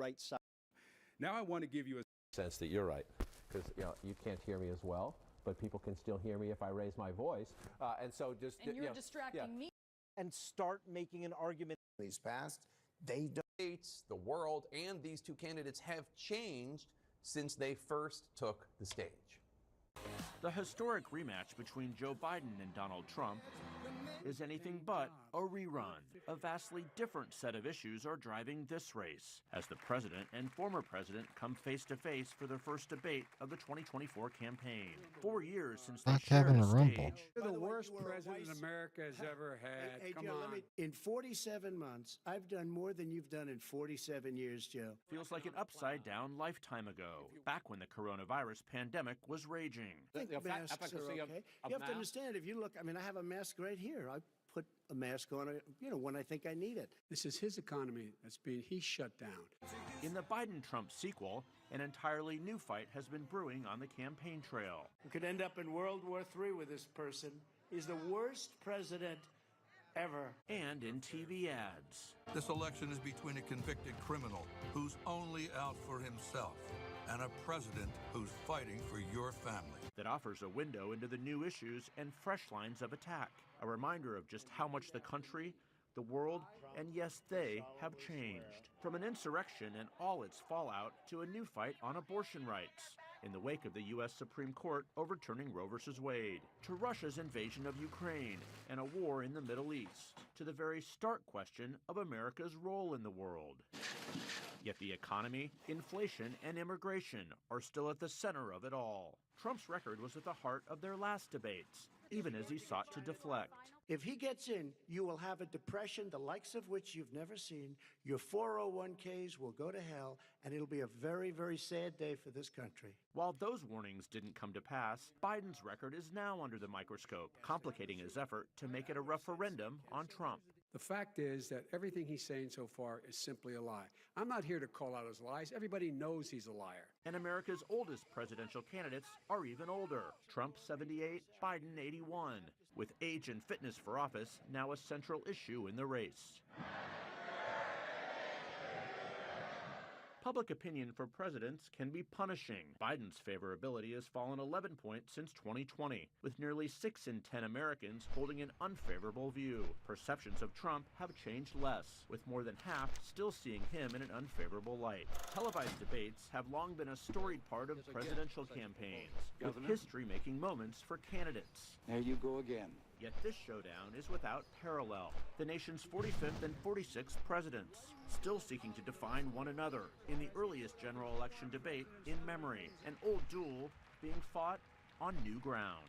right side. Now I want to give you a sense that you're right, because you can't hear me as well, but people can still hear me if I raise my voice, and so just and you're distracting me. And start making an argument. These passed, they don't. the world and these two candidates have changed since they first took the stage. The historic rematch between Joe Biden and Donald Trump is anything but a rerun. A vastly different set of issues are driving this race as the president and former president come face to face for their first debate of the 2024 campaign. 4 years since they shared a stage. You're the worst president America has ever had. Hey, Come Joe, on. in 47 months, I've done more than you've done in 47 years, Joe. Feels like an upside-down lifetime ago, back when the coronavirus pandemic was raging. I think masks are okay. You have to understand, if you look, I mean, I have a mask right here. I put a mask on, when I think I need it. This is his economy he's shut down. In the Biden-Trump sequel, an entirely new fight has been brewing on the campaign trail. We could end up in World War III with this person. He's the worst president ever. And in TV ads. This election is between a convicted criminal who's only out for himself and a president who's fighting for your family. That offers a window into the new issues and fresh lines of attack. A reminder of just how much the country, the world, and yes, they have changed. From an insurrection and all its fallout to a new fight on abortion rights in the wake of the U.S. Supreme Court overturning Roe v. Wade, to Russia's invasion of Ukraine and a war in the Middle East, to the very stark question of America's role in the world. Yet the economy, inflation, and immigration are still at the center of it all. Trump's record was at the heart of their last debates, even as he sought to deflect. If he gets in, you will have a depression the likes of which you've never seen. Your 401ks will go to hell, and it'll be a very, very sad day for this country. While those warnings didn't come to pass, Biden's record is now under the microscope, complicating his effort to make it a referendum on Trump. The fact is that everything he's saying so far is simply a lie. I'm not here to call out his lies. Everybody knows he's a liar. And America's oldest presidential candidates are even older. Trump 78, Biden 81, with age and fitness for office now a central issue in the race. Public opinion for presidents can be punishing. Biden's favorability has fallen 11 points since 2020, with nearly 6 in 10 Americans holding an unfavorable view. Perceptions of Trump have changed less, with more than half still seeing him in an unfavorable light. Televised debates have long been a storied part of presidential campaigns, with history-making moments for candidates. There you go again. Yet this showdown is without parallel. The nation's 45th and 46th presidents, still seeking to define one another in the earliest general election debate in memory, an old duel being fought on new ground.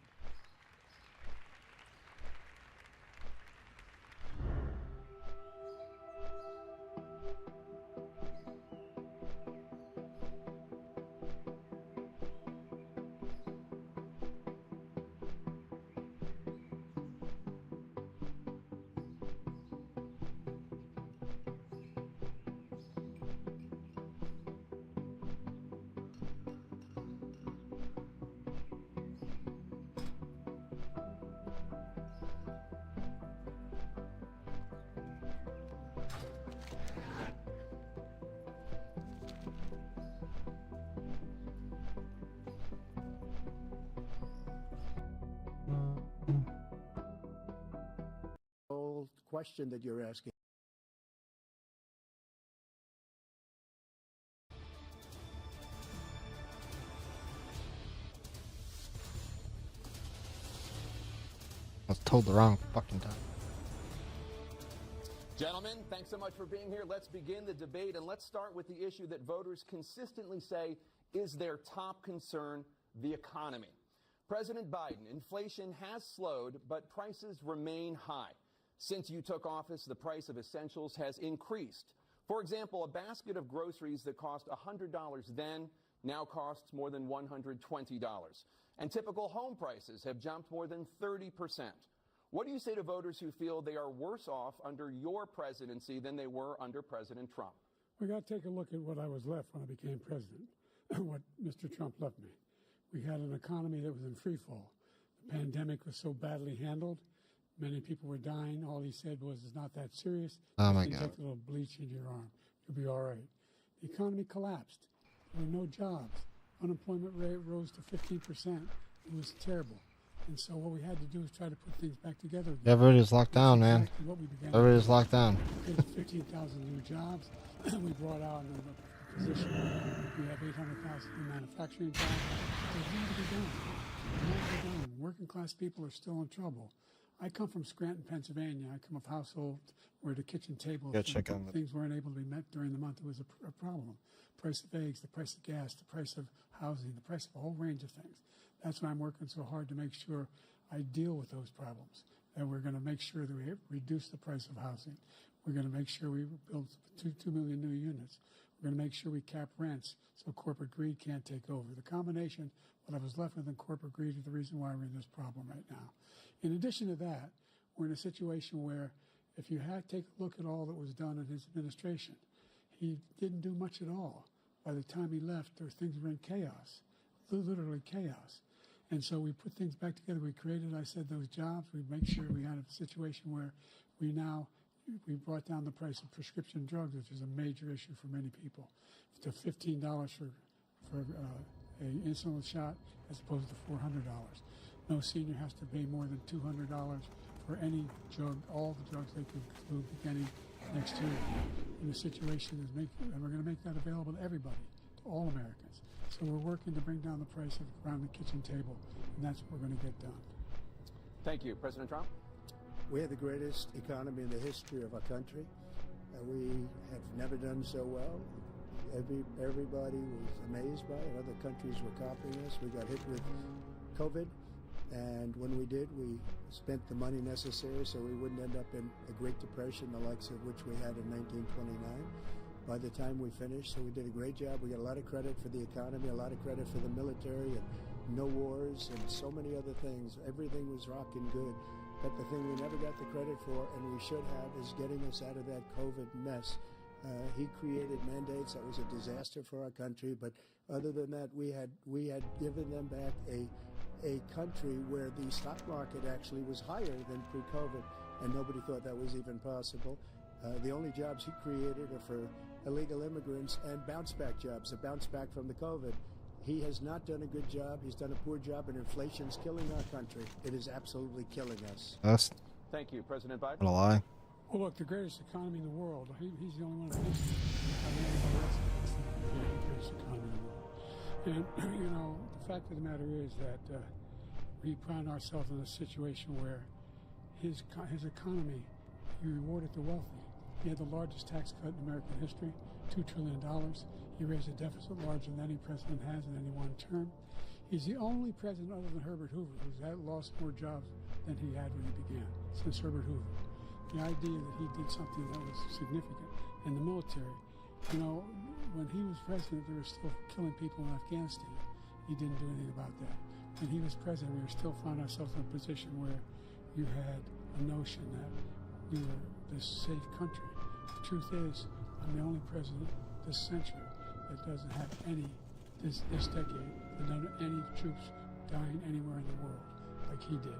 Old question that you're asking. I was told the wrong fucking time. Gentlemen, thanks so much for being here. Let's begin the debate, and let's start with the issue that voters consistently say is their top concern, the economy. President Biden, inflation has slowed, but prices remain high. Since you took office, the price of essentials has increased. For example, a basket of groceries that cost $100 then now costs more than $120. And typical home prices have jumped more than 30%. What do you say to voters who feel they are worse off under your presidency than they were under President Trump? We got to take a look at what I was left when I became president, what Mr. Trump left me. We had an economy that was in free fall. The pandemic was so badly handled. Many people were dying. All he said was, it's not that serious. Oh, my Just God. inject a little bleach into your arm. You'll be all right. The economy collapsed. There were no jobs. Unemployment rate rose to 15%. It was terrible. And so what we had to do is try to put things back together again. Everybody's locked down, man. Exactly what we began Everybody's to do. locked down. We created 15,000 new jobs. We brought out a position. We have 800,000 new manufacturing jobs. There's more to be done. More to be done. Working class people are still in trouble. I come from Scranton, Pennsylvania. I come of household where the kitchen table things weren't able to be met during the month. It was a problem. Price of eggs, the price of gas, the price of housing, the price of a whole range of things. That's why I'm working so hard to make sure I deal with those problems. And we're going to make sure that we reduce the price of housing. We're going to make sure we build 2 million new units. We're going to make sure we cap rents so corporate greed can't take over. The combination, what I was left with in corporate greed, is the reason why we're in this problem right now. In addition to that, we're in a situation where if you take a look at all that was done in his administration, he didn't do much at all. By the time he left, things were in chaos, literally chaos. And so we put things back together. We created, I said, those jobs. We make sure we had a situation where we brought down the price of prescription drugs, which is a major issue for many people, to $15 for an insulin shot as opposed to $400. No senior has to pay more than $200 for any drug, all the drugs they could include beginning next year. And the situation is and we're going to make that available to everybody, to all Americans. So we're working to bring down the price of around the kitchen table, and that's what we're going to get done. Thank you. President Trump? We have the greatest economy in the history of our country. We have never done so well. Everybody was amazed by it. Other countries were copying us. We got hit with COVID, and when we did, we spent the money necessary so we wouldn't end up in a Great Depression, the likes of which we had in 1929. By the time we finished, so we did a great job. We got a lot of credit for the economy, a lot of credit for the military, and no wars, and so many other things. Everything was rocking good. But the thing we never got the credit for, and we should have, is getting us out of that COVID mess. He created mandates that was a disaster for our country. But other than that, we had given them back a country where the stock market actually was higher than pre-COVID, and nobody thought that was even possible. The only jobs he created are for illegal immigrants and bounce-back jobs, a bounce back from the COVID. He has not done a good job. He's done a poor job, and inflation's killing our country. It is absolutely killing us. Thank you. President Biden? What a lie. Well, look, the greatest economy in the world, he's the only one in history. I mean, anybody else is the greatest economy in the world. And, the fact of the matter is that we found ourselves in a situation where his economy, he rewarded the wealthy. He had the largest tax cut in American history, $2 trillion. He raised a deficit larger than any president has in any one term. He's the only president other than Herbert Hoover who's lost more jobs than he had when he began, since Herbert Hoover. The idea that he did something that was significant in the military. When he was president, they were still killing people in Afghanistan. He didn't do anything about that. When he was president, we still found ourselves in a position where you had a notion that we were this safe country. The truth is, I'm the only president this century that doesn't have this decade, that doesn't have any troops dying anywhere in the world like he did.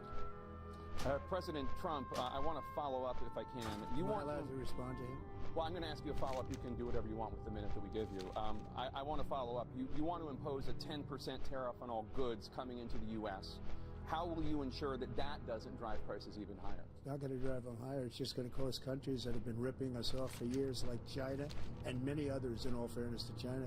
President Trump, I want to follow up if I can. Am I allowed to respond to him? Well, I'm going to ask you a follow-up. You can do whatever you want with the minute that we give you. I want to follow up. You want to impose a 10% tariff on all goods coming into the U.S. How will you ensure that that doesn't drive prices even higher? It's not going to drive them higher. It's just going to cost countries that have been ripping us off for years, like China and many others, in all fairness to China.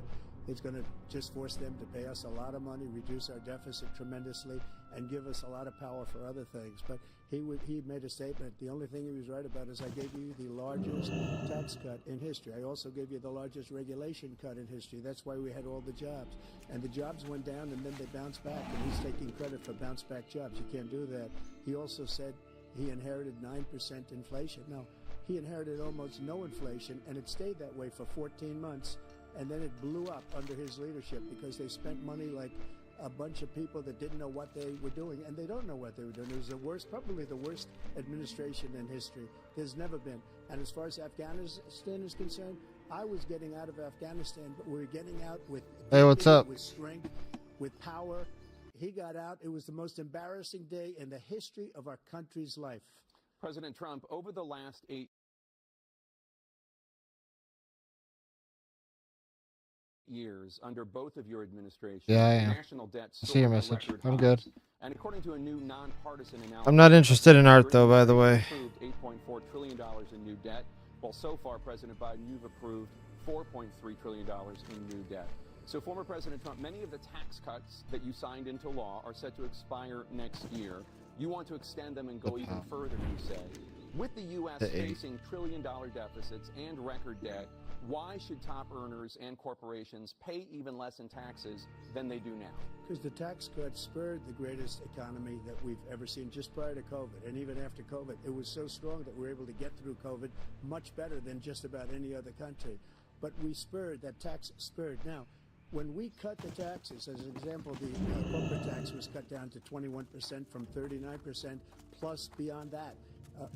It's going to just force them to pay us a lot of money, reduce our deficit tremendously, and give us a lot of power for other things. But he made a statement. The only thing he was right about is I gave you the largest tax cut in history. I also gave you the largest regulation cut in history. That's why we had all the jobs. And the jobs went down, and then they bounced back. And he's taking credit for bounce-back jobs. You can't do that. He also said he inherited 9% inflation. No, he inherited almost no inflation, and it stayed that way for 14 months. And then it blew up under his leadership because they spent money like a bunch of people that didn't know what they were doing, and they don't know what they were doing. It was probably the worst administration in history. There's never been. And as far as Afghanistan is concerned, I was getting out of Afghanistan, but we were getting out with with strength, with power. He got out. It was the most embarrassing day in the history of our country's life. President Trump, over the last 8 years under both of your administrations. Yeah, I am. National debt I see your soared to message. record I'm good. highs. And according to a new nonpartisan analysis, I'm not interested in art, though, by the way. approved $8.4 trillion in new debt. Well, so far, President Biden, you've approved $4.3 trillion in new debt. So, former President Trump, many of the tax cuts that you signed into law are set to expire next year. You want to extend them and go even further, you say. With the U.S. facing trillion-dollar deficits and record debt, why should top earners and corporations pay even less in taxes than they do now? Because the tax cuts spurred the greatest economy that we've ever seen just prior to COVID. And even after COVID, it was so strong that we were able to get through COVID much better than just about any other country. But we spurred, that tax spurred. Now, when we cut the taxes, as an example, the corporate tax was cut down to 21% from 39%, plus beyond that.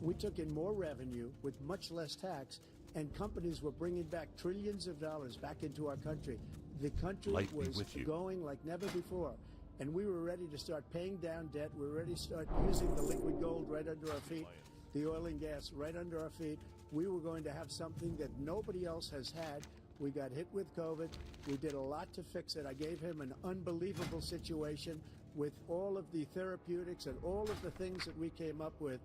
We took in more revenue with much less tax, and companies were bringing back trillions of dollars back into our country. The country was going like never before, and we were ready to start paying down debt. We were ready to start using the liquid gold right under our feet, the oil and gas right under our feet. We were going to have something that nobody else has had. We got hit with COVID. We did a lot to fix it. I gave him an unbelievable situation with all of the therapeutics and all of the things that we came up with.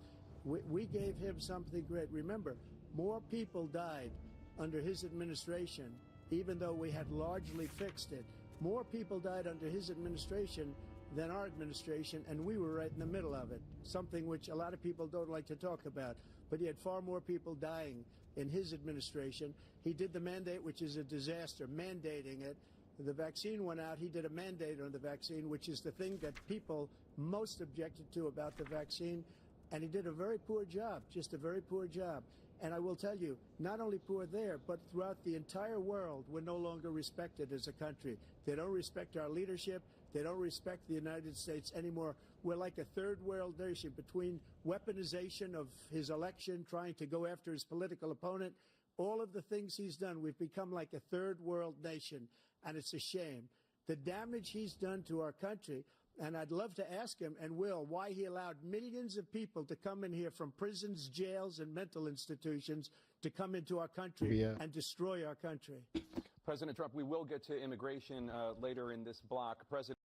We gave him something great. Remember, more people died under his administration, even though we had largely fixed it. More people died under his administration than our administration, and we were right in the middle of it, something which a lot of people don't like to talk about. But he had far more people dying in his administration. He did the mandate, which is a disaster, mandating it. The vaccine went out. He did a mandate on the vaccine, which is the thing that people most objected to about the vaccine. And he did a very poor job, just a very poor job. And I will tell you, not only poor there, but throughout the entire world, we're no longer respected as a country. They don't respect our leadership. They don't respect the United States anymore. We're like a third world nation between weaponization of his election, trying to go after his political opponent, all of the things he's done. We've become like a third world nation, and it's a shame. The damage he's done to our country. And I'd love to ask him, and will, why he allowed millions of people to come in here from prisons, jails, and mental institutions to come into our country and destroy our country. President Trump, we will get to immigration later in this block. President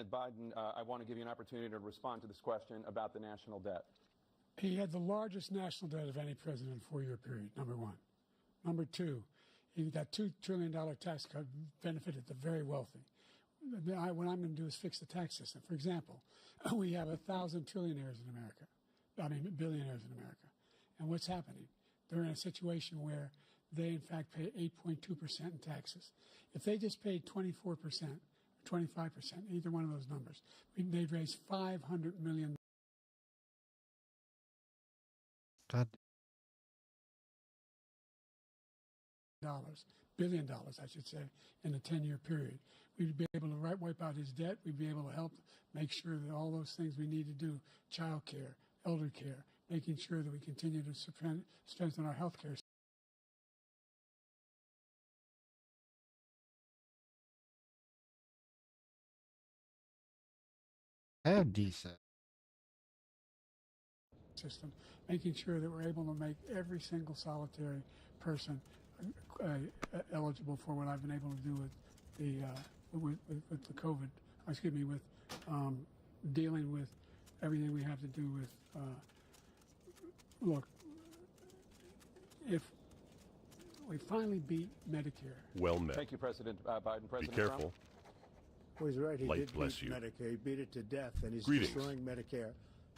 Biden, I want to give you an opportunity to respond to this question about the national debt. He had the largest national debt of any president in a 4-year period, number one. Number two, he got $2 trillion tax cut, benefited the very wealthy. What I'm going to do is fix the tax system. For example, we have 1,000 trillionaires in America. Billionaires in America. And what's happening? They're in a situation where they, in fact, pay 8.2% in taxes. If they just paid 24%, 25%, either one of those numbers, they'd raise $500 million. God. $billion, I should say, in a 10-year period. We'd be able to wipe out his debt. We'd be able to help make sure that all those things we need to do, child care, elder care, making sure that we continue to strengthen our health care I have decent system, making sure that we're able to make every single solitary person eligible for what I've been able to do with the COVID. Excuse me, with dealing with everything we have to do with. Look, if we finally beat Medicare. Well met. Thank you, President Biden. President Be careful. Trump? Well, he's right. He Light did bless beat you. Medicare. He beat it to death, and he's Greetings. destroying Medicare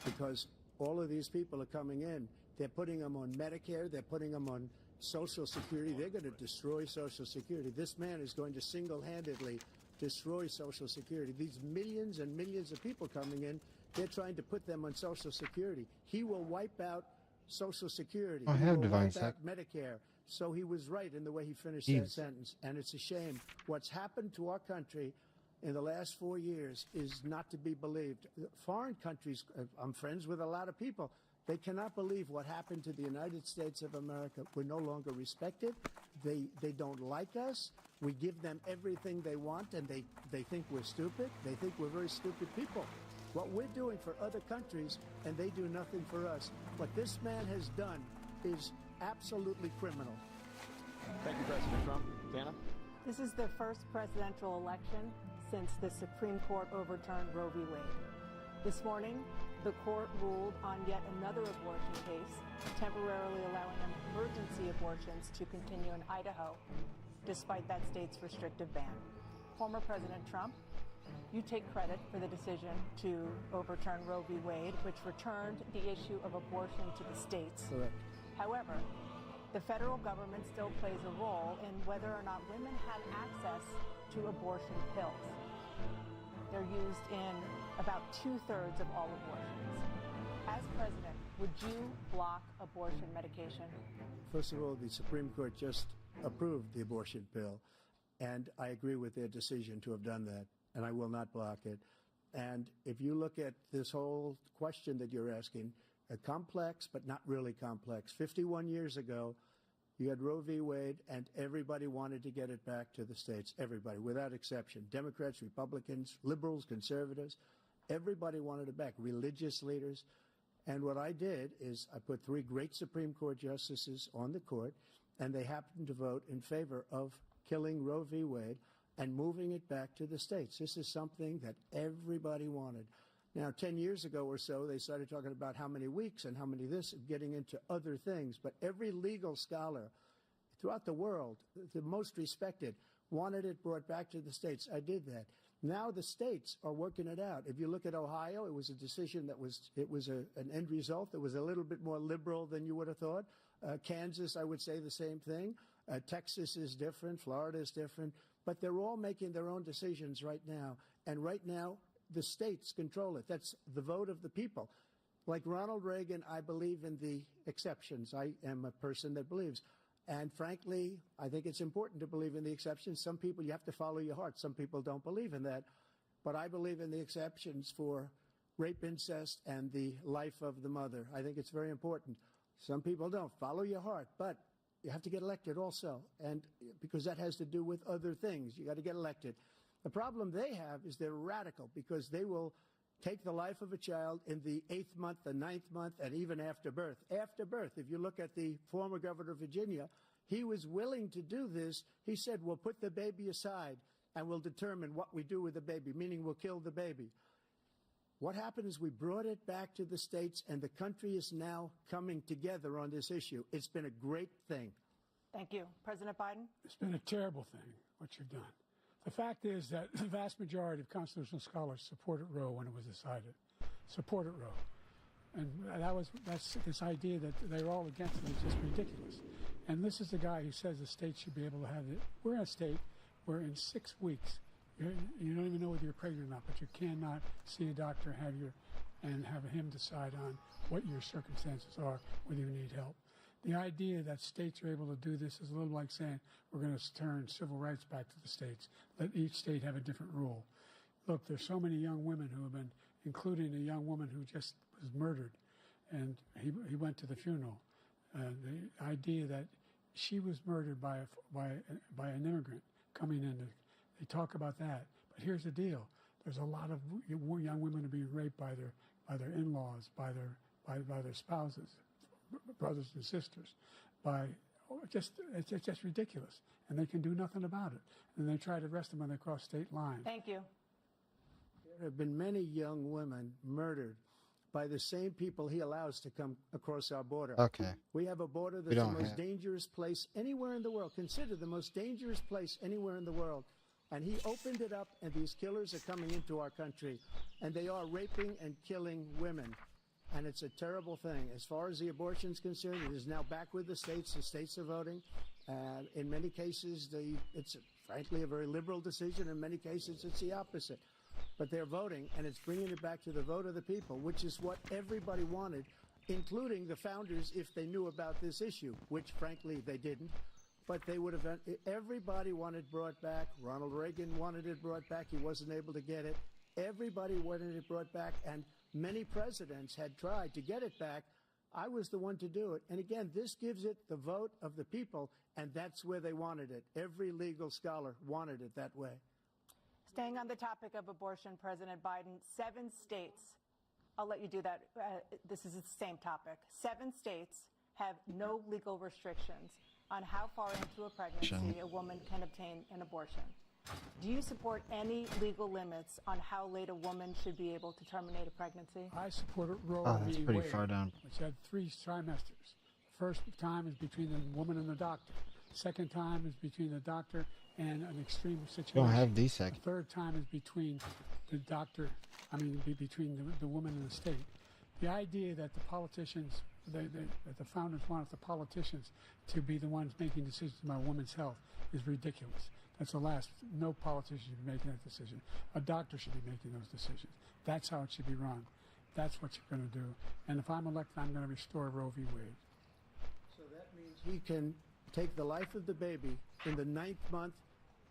because all of these people are coming in. They're putting them on Medicare. They're putting them on Social Security. They're going to destroy Social Security. This man is going to single-handedly destroy Social Security. These millions and millions of people coming in, they're trying to put them on Social Security. He will wipe out Social Security. I He have will divine wipe sec. out Medicare. So he was right in the way he finished He that is. sentence. And it's a shame. What's happened to our country in the last 4 years is not to be believed. Foreign countries, I'm friends with a lot of people, they cannot believe what happened to the United States of America. We're no longer respected. They don't like us. We give them everything they want, and they think we're stupid. They think we're very stupid people. What we're doing for other countries, and they do nothing for us. What this man has done is absolutely criminal. Thank you, President Trump. Dana? This is the first presidential election since the Supreme Court overturned Roe v. Wade. This morning, the court ruled on yet another abortion case, temporarily allowing emergency abortions to continue in Idaho, despite that state's restrictive ban. Former President Trump, you take credit for the decision to overturn Roe v. Wade, which returned the issue of abortion to the states. Correct. However, the federal government still plays a role in whether or not women have access to abortion pills. They're used in about 2/3 of all abortions. As president, would you block abortion medication? First of all, the Supreme Court just approved the abortion bill, and I agree with their decision to have done that, and I will not block it. And if you look at this whole question that you're asking, complex but not really complex. 51 years ago, you had Roe v. Wade, and everybody wanted to get it back to the states. Everybody, without exception. Democrats, Republicans, liberals, conservatives. Everybody wanted it back. Religious leaders. And what I did is I put 3 great Supreme Court justices on the court, and they happened to vote in favor of killing Roe v. Wade and moving it back to the states. This is something that everybody wanted. Now, 10 years ago or so, they started talking about how many weeks and how many this, getting into other things. But every legal scholar throughout the world, the most respected, wanted it brought back to the states. I did that. Now the states are working it out. If you look at Ohio, it was a decision that was an end result that was a little bit more liberal than you would have thought. Kansas, I would say the same thing. Texas is different. Florida is different. But they're all making their own decisions right now. And right now, the states control it. That's the vote of the people. Like Ronald Reagan, I believe in the exceptions. I am a person that believes. And frankly, I think it's important to believe in the exceptions. Some people, you have to follow your heart. Some people don't believe in that. But I believe in the exceptions for rape, incest, and the life of the mother. I think it's very important. Some people don't. Follow your heart. But you have to get elected also. And because that has to do with other things. You got to get elected. The problem they have is they're radical because they will take the life of a child in the 8th month, the 9th month, and even after birth. After birth, if you look at the former governor of Virginia, he was willing to do this. He said, we'll put the baby aside and we'll determine what we do with the baby, meaning we'll kill the baby. What happened is we brought it back to the states, and the country is now coming together on this issue. It's been a great thing. Thank you. President Biden? It's been a terrible thing, what you've done. The fact is that the vast majority of constitutional scholars supported Roe when it was decided. Supported Roe. And that's this idea that they're all against it is just ridiculous. And this is the guy who says the state should be able to have it. We're in a state where in 6 weeks, you don't even know whether you're pregnant or not, but you cannot see a doctor and have him decide on what your circumstances are, whether you need help. The idea that states are able to do this is a little like saying we're going to turn civil rights back to the states. Let each state have a different rule. Look, there's so many young women who have been, including a young woman who just was murdered, and he went to the funeral. The idea that she was murdered by an immigrant coming in, they talk about that. But here's the deal: there's a lot of young women who are being raped by their in-laws, by their spouses, brothers and sisters, it's just ridiculous, and they can do nothing about it. And they try to arrest them when they cross state lines. Thank you. There have been many young women murdered by the same people he allows to come across our border. Okay. We have a border that's the most dangerous place anywhere in the world. Consider the most dangerous place anywhere in the world. And he opened it up, and these killers are coming into our country, and they are raping and killing women. And it's a terrible thing. As far as the abortion is concerned, it is now back with the states. The states are voting. In many cases, it's frankly a very liberal decision. In many cases, it's the opposite. But they're voting, and it's bringing it back to the vote of the people, which is what everybody wanted, including the founders, if they knew about this issue, which, frankly, they didn't. but they would have, everybody wanted brought back. Ronald Reagan wanted it brought back. He wasn't able to get it. Everybody wanted it brought back, and many presidents had tried to get it back. I was the one to do it. And again, this gives it the vote of the people, and that's where they wanted it. Every legal scholar wanted it that way. Staying on the topic of abortion, President Biden, 7 states, I'll let you do that. This is the same topic. 7 states have no legal restrictions on how far into a pregnancy a woman can obtain an abortion. Do you support any legal limits on how late a woman should be able to terminate a pregnancy? I support Roe that's v. pretty Wade, far down. which had 3 trimesters. The first time is between the woman and the doctor. Second time is between the doctor and an extreme situation. Don't have D-sec. The third time is between the doctor, between the woman and the state. The idea that the politicians, that the founders wanted the politicians to be the ones making decisions about women's health is ridiculous. That's the last. No politician should be making that decision. A doctor should be making those decisions. That's how it should be run. That's what you're going to do. And if I'm elected, I'm going to restore Roe v. Wade. So that means he can take the life of the baby in the 9th month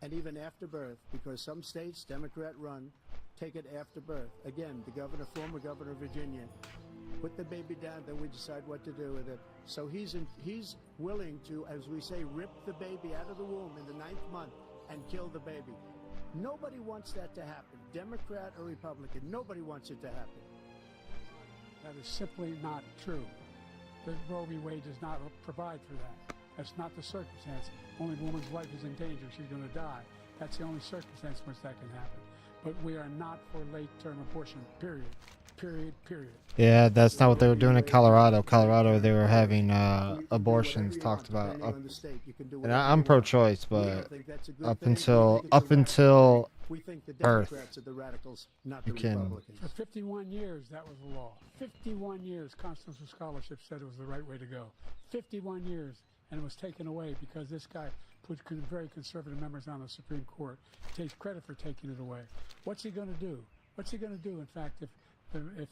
and even after birth, because some states, Democrat run, take it after birth. Again, the former governor of Virginia, put the baby down, then we decide what to do with it. So he's willing to, as we say, rip the baby out of the womb in the 9th month and kill the baby. Nobody wants that to happen, Democrat or Republican. Nobody wants it to happen. That is simply not true. The Roe v. Wade does not provide for that. That's not the circumstance. Only the woman's life is in danger. She's going to die. That's the only circumstance in which that can happen. But we are not for late-term abortion, period. Period. Yeah, that's not what they were doing in Colorado. Colorado, they were having abortions talked about. And I'm pro-choice, but up until birth, you can. For 51 years, that was the law. 51 years, constitutional scholarship said it was the right way to go. 51 years, and it was taken away because this guy put very conservative members on the Supreme Court. He takes credit for taking it away. What's he going to do? What's he going to do, in fact, if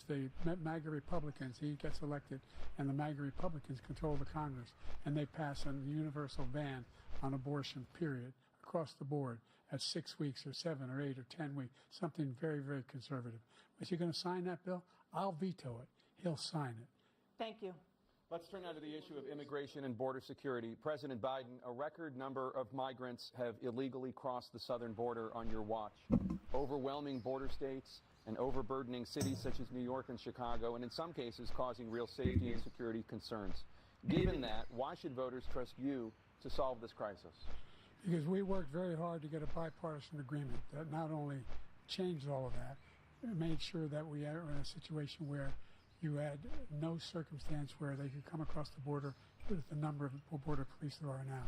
the MAGA Republicans, he gets elected, and the MAGA Republicans control the Congress, and they pass a universal ban on abortion, period, across the board at 6 weeks or 7 or 8 or 10 weeks, something very, very conservative. Is he going to sign that bill? I'll veto it. He'll sign it. Thank you. Let's turn now to the issue of immigration and border security. President Biden, a record number of migrants have illegally crossed the southern border on your watch. Overwhelming border states and overburdening cities such as New York and Chicago, and in some cases causing real safety and security concerns. Given that, why should voters trust you to solve this crisis? Because we worked very hard to get a bipartisan agreement that not only changed all of that, it made sure that we are in a situation where you had no circumstance where they could come across the border with the number of border police there are now.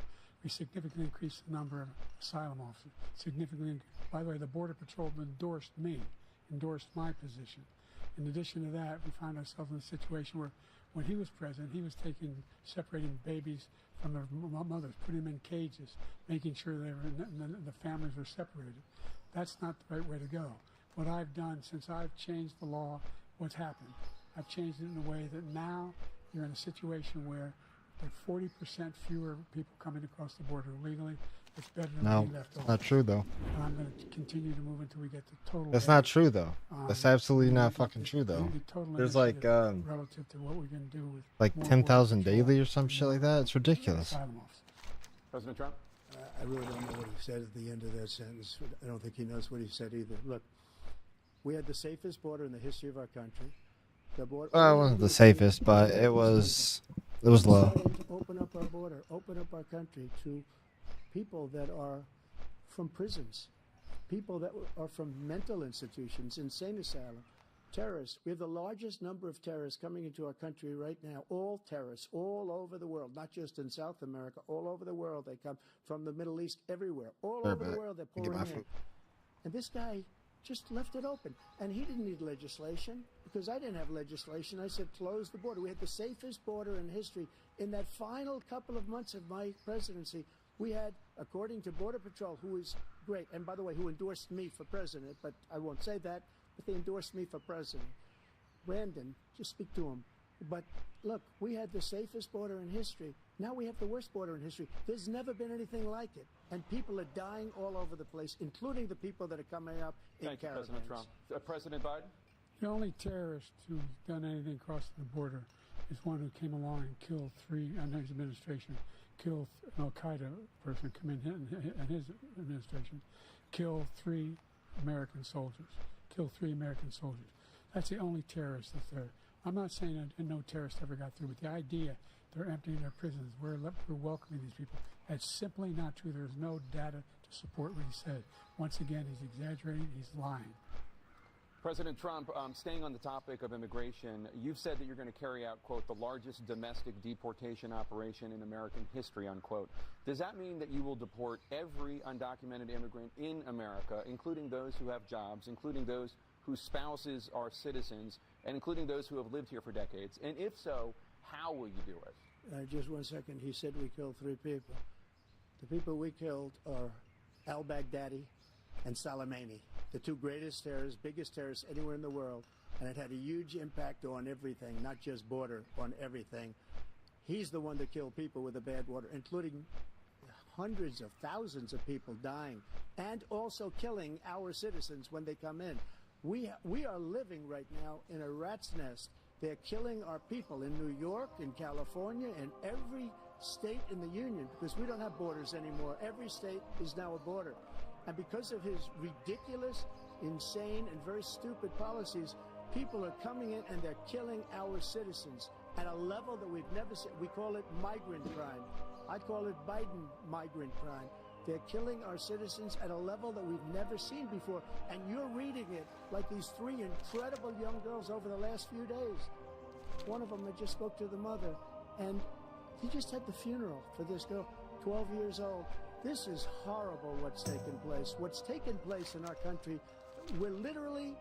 We significantly increased the number of asylum officers. By the way, the Border Patrol endorsed my position. In addition to that, we found ourselves in a situation where when he was president, he was separating babies from their mothers, putting them in cages, making sure the families were separated. That's not the right way to go. What I've done since I've changed the law, what's happened? I've changed it in a way that now you're in a situation where there are 40% fewer people coming across the border illegally. It's better than being left over. That's not true, though. And I'm going to continue to move until we get the total. That's not true, though. That's absolutely not fucking true, though. There's like relative to what we're going to do with like 10,000 daily or some shit like that. It's ridiculous. President Trump? I really don't know what he said at the end of that sentence. I don't think he knows what he said either. Look, we had the safest border in the history of our country. Well, it wasn't the safest, but it was low. Open up our border, open up our country to people that are from prisons, people that are from mental institutions, insane asylum, terrorists. We have the largest number of terrorists coming into our country right now, all terrorists, all over the world, not just in South America, all over the world. They come from the Middle East, everywhere, all over the world they're pouring in. And this guy just left it open. And he didn't need legislation because I didn't have legislation. I said, close the border. We had the safest border in history. In that final couple of months of my presidency, we had, according to Border Patrol, who is great, and by the way, who endorsed me for president, but I won't say that, but they endorsed me for president. Brandon, just speak to him. But look, we had the safest border in history. Now we have the worst border in history. There's never been anything like it. And people are dying all over the place, including the people that are coming up in Thank you, caravans. President Trump. President Biden? The only terrorist who's done anything across the border is one who came along and killed three, under his administration, killed an Al-Qaeda person come in his administration, killed three American soldiers. That's the only terrorist that's there. I'm not saying that no terrorist ever got through, but the idea they're emptying their prisons, we're welcoming these people, that's simply not true. There's no data to support what he said. Once again, he's exaggerating, he's lying. President Trump, staying on the topic of immigration, you've said that you're going to carry out, quote, the largest domestic deportation operation in American history, unquote. Does that mean that you will deport every undocumented immigrant in America, including those who have jobs, including those whose spouses are citizens, and including those who have lived here for decades? And if so, how will you do it? Just 1 second. He said we killed 3 people. The people we killed are al-Baghdadi and Soleimani, the 2 greatest terrorists, biggest terrorists anywhere in the world. And it had a huge impact on everything, not just border, on everything. He's the one that killed people with the bad water, including hundreds of thousands of people dying, and also killing our citizens when they come in. We are living right now in a rat's nest. They're killing our people in New York, in California, in every state in the union, because we don't have borders anymore. Every state is now a border. And because of his ridiculous, insane, and very stupid policies, people are coming in and they're killing our citizens at a level that we've never seen. We call it migrant crime. I call it Biden migrant crime. They're killing our citizens at a level that we've never seen before. And you're reading it like these 3 incredible young girls over the last few days. One of them, I just spoke to the mother, and he just had the funeral for this girl, 12 years old. This is horrible what's taken place. What's taken place in our country, we're literally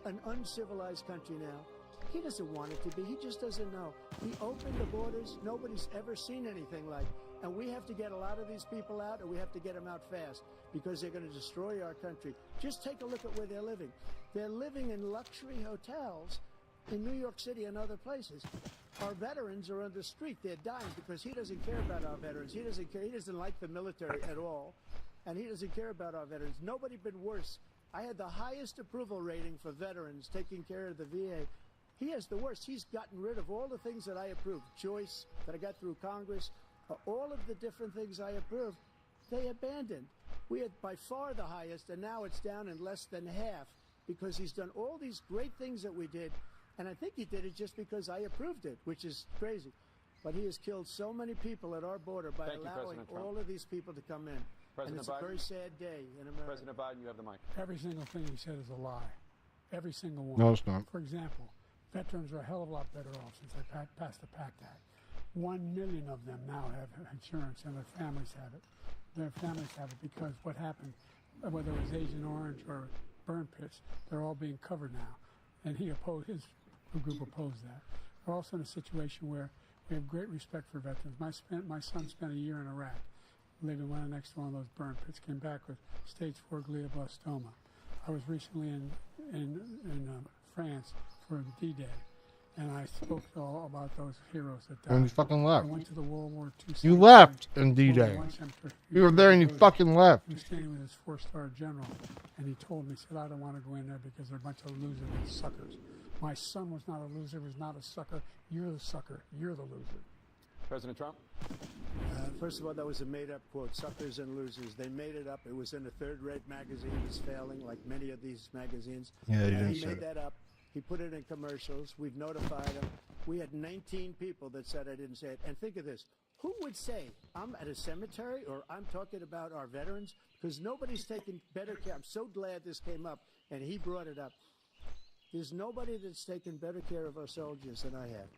an uncivilized country now. He doesn't want it to be. He just doesn't know. He opened the borders. Nobody's ever seen anything like it. And we have to get a lot of these people out, and we have to get them out fast, because they're going to destroy our country. Just take a look at where they're living. They're living in luxury hotels in New York City and other places. Our veterans are on the street. They're dying because he doesn't care about our veterans. He doesn't care. He doesn't like the military at all, and he doesn't care about our veterans. Nobody been worse. I had the highest approval rating for veterans taking care of the VA. He has the worst. He's gotten rid of all the things that I approved. Choice that I got through Congress, all of the different things I approved, they abandoned. We had by far the highest, and now it's down in less than half, because he's done all these great things that we did, and I think he did it just because I approved it, which is crazy. But he has killed so many people at our border by allowing all of these people to come in. And it's a very sad day in America. President Biden, you have the mic. Every single thing he said is a lie. Every single one. No, it's not. For example, veterans are a hell of a lot better off since they passed the PACT Act. 1 million of them now have insurance, and their families have it. Their families have it because what happened, whether it was Agent Orange or burn pits, they're all being covered now. And his group opposed that. We're also in a situation where we have great respect for veterans. My son spent a year in Iraq, living right next to one of those burn pits, came back with stage 4 glioblastoma. I was recently in France for D-Day, and I spoke all about those heroes that died. And you fucking left. I went to the World War II. You left in D-Day. You were there and you fucking left. He was standing with his 4-star general, and he told me, he said, I don't want to go in there because they're a bunch of losers and suckers. My son was not a loser, was not a sucker. You're the sucker. You're the loser. President Trump? First of all, that was a made-up quote, suckers and losers. They made it up. It was in a third-rate magazine. It was failing, like many of these magazines. Yeah, he made that up. He put it in commercials. We've notified him. We had 19 people that said I didn't say it. And think of this. Who would say I'm at a cemetery or I'm talking about our veterans? Because nobody's taken better care. I'm so glad this came up, and he brought it up. There's nobody that's taken better care of our soldiers than I have.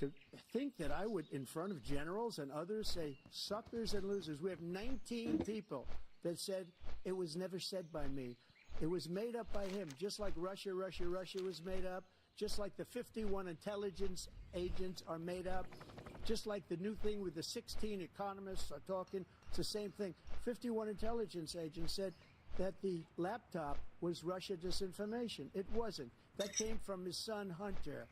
To think that I would, in front of generals and others, say suckers and losers. We have 19 people that said it was never said by me. It was made up by him, just like Russia was made up, just like the 51 intelligence agents are made up, just like the new thing with the 16 economists are talking. It's the same thing. 51 intelligence agents said that the laptop was Russia disinformation. It wasn't. That came from his son, Hunter.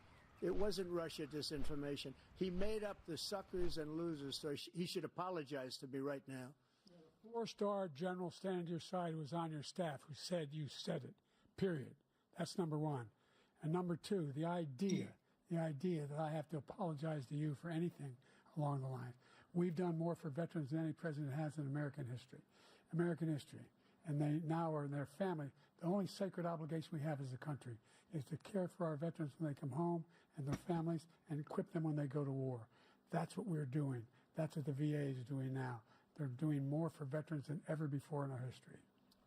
It wasn't Russia disinformation. He made up the suckers and losers, so he should apologize to me right now. The four-star general standing to your side was on your staff who said you said it, period. That's number one. And number two, the idea that I have to apologize to you for anything along the line. We've done more for veterans than any president has in American history. And they now are in their family. The only sacred obligation we have as a country is to care for our veterans when they come home and their families and equip them when they go to war. That's what we're doing. That's what the VA is doing now. They're doing more for veterans than ever before in our history.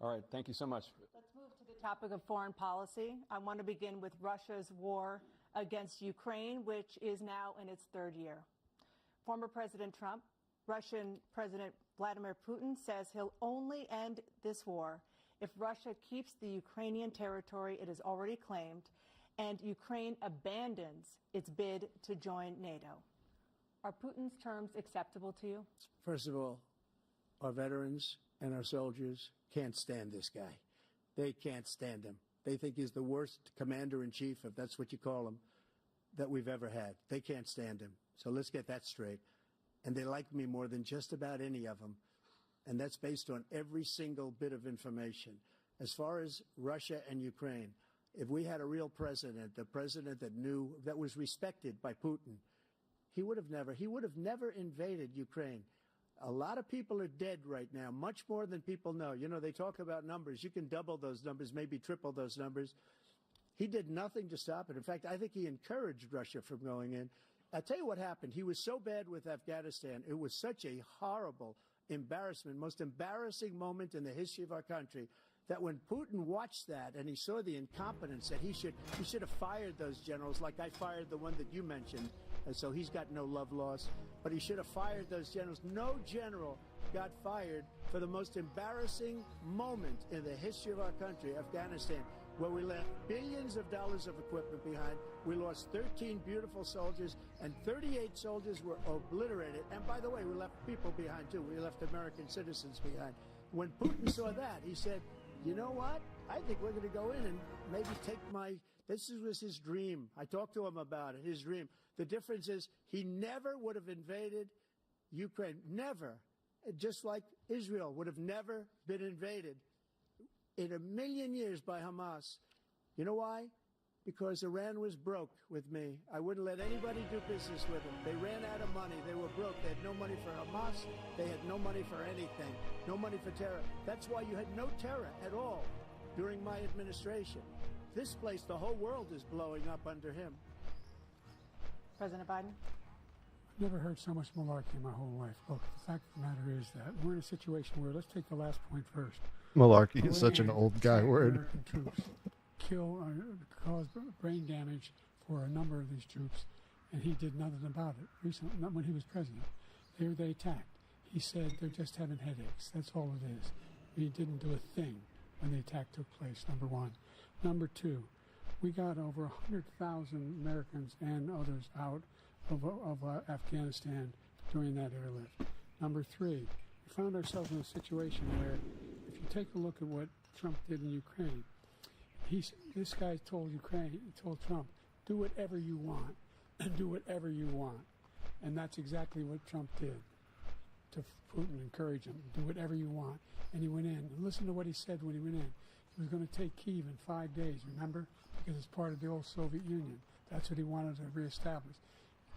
All right, thank you so much. Let's move to the topic of foreign policy. I want to begin with Russia's war against Ukraine, which is now in its third year. Former President Trump, Russian President Vladimir Putin says he'll only end this war if Russia keeps the Ukrainian territory it has already claimed and Ukraine abandons its bid to join NATO. Are Putin's terms acceptable to you? First of all, our veterans and our soldiers can't stand this guy. They can't stand him. They think he's the worst commander-in-chief, if that's what you call him, that we've ever had. They can't stand him. So let's get that straight. And they like me more than just about any of them. And that's based on every single bit of information. As far as Russia and Ukraine, if we had a real president, a president that knew, that was respected by Putin, he would have never invaded Ukraine. A lot of people are dead right now, much more than people know. You know, they talk about numbers. You can double those numbers, maybe triple those numbers. He did nothing to stop it. In fact, I think he encouraged Russia from going in. I'll tell you what happened. He was so bad with Afghanistan. It was such a horrible embarrassment, most embarrassing moment in the history of our country, that when Putin watched that and he saw the incompetence, that he should have fired those generals, like I fired the one that you mentioned, and so he's got no love lost, but he should have fired those generals. No general got fired for the most embarrassing moment in the history of our country, Afghanistan, where we left billions of dollars of equipment behind. We lost 13 beautiful soldiers, and 38 soldiers were obliterated. And by the way, we left people behind, too. We left American citizens behind. When Putin saw that, he said, you know what? I think we're going to go in and maybe take this was his dream. I talked to him about it, his dream. The difference is he never would have invaded Ukraine. Never. Just like Israel would have never been invaded in a million years by Hamas. You know why? Because Iran was broke with me. I wouldn't let anybody do business with them. They ran out of money. They were broke. They had no money for Hamas. They had no money for anything. No money for terror. That's why you had no terror at all during my administration. This place, the whole world is blowing up under him. President Biden? I've never heard so much malarkey in my whole life. Look, the fact of the matter is that we're in a situation where, let's take the last point first. Malarkey is such an old guy word. American troops caused brain damage for a number of these troops, and he did nothing about it. Recently, not when he was president. They attacked. He said they're just having headaches. That's all it is. He didn't do a thing when the attack took place, number one. Number two, we got over 100,000 Americans and others out of Afghanistan during that airlift. Number three, we found ourselves in a situation where, if you take a look at what Trump did in Ukraine, this guy told Trump, do whatever you want, do whatever you want. And that's exactly what Trump did to Putin, encourage him, do whatever you want. And he went in. And listen to what he said when he went in. He was going to take Kyiv in 5 days, remember? Because it's part of the old Soviet Union. That's what he wanted to reestablish,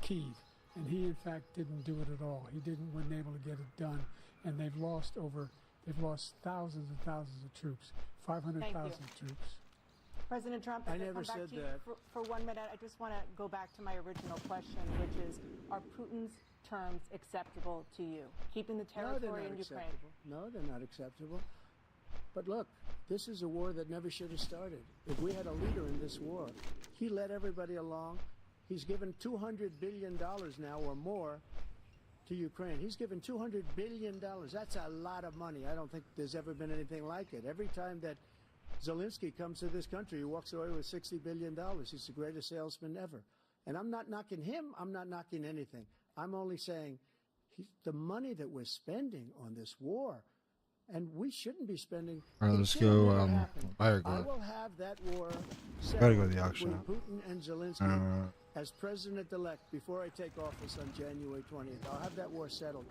Kyiv. And he, in fact, didn't do it at all. He wasn't able to get it done. And they've lost thousands and thousands of troops, 500,000 troops. President Trump, I never said that. For 1 minute, I just want to go back to my original question, which is, are Putin's terms acceptable to you? Keeping the territory in Ukraine? No, they're not acceptable. But look, this is a war that never should have started. If we had a leader in this war, he led everybody along. He's given $200 billion now or more to Ukraine. He's given $200 billion. That's a lot of money. I don't think there's ever been anything like it. Every time that Zelensky comes to this country, he walks away with $60 billion. He's the greatest salesman ever. And I'm not knocking him. I'm not knocking anything. I'm only saying the money that we're spending on this war, and we shouldn't be spending. All right, let's go. I will have that war gotta go to the auction between Putin and Zelensky. as president-elect, before I take office on January 20th, I'll have that war settled.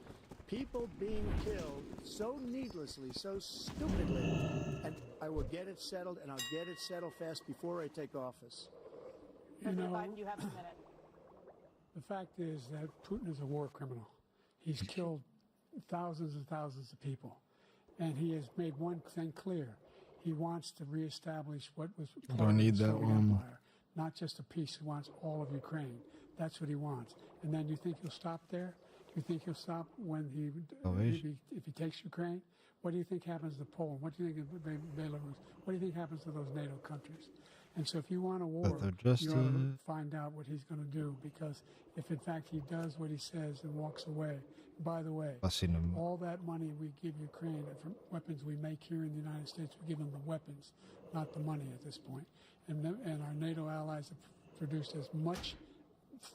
People being killed so needlessly, so stupidly, and I will get it settled, and I'll get it settled fast before I take office. President Biden, you have a minute. The fact is that Putin is a war criminal. He's killed thousands and thousands of people. And he has made one thing clear. He wants to reestablish what was part of the Soviet Empire. Not just a piece. He wants all of Ukraine. That's what he wants. And then you think he'll stop there? Do you think he'll stop when if he takes Ukraine? What do you think happens to Poland? What do you think of Belarus? What do you think happens to those NATO countries? And so if you want a war, you ought to find out what he's going to do, because if in fact he does what he says and walks away, by the way, all that money we give Ukraine from weapons we make here in the United States, we give them the weapons, not the money at this point. And our NATO allies have produced as much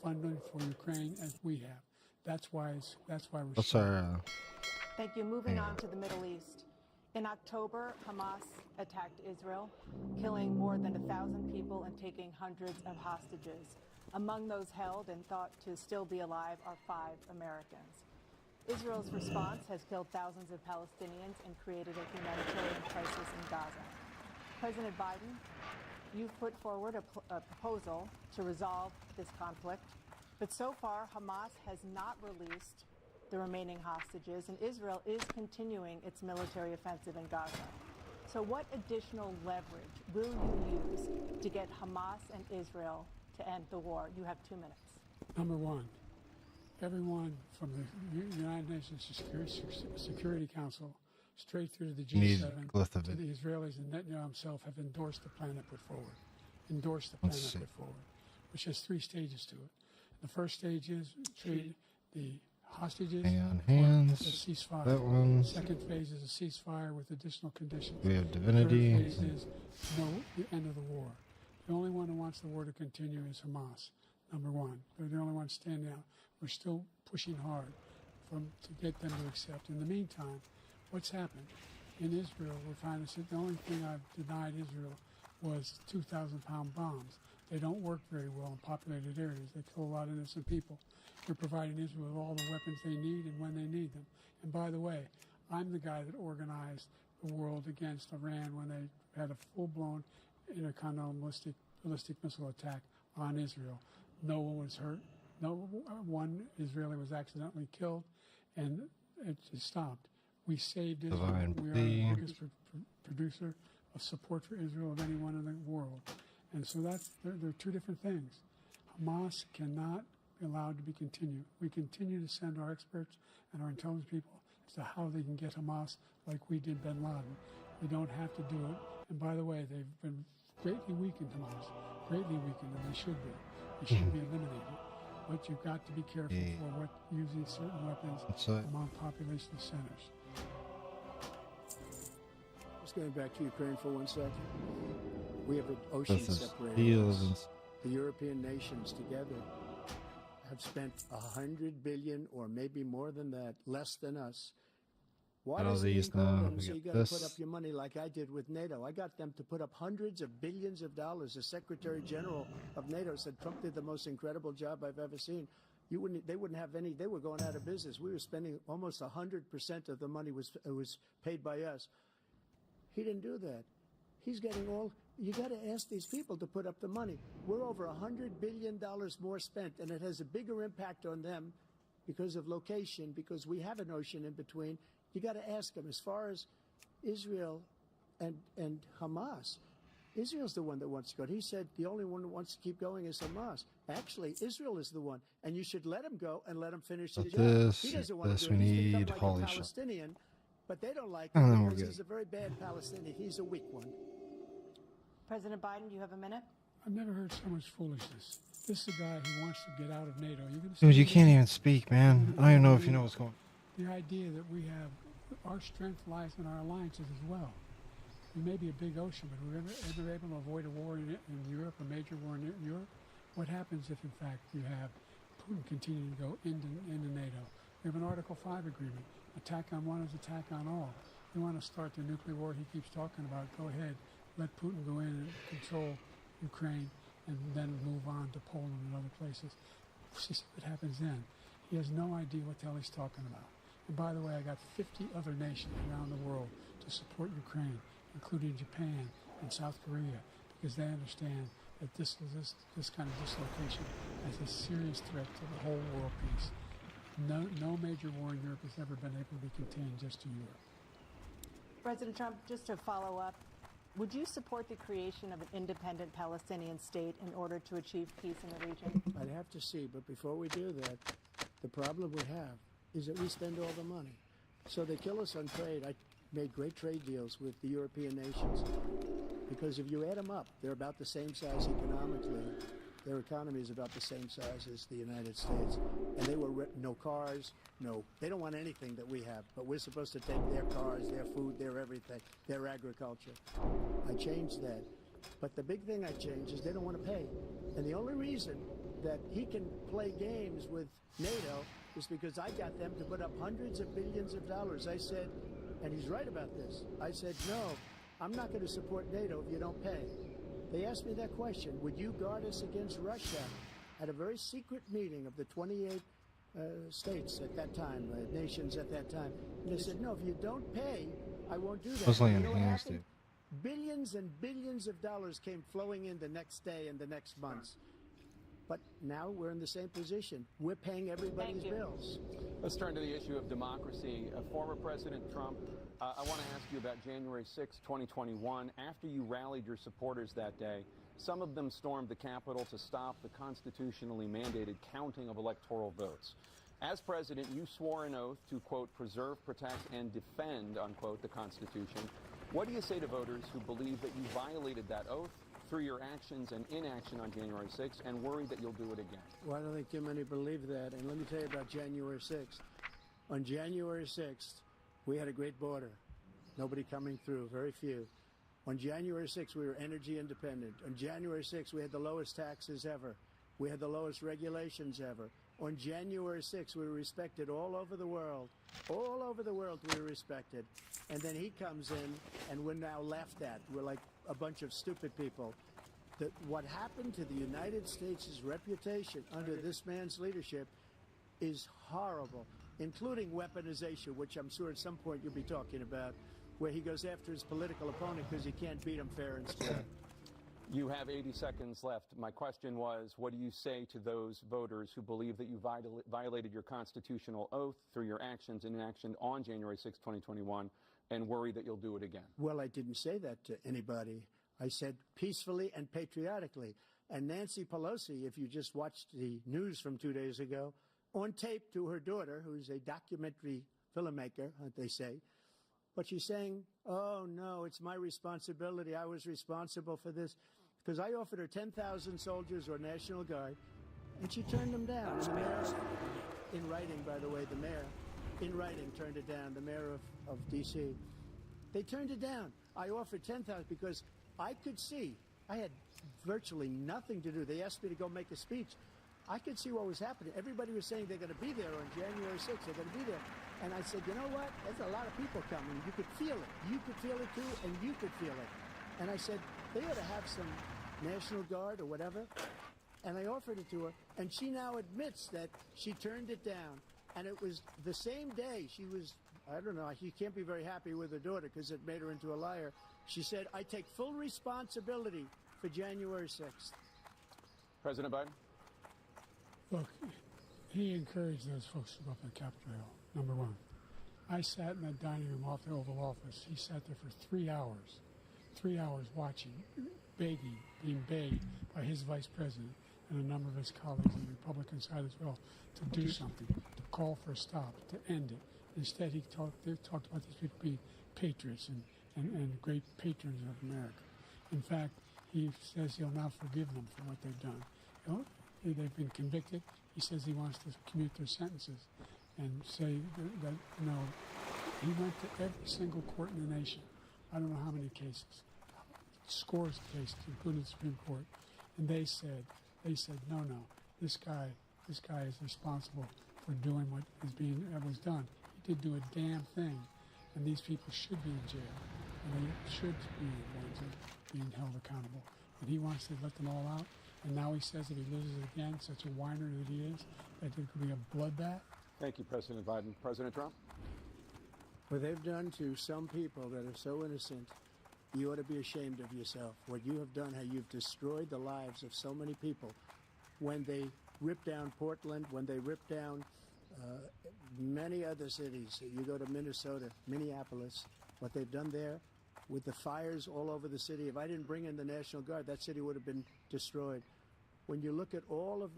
funding for Ukraine as we have. That's why we're Thank you. Moving on to the Middle East. In October, Hamas attacked Israel, killing more than 1,000 people and taking hundreds of hostages. Among those held and thought to still be alive are 5 Americans. Israel's response has killed thousands of Palestinians and created a humanitarian crisis in Gaza. President Biden, you've put forward a proposal to resolve this conflict, but so far Hamas has not released the remaining hostages, and Israel is continuing its military offensive in Gaza. So what additional leverage will you use to get Hamas and Israel to end the war? You have 2 minutes. Number one, everyone from the United Nations Security Council straight through to the G7 to the Israelis and Netanyahu himself have endorsed the plan I put forward. Which has 3 stages to it. The first stage is treat the hostages, hands, a ceasefire. That one. Second phase is a ceasefire with additional conditions. We have divinity. Third phase is the end of the war. The only one who wants the war to continue is Hamas. Number one, they're the only ones standing out. We're still pushing hard to get them to accept. In the meantime, what's happened in Israel? We're finding that the only thing I've denied Israel was 2,000-pound bombs. They don't work very well in populated areas. They kill a lot of innocent people. We're providing Israel with all the weapons they need and when they need them. And by the way, I'm the guy that organized the world against Iran when they had a full-blown intercontinental ballistic missile attack on Israel. No one was hurt. No one Israeli was accidentally killed, and it stopped. We saved Israel. We are the biggest producer of support for Israel of anyone in the world. And so there are 2 different things. Hamas cannot be allowed to be continued. We continue to send our experts and our intelligence people as to how they can get Hamas like we did bin Laden. We don't have to do it. And by the way, they've been greatly weakened, Hamas, greatly weakened, and they should be. They should be eliminated. But you've got to be careful for using certain weapons among population centers. Just going back to Ukraine for 1 second. We have an ocean separating us. The European nations together have spent $100 billion, or maybe more than that, less than us. Why does it so you got to put up your money like I did with NATO? I got them to put up hundreds of billions of dollars. The Secretary General of NATO said Trump did the most incredible job I've ever seen. They wouldn't have any. They were going out of business. We were spending almost 100% of the money was paid by us. He didn't do that. He's getting all. You got to ask these people to put up the money. We're over $100 billion more spent, and it has a bigger impact on them because of location, because we have an ocean in between. You got to ask them. As far as Israel and Hamas, Israel's the one that wants to go. He said the only one that wants to keep going is Hamas. Actually, Israel is the one, and you should let him go and let him finish his job. He doesn't want to do it. He's become like a Palestinian, but they don't like him because he's a very bad Palestinian. He's a weak one. President Biden, you have a minute. I've never heard so much foolishness. This is a guy who wants to get out of NATO. Dude, you can't even speak, man. I don't even know if you know what's going on. The idea that we have, our strength lies in our alliances as well. We may be a big ocean, but we're ever able to avoid a war in Europe, a major war in Europe? What happens if, in fact, you have Putin continuing to go into NATO? We have an Article 5 agreement. Attack on one is attack on all. You want to start the nuclear war he keeps talking about, go ahead. Let Putin go in and control Ukraine and then move on to Poland and other places. See what happens then. He has no idea what the hell he's talking about. And by the way, I got 50 other nations around the world to support Ukraine, including Japan and South Korea, because they understand that this kind of dislocation is a serious threat to the whole world peace. No major war in Europe has ever been able to be contained just to Europe. President Trump, just to follow up, would you support the creation of an independent Palestinian state in order to achieve peace in the region? I'd have to see, but before we do that, the problem we have is that we spend all the money. So they kill us on trade. I made great trade deals with the European nations because if you add them up, they're about the same size economically. Their economy is about the same size as the United States. And they were no cars, they don't want anything that we have, but we're supposed to take their cars, their food, their everything, their agriculture. I changed that. But the big thing I changed is they don't want to pay. And the only reason that he can play games with NATO is because I got them to put up hundreds of billions of dollars. I said, and he's right about this, I said, no, I'm not going to support NATO if you don't pay. They asked me that question, would you guard us against Russia? At a very secret meeting of the 28 states at that time, nations at that time. And they said, no, if you don't pay, I won't do that. Mostly You know what enhanced happened? it. Billions and billions of dollars came flowing in the next day and the next months. But now we're in the same position. We're paying everybody's bills. Let's turn to the issue of democracy. Former President Trump, I want to ask you about January 6, 2021. After you rallied your supporters that day, some of them stormed the Capitol to stop the constitutionally mandated counting of electoral votes. As president, you swore an oath to, quote, preserve, protect, and defend, unquote, the Constitution. What do you say to voters who believe that you violated that oath through your actions and inaction on January 6th and worry that you'll do it again? Well, I don't think too many believe that. And let me tell you about January 6th. On January 6th, we had a great border. Nobody coming through, very few. On January 6th, we were energy independent. On January 6th, we had the lowest taxes ever. We had the lowest regulations ever. On January 6th, we were respected all over the world. All over the world, we were respected. And then he comes in, and we're now laughed at. We're like a bunch of stupid people. What happened to the United States' reputation under this man's leadership is horrible, including weaponization, which I'm sure at some point you'll be talking about, where he goes after his political opponent because he can't beat him fair and square. You have 80 seconds left. My question was, what do you say to those voters who believe that you violated your constitutional oath through your actions and inaction on January 6, 2021, and worry that you'll do it again? Well, I didn't say that to anybody. I said peacefully and patriotically. And Nancy Pelosi, if you just watched the news from 2 days ago, on tape to her daughter, who's a documentary filmmaker, they say, but she's saying, oh, no, it's my responsibility. I was responsible for this. Because I offered her 10,000 soldiers or National Guard, and she turned them down. And the mayor, in writing, by the way, the mayor, in writing, turned it down, the mayor of D.C. They turned it down. I offered 10,000 because I could see, I had virtually nothing to do. They asked me to go make a speech. I could see what was happening. Everybody was saying they're going to be there on January 6th. They're going to be there. And I said, you know what? There's a lot of people coming. You could feel it. You could feel it, too, and you could feel it. And I said, they ought to have some National Guard or whatever. And I offered it to her. And she now admits that she turned it down. And it was the same day she was, I don't know, she can't be very happy with her daughter because it made her into a liar. She said, I take full responsibility for January 6th. President Biden? Look, he encouraged those folks to go up to Capitol Hill, number one. I sat in that dining room off the Oval Office. He sat there for 3 hours watching, begging, being begged by his vice president and a number of his colleagues on the Republican side as well to do something, to call for a stop, to end it. Instead, they talked about these people being patriots and great patrons of America. In fact, he says he'll now forgive them for what they've done. You know, they've been convicted. He says he wants to commute their sentences and say that no. He went to every single court in the nation. I don't know how many cases, scores of cases, including the Supreme Court, and they said, no, this guy is responsible for doing what was done. He did do a damn thing, and these people should be in jail, and they should be the ones that are being held accountable. But he wants to let them all out, And now he says if he loses again, such a whiner that he is, that there could be a bloodbath. Thank you, President Biden. President Trump? What they've done to some people that are so innocent, you ought to be ashamed of yourself. What you have done, how you've destroyed the lives of so many people. When they ripped down Portland, when they ripped down many other cities, you go to Minnesota, Minneapolis, what they've done there with the fires all over the city. If I didn't bring in the National Guard, that city would have been destroyed. When you look at all of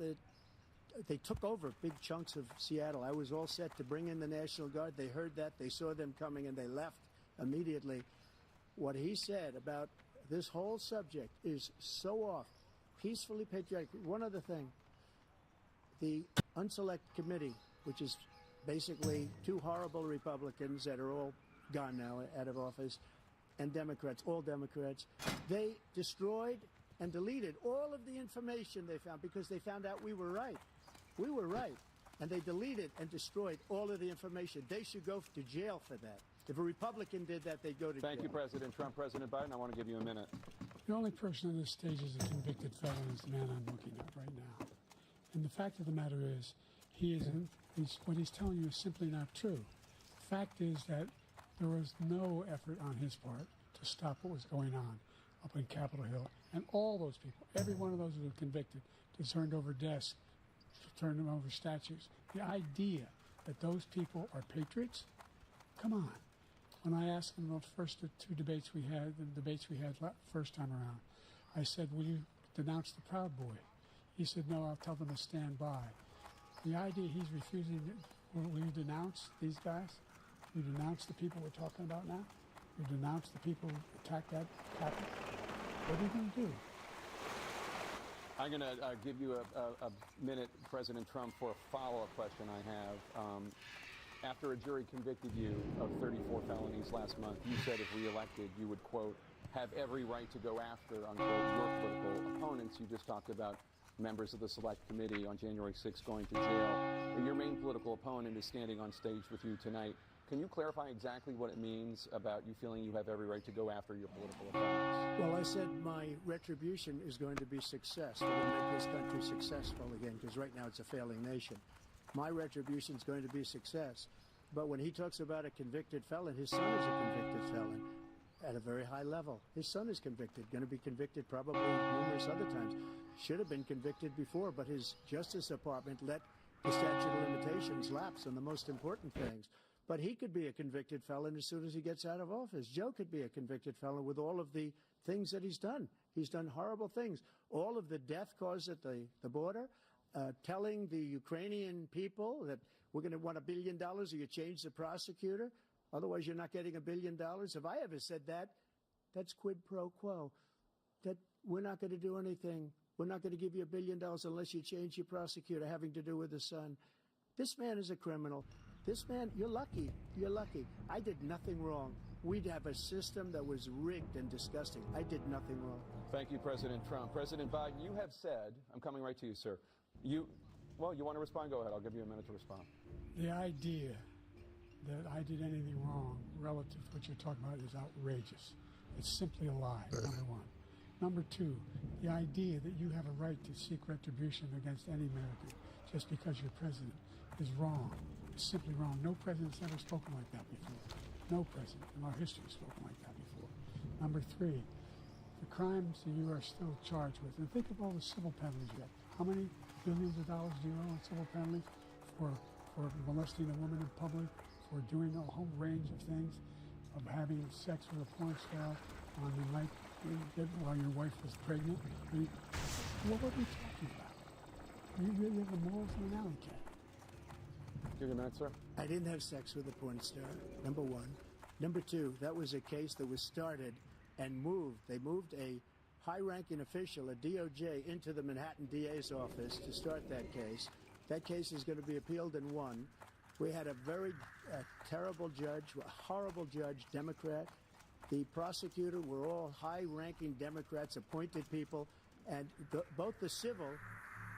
they took over big chunks of Seattle. I was all set to bring in the National Guard. They heard that, they saw them coming, and they left immediately. What he said about this whole subject is so off. Peacefully patriotic. One other thing. The Unselect Committee, which is basically two horrible Republicans that are all gone now, out of office, and Democrats, all Democrats, they destroyed and deleted all of the information they found because they found out we were right. We were right. And they deleted and destroyed all of the information. They should go to jail for that. If a Republican did that, they'd go to jail. Thank you, President Trump. President Biden, I want to give you a minute. The only person on this stage is a convicted felon is the man I'm looking at right now. And the fact of the matter is, what he's telling you is simply not true. The fact is that there was no effort on his part to stop what was going on up in Capitol Hill. And all those people, every one of those who were convicted, turned over desks, turned them over statues. The idea that those people are patriots? Come on. When I asked him the first two debates we had, first time around, I said, will you denounce the Proud Boy? He said, no, I'll tell them to stand by. The idea he's refusing, will you denounce these guys? Will you denounce the people we're talking about now? Will you denounce the people who attacked that Capitol? What are you going to do? I'm going to give you a minute, President Trump, for a follow-up question I have. After a jury convicted you of 34 felonies last month, you said if reelected, you would, quote, have every right to go after, unquote, your political opponents. You just talked about members of the Select Committee on January 6th going to jail. Your main political opponent is standing on stage with you tonight. Can you clarify exactly what it means about you feeling you have every right to go after your political opponents? Well, I said my retribution is going to be success. We're going to make this country successful again, because right now it's a failing nation. My retribution is going to be success. But when he talks about a convicted felon, his son is a convicted felon at a very high level. His son is convicted, going to be convicted probably numerous other times. Should have been convicted before, but his Justice Department let the statute of limitations lapse on the most important things. But he could be a convicted felon as soon as he gets out of office. Joe could be a convicted felon with all of the things that he's done. He's done horrible things. All of the death caused at the border, telling the Ukrainian people that we're going to want $1 billion or you change the prosecutor. Otherwise, you're not getting $1 billion. If I ever said that, that's quid pro quo. That we're not going to do anything. We're not going to give you $1 billion unless you change your prosecutor having to do with the son. This man is a criminal. This man, you're lucky. You're lucky. I did nothing wrong. We'd have a system that was rigged and disgusting. I did nothing wrong. Thank you, President Trump. President Biden, you have said, I'm coming right to you, sir. You want to respond? Go ahead. I'll give you a minute to respond. The idea that I did anything wrong relative to what you're talking about is outrageous. It's simply a lie, number one. Number two, the idea that you have a right to seek retribution against any American just because you're president is wrong. It's simply wrong. No president's ever spoken like that before. No president in our history has spoken like that before. Number three, the crimes that you are still charged with. And think of all the civil penalties you have. How many billions of dollars do you owe in civil penalties for molesting a woman in public, for doing a whole range of things, of having sex with a porn star on the night while your wife was pregnant? What are we talking about? You have the morals of an alley cat. Give you a minute, sir. I didn't have sex with a porn star, number one. Number two, that was a case that was started and moved. They moved a high-ranking official, a DOJ, into the Manhattan DA's office to start that case. That case is going to be appealed and won. We had a very terrible judge, a horrible judge, Democrat. The prosecutor were all high-ranking Democrats, appointed people, and both the civil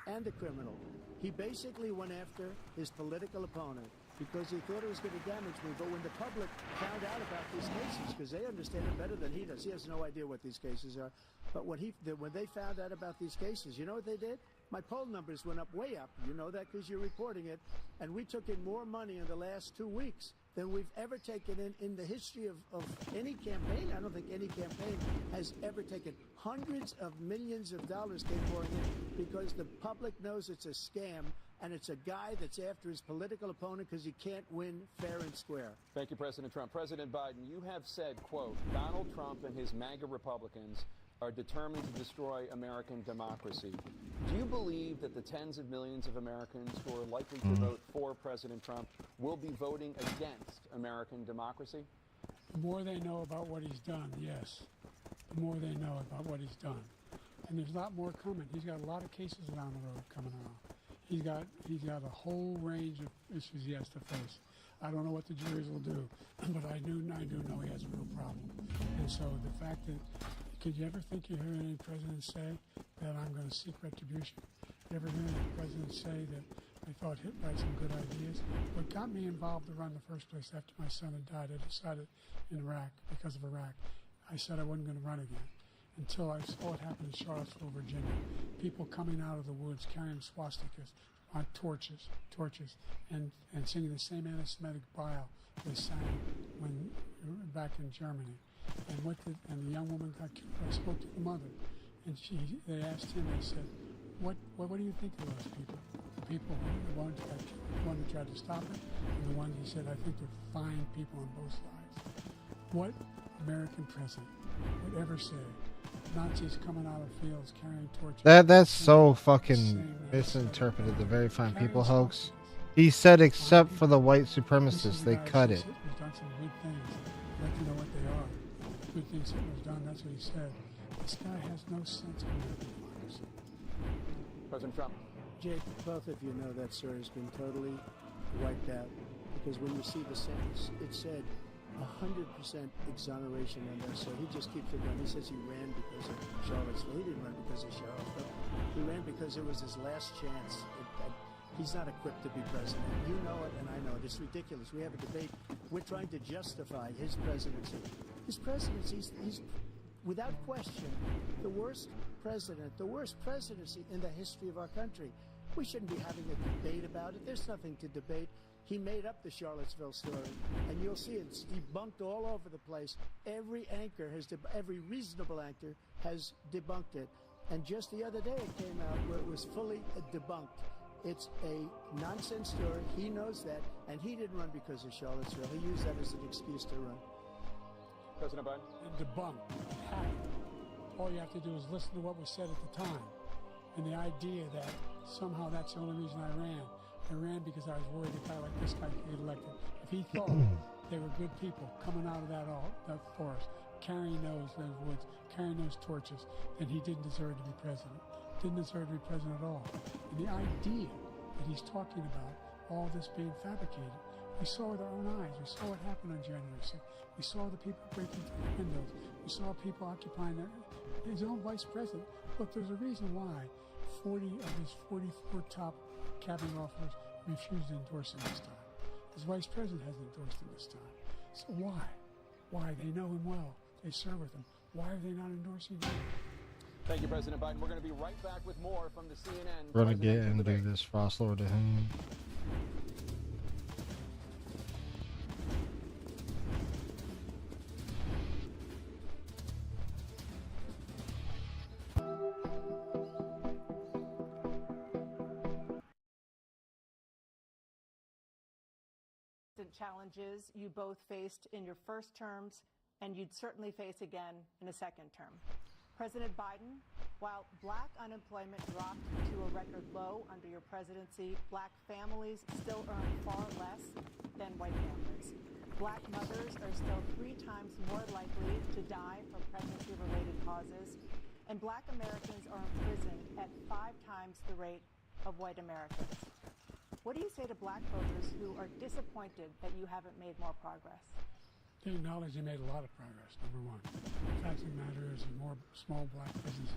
and the criminal. He basically went after his political opponent because he thought it was going to damage me. But when the public found out about these cases, because they understand it better than he does, he has no idea what these cases are. But when they found out about these cases, you know what they did? My poll numbers went up, way up. You know that because you're reporting it. And we took in more money in the last 2 weeks than we've ever taken in the history of any campaign. I don't think any campaign has ever taken. Hundreds of millions of dollars came pouring in because the public knows it's a scam, and it's a guy that's after his political opponent because he can't win fair and square. Thank you, President Trump. President Biden, you have said, quote, Donald Trump and his MAGA Republicans are determined to destroy American democracy. Do you believe that the tens of millions of Americans who are likely to vote for President Trump will be voting against American democracy? The more they know about what he's done, yes. The more they know about what he's done. And there's a lot more coming. He's got a lot of cases down the road coming around. He's got a whole range of issues he has to face. I don't know what the juries will do, but I do know he has a real problem. And so the fact that, could you ever think you hear any president say that I'm going to seek retribution? You ever hear any president say that I thought Hitler had some good ideas? What got me involved to run in the first place after my son had died, I decided in Iraq, because of Iraq, I said I wasn't going to run again until I saw what happened in Charlottesville, Virginia. People coming out of the woods carrying swastikas on torches, and singing the same anti-Semitic bile they sang when back in Germany. And the young woman got killed. I spoke to the mother, and they asked him. They said, "What do you think of those people? The people, the one that got killed, the one that tried to stop it, and the one he said, I think they're fine people on both sides." What American president would ever say Nazis coming out of fields carrying torches? That's so fucking misinterpreted. The very fine people hoax. He said, except for the white supremacists, they cut it. Hitler's done some good things. I'd like to know what they are. Good things Hitler's done. That's what he said. This guy has no sense of democracy. President Trump. Jake, both of you know that story has been totally wiped out because when you see the sentence, it said 100% exoneration on that. So he just keeps it going. He says he ran because of Charlottesville. He didn't run because of Charlottesville. He ran because it was his last chance. He's not equipped to be president. You know it, and I know it. It's ridiculous. We have a debate. We're trying to justify his presidency. His presidency, he's without question, the worst president, the worst presidency in the history of our country. We shouldn't be having a debate about it. There's nothing to debate. He made up the Charlottesville story, and you'll see it's debunked all over the place. Every anchor every reasonable anchor has debunked it. And just the other day it came out where it was fully debunked. It's a nonsense story. He knows that, and he didn't run because of Charlottesville. He used that as an excuse to run. President Biden. And debunked. It happened. All you have to do is listen to what was said at the time. And the idea that somehow that's the only reason I ran. I ran because I was worried a guy like this guy could get elected. If he thought they were good people coming out of that forest, carrying those woods, carrying those torches, then he didn't deserve to be president. Didn't deserve to be president at all. And the idea that he's talking about all this being fabricated, we saw with our own eyes. We saw what happened on January 6th. We saw the people breaking through the windows. We saw people occupying his own vice president. Look, there's a reason why 40 of his 44 top cabinet officers refused to endorse him this time. His vice president hasn't endorsed him this time. So why? Why? They know him well. They serve with him. Why are they not endorsing him? Thank you, President Biden. We're going to be right back with more from the CNN. We're gonna get into this Frost Lord to him. Challenges you both faced in your first terms and you'd certainly face again in a second term. President Biden, while black unemployment dropped to a record low under your presidency, black families still earn far less than white families. Black mothers are still 3 times more likely to die from pregnancy-related causes, and black Americans are imprisoned at 5 times the rate of white Americans. What do you say to black voters who are disappointed that you haven't made more progress? They acknowledge they made a lot of progress, number one. The fact of the matter is there are more small black businesses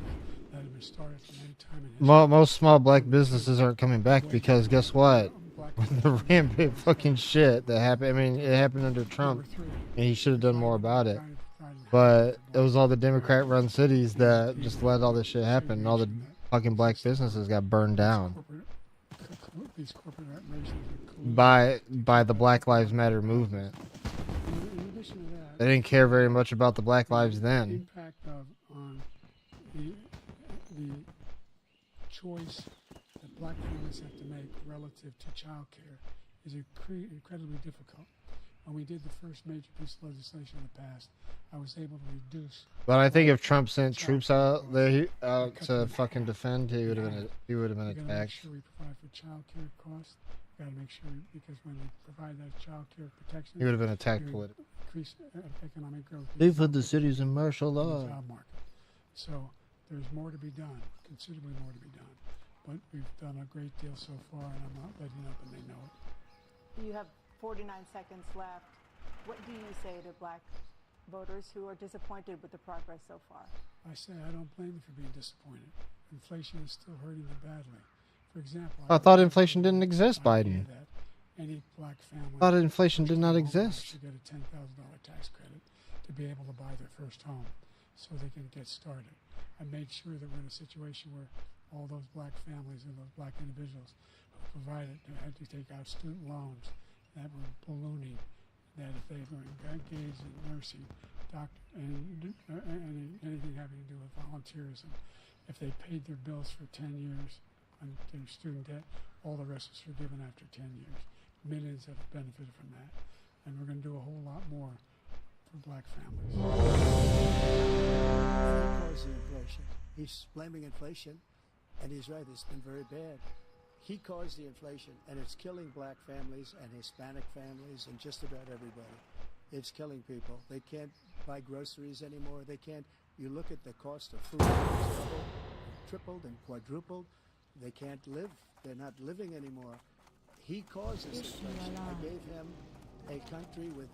that have been started from any time in history. Most small black businesses aren't coming back because guess what? With the rampant fucking shit that happened, I mean, it happened under Trump, and he should have done more about it. But it was all the Democrat-run cities that just let all this shit happen, and all the fucking black businesses got burned down These corporate organizations are by the Black Lives Matter movement. in addition to that, They didn't care very much about the Black lives the then. impact on the choice that black families have to make relative to child care is incredibly difficult. When we did the first major piece of legislation in the past, I was able to reduce. But I think if Trump sent troops out there to fucking defend, he would have been attacked. We got to make sure we provide for child care costs. We got to make sure, because when we provide that child care protection, He would have been attacked we politically. increase economic growth. They put the cities in martial in the law. job market. So there's more to be done, considerably more to be done. But we've done a great deal so far, and I'm not letting up, and they know it. You have 49 seconds left. What do you say to black voters who are disappointed with the progress so far? I say I don't blame them for being disappointed. Inflation is still hurting them badly. For example, I thought inflation didn't exist, Biden. That any black family I thought inflation did not exist. should get a $10,000 tax credit to be able to buy their first home so they can get started. I made sure that we're in a situation where all those black families and those black individuals who provided had to take out student loans that were ballooning, that if they were engaged in nursing, doctor, and anything having to do with volunteerism, if they paid their bills for 10 years on their student debt, all the rest was forgiven after 10 years. Millions have benefited from that. And we're going to do a whole lot more for black families. He caused the inflation. He's blaming inflation, and he's right, it's been very bad. He caused the inflation, and it's killing black families and Hispanic families and just about everybody. It's killing people. They can't buy groceries anymore. They can't. You look at the cost of food, it's doubled, tripled, and quadrupled. They can't live. They're not living anymore. He caused this inflation. I gave him a country with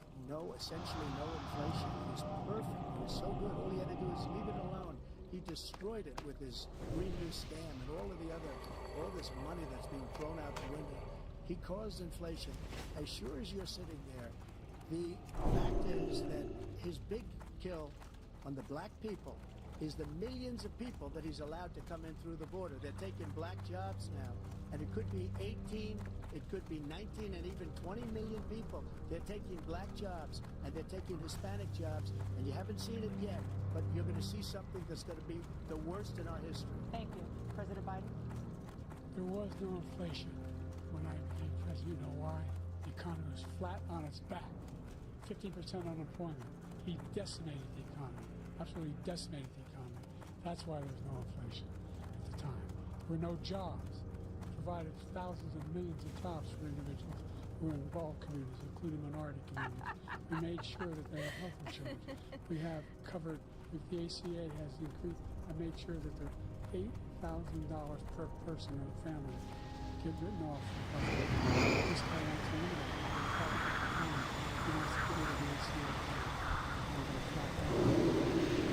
essentially no inflation. It was perfect. It was so good. All he had to do is leave it alone. He destroyed it with his Green New Scam and all this money that's being thrown out the window. He caused inflation. As sure as you're sitting there, the fact is that his big kill on the black people is the millions of people that he's allowed to come in through the border. They're taking black jobs now, and it could be 18, it could be 19, and even 20 million people. They're taking black jobs, and they're taking Hispanic jobs, and you haven't seen it yet, but you're going to see something that's going to be the worst in our history. Thank you. President Biden? There was no inflation when I became president. You know why? The economy was flat on its back. 15% unemployment. He decimated the economy. Absolutely decimated the economy. That's why there was no inflation at the time. There were no jobs. Provided thousands of millions of jobs for individuals who were in all communities, including minority communities. We made sure that they had health insurance. We have covered, if the ACA has increased, I made sure that the $8,000 per person in a family get written off. This guy wants to eliminate it. He wants to get rid of the ACA. We're going to flat that.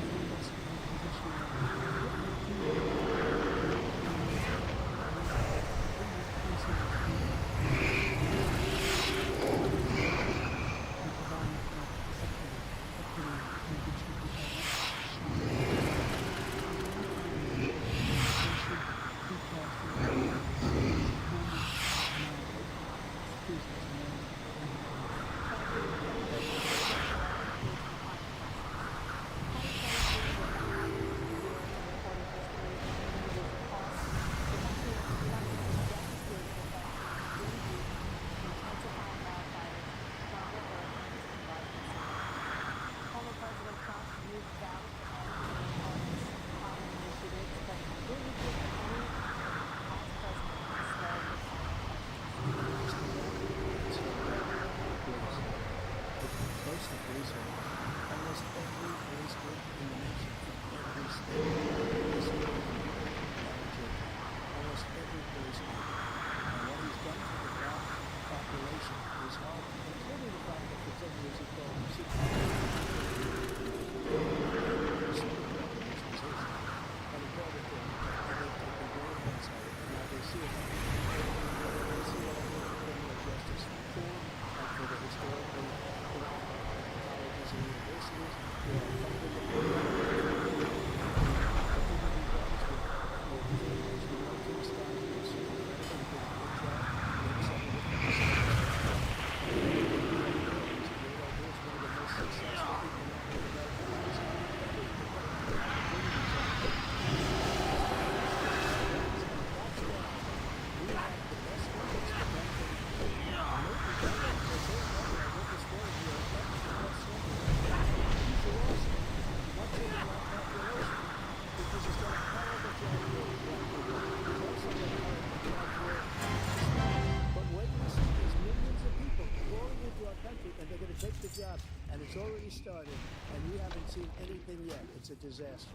it's already started, and we haven't seen anything yet. It's a disaster.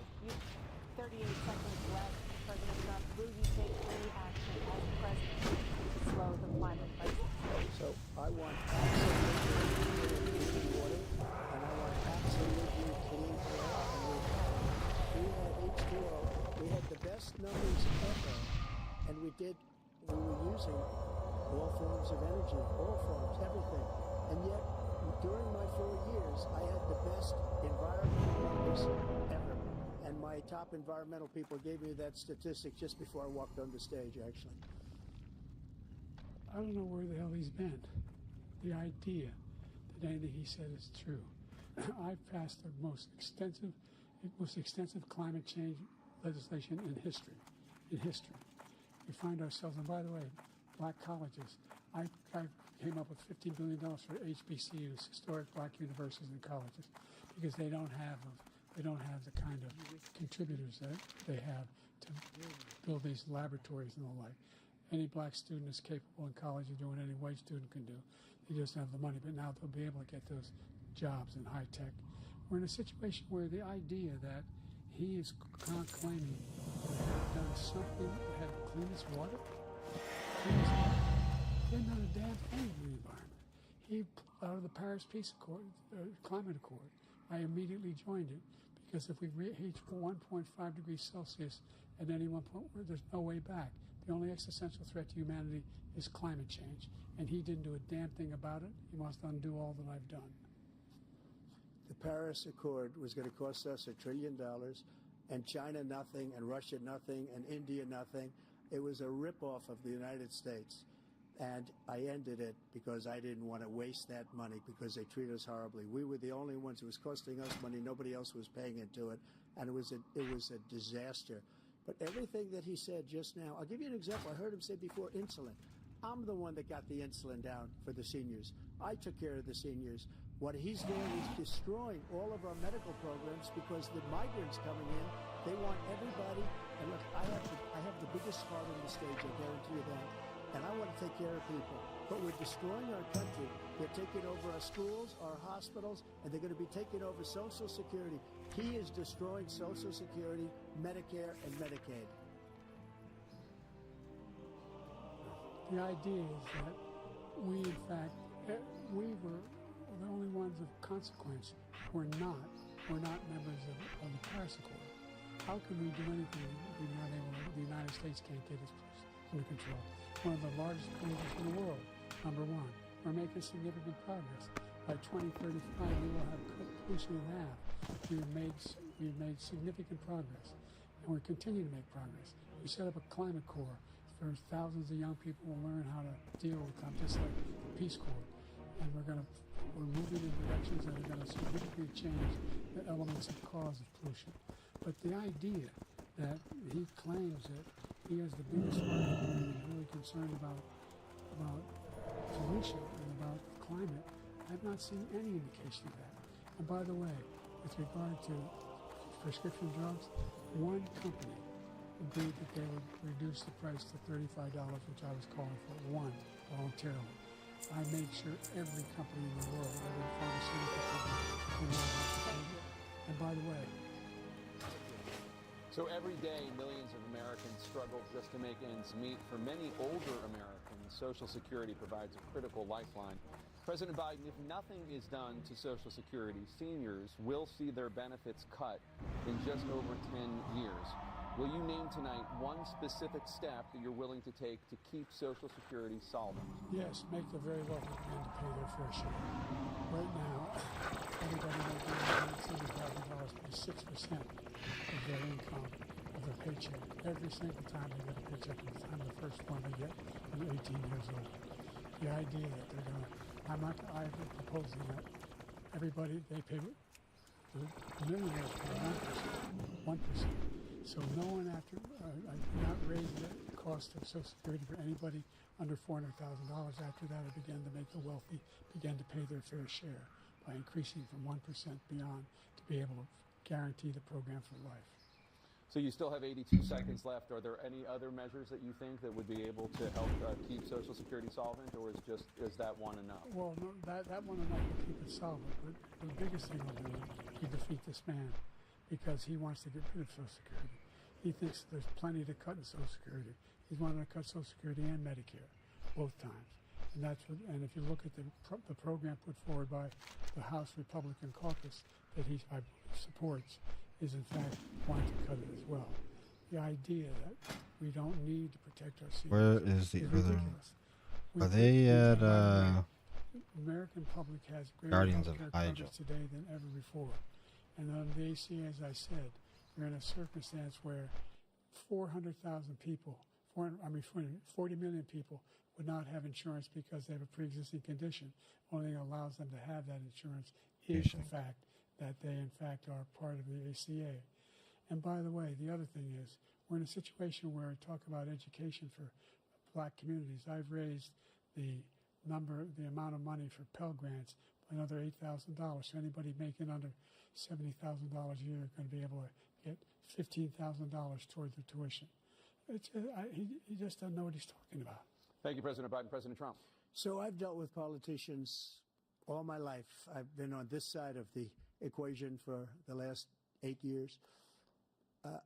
38 seconds left. President Trump, will you take any action as president to slow the climate crisis? So I want absolutely clean water, and I want absolutely clean air, and we had H2O. We had the best numbers ever, and we were using all forms of energy, all forms, everything. And yet, during my 4 years, I had the best environmental numbers ever. And my top environmental people gave me that statistic just before I walked on the stage, actually. I don't know where the hell he's been. The idea that anything he said is true. I've passed the most extensive climate change legislation in history. We find ourselves, and by the way, black colleges. I came up with $15 billion for HBCUs, historic black universities and colleges, because they don't have the kind of contributors that they have to build these laboratories and the like. Any black student is capable in college of doing any white student can do. They just don't have the money, but now they'll be able to get those jobs in high tech. We're in a situation where the idea that he is claiming to have done something that had the cleanest water, he had not a damn thing in the environment. He, out of the Paris Peace Accord, Climate Accord, I immediately joined it, because if we reach 1.5 degrees Celsius at any one point, there's no way back. The only existential threat to humanity is climate change, and he didn't do a damn thing about it. He must undo all that I've done. The Paris Accord was going to cost us $1 trillion, and China nothing, and Russia nothing, and India nothing. It was a ripoff of the United States. And I ended it because I didn't want to waste that money, because they treat us horribly. We were the only ones. It was costing us money. Nobody else was paying into it. And it was a disaster. But everything that he said just now, I'll give you an example. I heard him say before insulin. I'm the one that got the insulin down for the seniors. I took care of the seniors. What he's doing is destroying all of our medical programs, because the migrants coming in, they want everybody. And look, I have the biggest heart on the stage, I guarantee you that. And I want to take care of people. But we're destroying our country. They're taking over our schools, our hospitals, and they're going to be taking over Social Security. He is destroying Social Security, Medicare, and Medicaid. The idea is that we, in fact, we were the only ones of consequence. We're not members of the Paris Accord. How can we do anything if we're not able to, the United States can't get its under control? One of the largest countries in the world, number one. We're making significant progress. By 2035, we will have pollution in half. We've made significant progress, and we're continuing to make progress. We set up a climate corps where thousands of young people will learn how to deal with them, just like the Peace Corps. And we're moving in directions that are going to significantly change the elements of cause of pollution. But the idea that he claims that he has the biggest market and is really concerned about pollution and about climate, I've not seen any indication of that. And by the way, with regard to prescription drugs, one company agreed that they would reduce the price to $35, which I was calling for, one, voluntarily. I made sure every company in the world, every pharmaceutical company, in the world, and by the way, so every day, millions of Americans struggle just to make ends meet. For many older Americans, Social Security provides a critical lifeline. President Biden, if nothing is done to Social Security, seniors will see their benefits cut in just over 10 years. Will you name tonight one specific step that you're willing to take to keep Social Security solvent? Yes, make the very wealthy begin to pay their fair share. Right now, everybody making $170,000 pays 6% of their income, of their paycheck, every single time they get a paycheck, from the time the first one they get when they're 18 years old. The idea that they're going to, I'm proposing that everybody, they pay, the millionaires pay 1%. So no one after, I did not raise the cost of Social Security for anybody under $400,000. After that, I began to make the wealthy begin to pay their fair share by increasing from 1% beyond to be able to guarantee the program for life. So you still have 82 seconds left. Are there any other measures that you think that would be able to help keep Social Security solvent, or is that one enough? Well, no, that one enough to keep it solvent. But the biggest thing will be to defeat this man, because he wants to get rid of Social Security. He thinks there's plenty to cut in Social Security. He's wanted to cut Social Security and Medicare both times. And that's what, and if you look at the program put forward by the House Republican caucus that he supports, is in fact wanting to cut it as well. The idea that we don't need to protect our seniors. Where is the other? Ridiculous. Are they at American public has greater Guardians of healthcare Hydra coverage today than ever before. And on the ACA, as I said, we're in a circumstance where 400,000 people, 40 million people would not have insurance because they have a pre-existing condition. Only thing that allows them to have that insurance is the fact that they, in fact, are part of the ACA. And by the way, the other thing is, we're in a situation where we talk about education for black communities. I've raised the amount of money for Pell Grants by another $8,000. So anybody making under $70,000 a year is going to be able to get $15,000 toward their tuition. He just doesn't know what he's talking about. Thank you, President Biden. President Trump. So I've dealt with politicians all my life. I've been on this side of the equation for the last 8 years.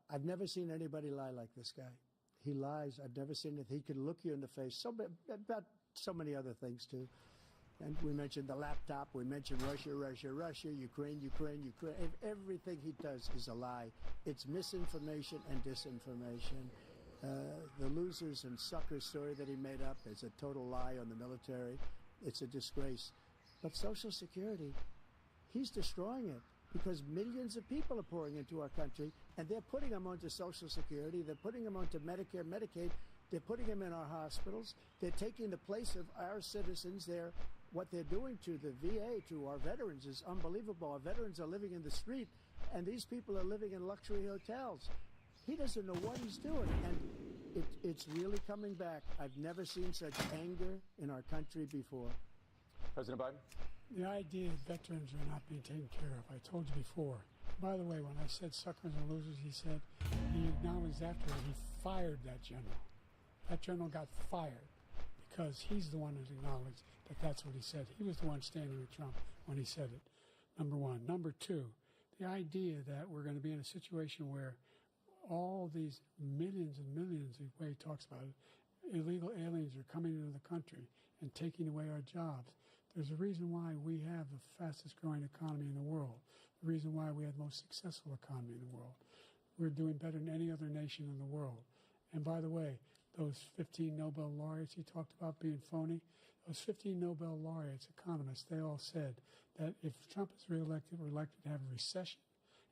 I've never seen anybody lie like this guy. He lies. I've never seen it. He can look you in the face. About so many other things, too. And we mentioned the laptop. We mentioned Russia, Ukraine. Everything he does is a lie. It's misinformation and disinformation. The losers and suckers story that he made up is a total lie on the military. It's a disgrace. But Social Security, he's destroying it because millions of people are pouring into our country, and they're putting them onto Social Security. They're putting them onto Medicare, Medicaid. They're putting them in our hospitals. They're taking the place of our citizens. What they're doing to the VA, to our veterans, is unbelievable. Our veterans are living in the street, and these people are living in luxury hotels. He doesn't know what he's doing, and it's really coming back. I've never seen such anger in our country before. President Biden? The idea that veterans are not being taken care of, I told you before. By the way, when I said suckers and losers, he said he acknowledged after that he fired that general. That general got fired because he's the one who's acknowledged that that's what he said. He was the one standing with Trump when he said it, number one. Number two, the idea that we're going to be in a situation where all these millions and millions, the way he talks about it, illegal aliens are coming into the country and taking away our jobs. There's a reason why we have the fastest growing economy in the world, the reason why we have the most successful economy in the world. We're doing better than any other nation in the world. And by the way, those 15 Nobel laureates he talked about being phony, those 15 Nobel laureates, economists, they all said that if Trump is reelected, we're likely to have a recession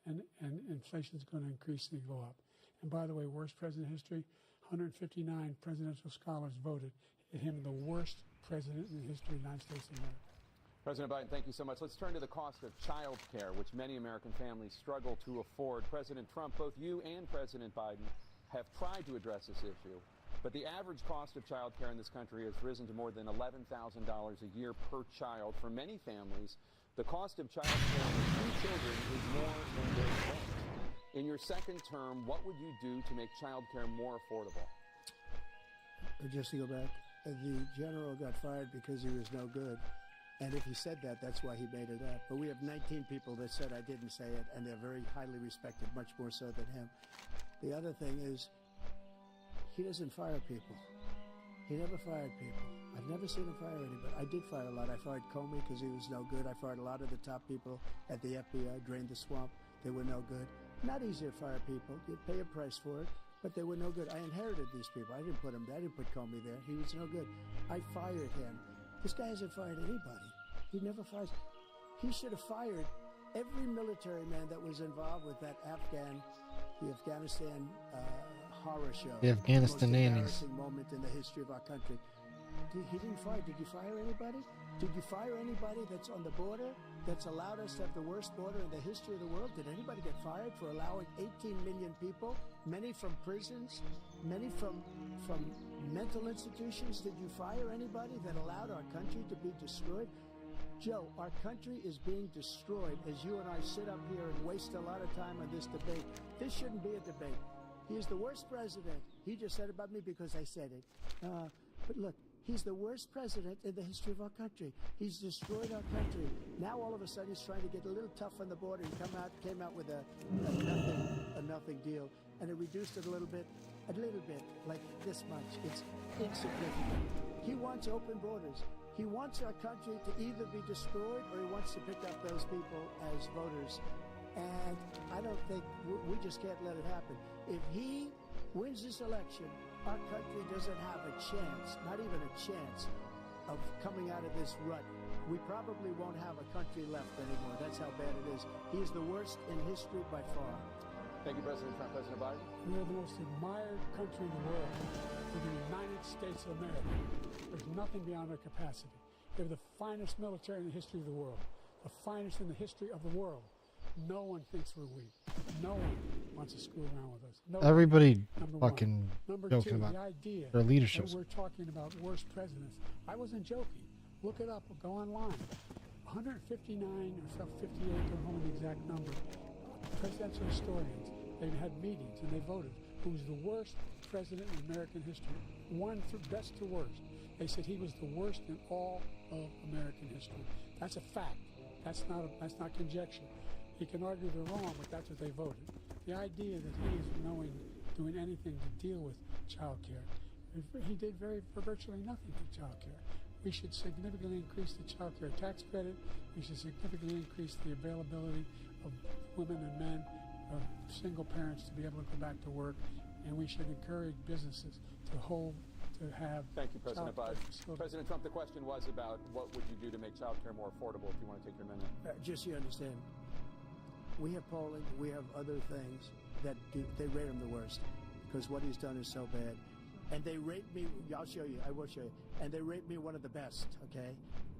and inflation is going to increasingly go up. And by the way, worst president in history, 159 presidential scholars voted him the worst president in the history of the United States of America. President Biden, thank you so much. Let's turn to the cost of child care, which many American families struggle to afford. President Trump, both you and President Biden have tried to address this issue, but the average cost of child care in this country has risen to more than $11,000 a year per child. For many families, the cost of child care for 2 children is more than their rent. In your second term, what would you do to make child care more affordable? Just to go back, the general got fired because he was no good. And if he said that, that's why he made it up. But we have 19 people that said I didn't say it, and they're very highly respected, much more so than him. The other thing is, he doesn't fire people. He never fired people. I've never seen him fire anybody. I did fire a lot. I fired Comey because he was no good. I fired a lot of the top people at the FBI, drained the swamp. They were no good. Not easy to fire people. You'd pay a price for it, but they were no good. I inherited these people. I didn't put him there. I didn't put Comey there. He was no good. I fired him. This guy hasn't fired anybody. He never fires. He should have fired every military man that was involved with that the Afghanistan horror show. The Afghanistan nannies. Most embarrassing moment in the history of our country. He didn't fire. Did you fire anybody? Did you fire anybody that's on the border, that's allowed us to have the worst border in the history of the world? Did anybody get fired for allowing 18 million people, many from prisons, many from mental institutions? Did you fire anybody that allowed our country to be destroyed? Joe, our country is being destroyed as you and I sit up here and waste a lot of time on this debate. This shouldn't be a debate. He is the worst president. He just said about me because I said it. But look, he's the worst president in the history of our country. He's destroyed our country. Now all of a sudden he's trying to get a little tough on the border. He came out with a nothing deal, and it reduced it a little bit, like this much. It's insignificant. He wants open borders. He wants our country to either be destroyed or he wants to pick up those people as voters. And I don't think, we just can't let it happen. If he wins this election, our country doesn't have a chance, not even a chance, of coming out of this rut. We probably won't have a country left anymore. That's how bad it is. He is the worst in history by far. Thank you, President Trump. President Biden? We are the most admired country in the world. We're the United States of America. There's nothing beyond our capacity. We have the finest military in the history of the world. The finest in the history of the world. No one thinks we're weak. No one wants to screw around with us. Everybody Number fucking Number joking two, about the idea their leadership. that we're talking about worst presidents. I wasn't joking. Look it up. Go online. 159 or 58, don't know the exact number, presidential historians. They've had meetings and they voted. Who's the worst president in American history? One from best to worst. They said he was the worst in all of American history. That's a fact. That's not conjecture. He can argue they're wrong, but that's what they voted. The idea that he is doing anything to deal with child care, he did virtually nothing to child care. We should significantly increase the child care tax credit. We should significantly increase the availability of women and men, of single parents to be able to go back to work, and we should encourage businesses to have. Thank you, President Biden. President Trump, the question was about what would you do to make child care more affordable, if you want to take your minute. Just so you understand, we have polling, we have other things that they rate him the worst because what he's done is so bad. And they rate me, I'll show you, I will show you, and they rate me one of the best, okay?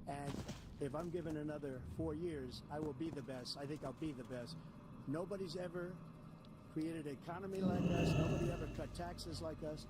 And if I'm given another 4 years, I will be the best. I think I'll be the best. Nobody's ever created an economy like us. Nobody ever cut taxes like us.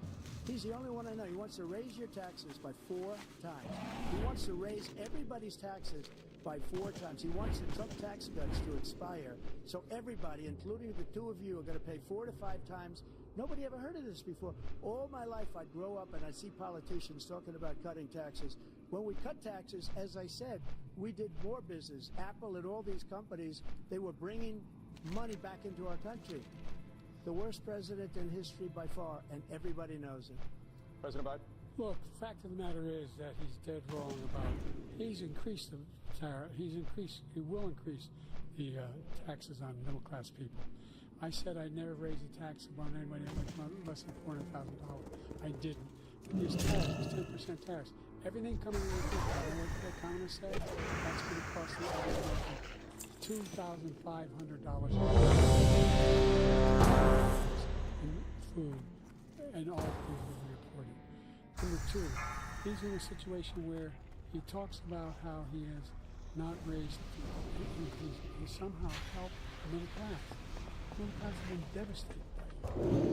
He's the only one I know. He wants to raise your taxes by 4 times. He wants to raise everybody's taxes by 4 times. He wants the Trump tax cuts to expire. So everybody, including the two of you, are going to pay 4 to 5 times. Nobody ever heard of this before. All my life, I'd grow up and I'd see politicians talking about cutting taxes. When we cut taxes, as I said, we did more business. Apple and all these companies, they were bringing money back into our country. The worst president in history by far, and everybody knows it. President Biden? Look, the fact of the matter is that he's dead wrong about, he's increased the tariff, he will increase the taxes on middle class people. I said I'd never raise a tax upon anybody that makes less than $400,000. I didn't. But these tariffs, these 10% tariffs, everything coming in with it, I know what the economists say, that's going to cost the average American $2,500 in food and all things that we reported. Number two, he's in a situation where he talks about how he has not raised, he somehow helped the middle class. The middle class has been devastated by it.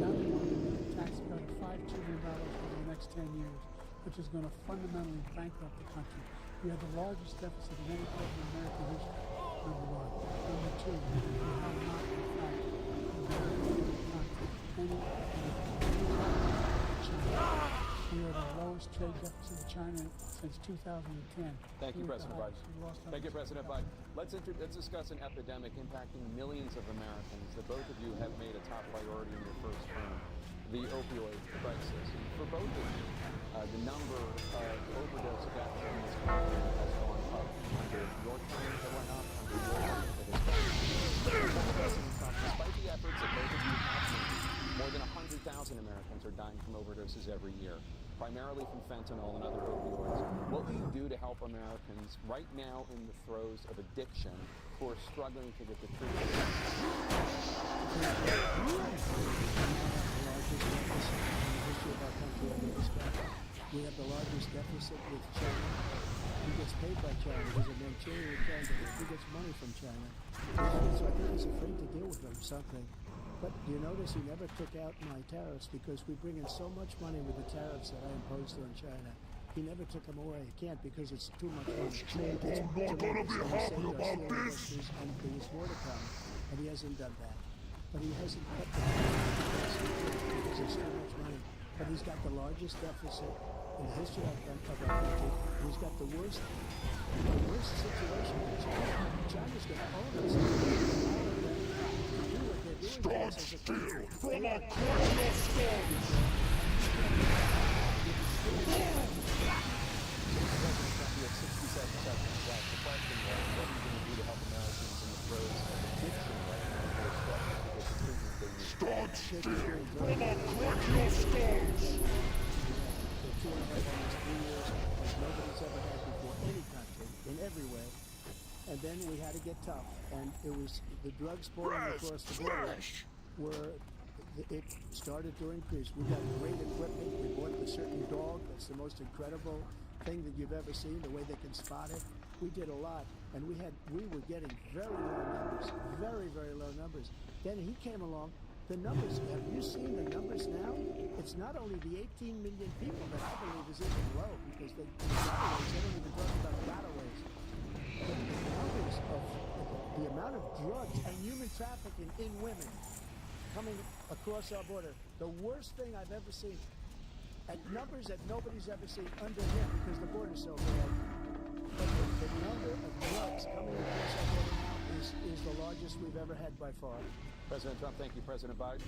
Now they want a tax cut of $5 trillion over the next 10 years, which is going to fundamentally bankrupt the country. We have the largest deficit of any part of American history, number one. Number two, we have not, in fact, we are the lowest trade deficit with China since 2010. Thank you, President Biden. Thank you, President Biden. Let's discuss an epidemic impacting millions of Americans that both of you have made a top priority in your first term, the opioid crisis. For both of you, the number of overdose deaths in this country has gone up. Under your term, it went up. Under your term, it has gone up. President Trump, despite the efforts that both of you have made, more than 100,000 Americans are dying from overdoses every year, primarily from fentanyl and other opioids. What will you do to help Americans right now in the throes of addiction who are struggling to get the treatment? We have the largest deficit with China. He gets paid by China. He's a Manchurian candidate. He gets money from China. So I think he's afraid to deal with them, something. But you notice he never took out my tariffs because we bring in so much money with the tariffs that I imposed on China. He never took them away. He can't because it's too much money. It's tremendous. And he saved our steel industries, and there was more to come. And he hasn't done that. But he hasn't cut the because it's too much money. But he's got the largest deficit in the history of our country. He's got the worst situation in China. China's going to own us. Stand still from a corner storms. Stand still from a corner storms. For 2.5, almost 3 years, as nobody's ever had before, any country, in every way. And then we had to get tough, and it was the drugs pouring across the border were, it started to increase. We got great equipment. We bought a certain dog. That's the most incredible thing that you've ever seen, the way they can spot it. We did a lot, and we were getting very low numbers, very, very low numbers. Then he came along. The numbers, have you seen the numbers now? It's not only the 18 million people that I believe is even low, because they don't even talk about gotaways. But the numbers of the amount of drugs and human trafficking in women coming across our border, the worst thing I've ever seen. At numbers that nobody's ever seen under him because the border's so bad. But the number of drugs coming across our border now is the largest we've ever had by far. President Trump, thank you. President Biden.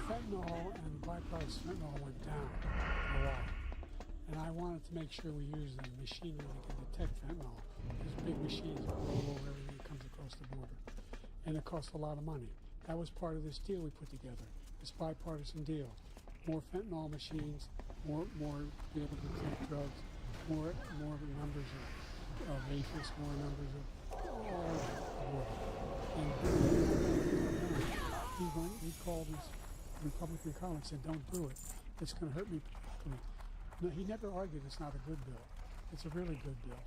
Fentanyl and byproduct fentanyl went down a lot. And I wanted to make sure we use the machinery that can detect fentanyl. These big machines that roll over everything that comes across the border. And it costs a lot of money. That was part of this deal we put together, this bipartisan deal. More fentanyl machines, more be able to detect drugs, more numbers of aphids, more numbers of all over the border. And he called his Republican colleagues and said, don't do it. It's going to hurt me politically. No, he never argued it's not a good bill. It's a really good bill.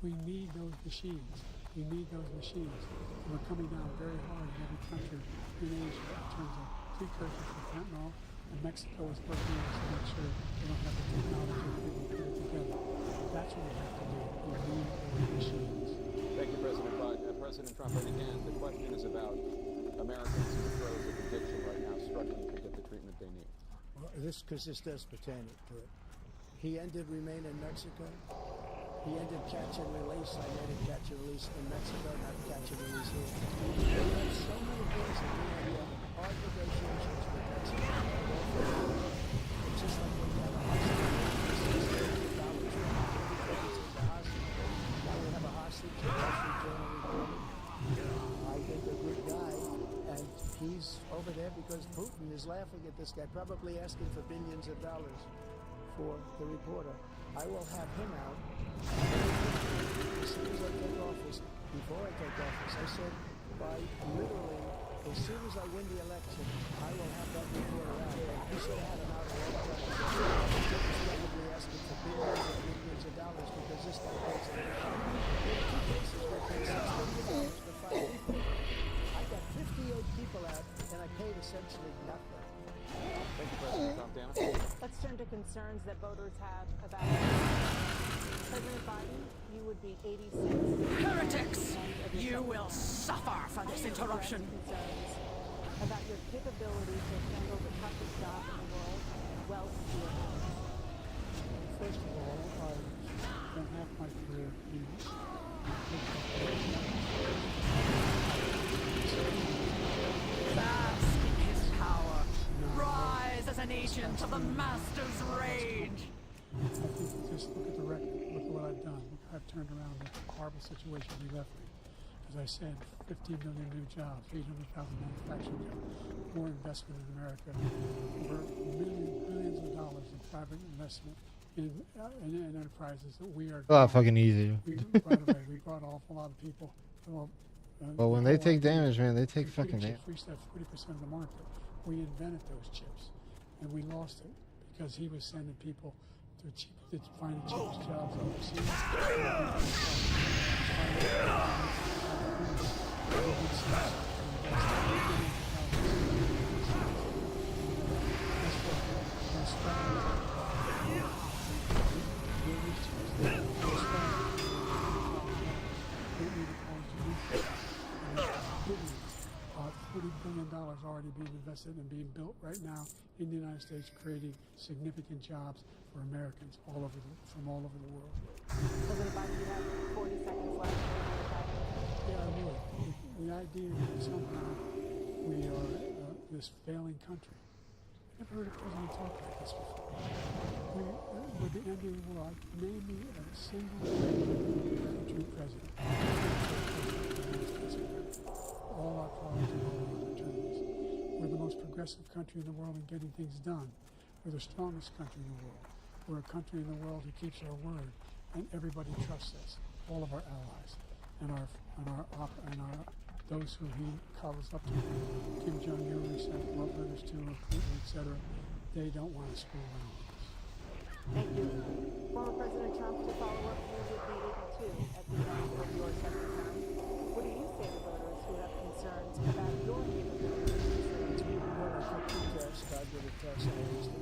We need those machines. We need those machines. And we're coming down very hard in every country in Asia in terms of precursors for fentanyl. And Mexico is working on to make sure they don't have the technology to put it together. That's what we have to do. We need those machines. Thank you, President Biden. President Trump, and again, the question is about Americans in the throes of addiction right now, struggling to get the treatment they need. Well, because this does pertain to it. He ended Remain in Mexico. He ended catch and release. I made it catch and release in Mexico, not catch and release here. We have so many things that we have hard negotiations with Mexico. It's just like when you have a hostage. Now we have a hostage. I think a good guy, and he's over there because Putin is laughing at this guy, probably asking for billions of dollars for the reporter. I will have him out as soon as I take office. Before I take office, I said by literally as soon as I win the election, I will have that reporter out. He should have had him out a long time ago. He's probably asking for billions and billions of dollars because this guy pays it. In 2 cases, we paid $6 million for 5 people. I got 58 people out, and I paid essentially nothing. Thank you, President Trump. Dana? Let's turn to concerns that voters have about President Biden. You would be 86. Heretics! You will suffer for this interruption. Concerns about your capability to handle the toughest job in the world well into your hands. First of all, I've spent half my career in Bask in his power. Rise as an agent of the Master's rage. I think you just look at the record, look at what I've done. Look, I've turned around the horrible situation we left me. As I said, 15 million new jobs, 800,000 manufacturing jobs, more investment in America, over billions of dollars in private investment in enterprises that we are. Oh, fucking easy. By the way, we brought off a lot of people. Well, when they take damage, man, they take fucking damage. We reached that 40% of the market. We invented those chips, and we lost it because he was sending people to find the cheapest jobs overseas. We billion already being invested and being built right now in the United States, creating significant jobs for Americans from all over the world. President Biden, you have 40 seconds left. Yeah, I would. The idea that somehow we are this failing country. I've never heard a president talk like this before. We're the end of the world. Name me a single true president. All our colleagues and all our opportunities. We're the most progressive country in the world in getting things done. We're the strongest country in the world. We're a country in the world who keeps our word, and everybody trusts us. All of our allies and those who he calls up to, Kim Jong-un, we sent love letters to, Putin, etc. They don't want to screw around with us. Thank you. Former President Trump, to follow up, you would be 82 at the end of your second term. What do you say to voters who have concerns about your capabilities? Well, I took two tests, cognitive tests. I used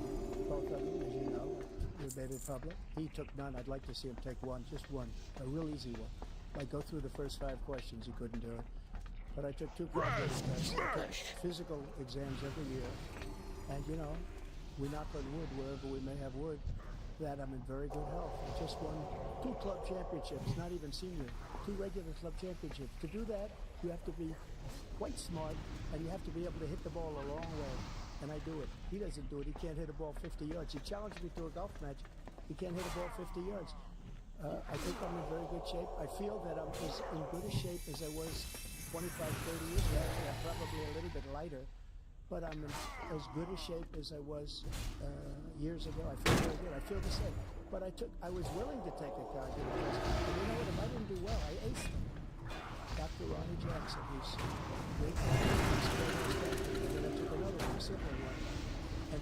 both of them, as you know. We made it public. He took none. I'd like to see him take one, just one, a real easy one. Like go through the first 5 questions. He couldn't do it. But I took 2 cognitive tests. I took physical exams every year. And, you know, we knock on wood wherever we may have wood, that I'm in very good health. I just won 2 club championships, not even senior, 2 regular club championships. To do that, you have to be quite smart, and you have to be able to hit the ball a long way. And I do it. He doesn't do it. He can't hit a ball 50 yards. He challenged me to a golf match. He can't hit a ball 50 yards. I think I'm in very good shape. I feel that I'm as in good a shape as I was 25, 30 years ago. I'm probably a little bit lighter, but I'm in as good a shape as I was years ago. I feel very good. I feel the same. But I was willing to take a cognitive test. And you know what? If I didn't do well, I aced them. Dr. Ronnie Jackson, who's great, and then I took another one, a simpler one. And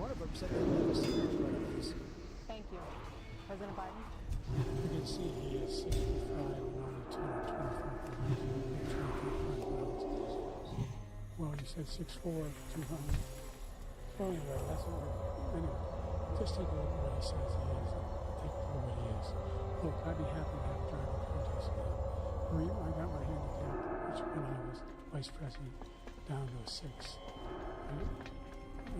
one of them said they'd never seen anybody like this. Thank you. President Biden? You can see he is 65 and only 225 pounds. Well, you said 6'4", 200. Well, anyway, that's what anyway, just take a look at what he says he is. Take a look at what he is. Look, I'd be happy to have a driving contest now. I got my handicap, which when I was vice president, down to a 6.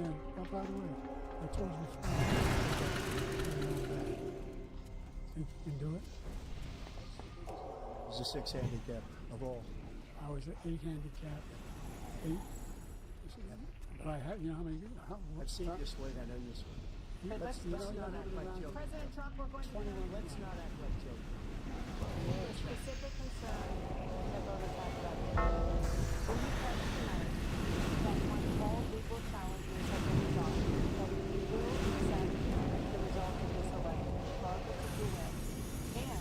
And oh, by the way, I told you before, think you can do it? He's a 6 handicap of all. I was an 8 handicap. 8. But I had, you know how many? I've seen you swing. I know you swing. Let's not act like children. President Trump, we're going to 21. Let's not act like children. the specific concern that voters have about you. Will you pledge tonight that once all legal challenges have been resolved, that you will accept the result of this election, regardless of who wins, and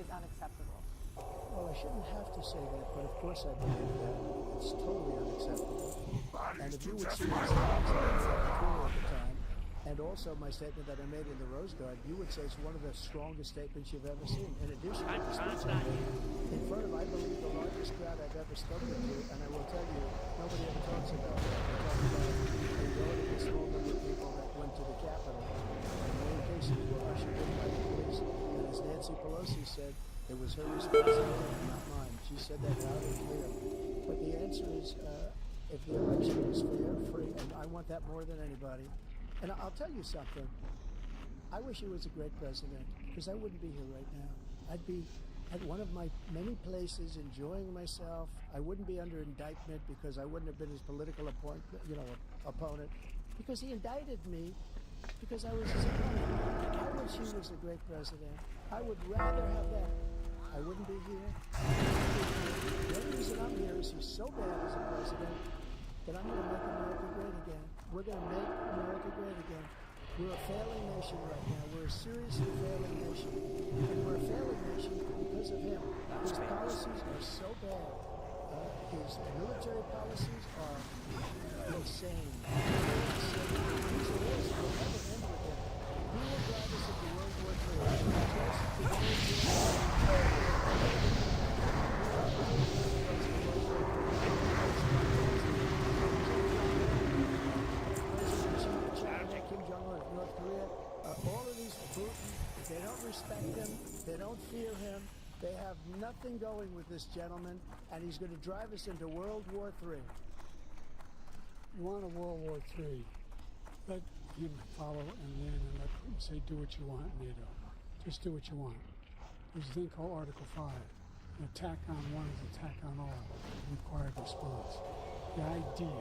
is unacceptable? Well, I shouldn't have to say that, but of course I believe that. It's totally unacceptable. And if you would see my statements that I made at the time, and also my statement that I made in the Rose Garden, you would say it's one of the strongest statements you've ever seen. In addition to the speech I made in front of, I believe, the largest crowd I've ever spoken to, and I will tell you, nobody ever talks about that. They talk about a relatively small number of people that went to the Capitol, and many cases were ushered in by the police. And as Nancy Pelosi said, it was her responsibility, not mine. She said that loud and clear. But the answer is, if the election is fair, free, and I want that more than anybody. And I'll tell you something. I wish he was a great president, because I wouldn't be here right now. I'd be at one of my many places enjoying myself. I wouldn't be under indictment because I wouldn't have been his political opponent, because he indicted me because I was his opponent. I wish he was a great president. I would rather have that. I wouldn't be here. The only reason I'm here is he's so bad as a president that I'm going to make America great again. We're going to make America great again. We're a failing nation right now. We're a seriously failing nation. And we're a failing nation because of him. His policies are so bad. His military policies are insane. These wars will never end with him. He will drive us into World War Kim Jong-un of North Korea, all of these Putin, they don't respect him, they don't fear him. They have nothing going with this gentleman, and he's going to drive us into World War III. You want a World War III, let him follow and win and let him say do what you want in NATO. Just do what you want. There's a thing called Article 5. An attack on one is an attack on all. Required response. The idea.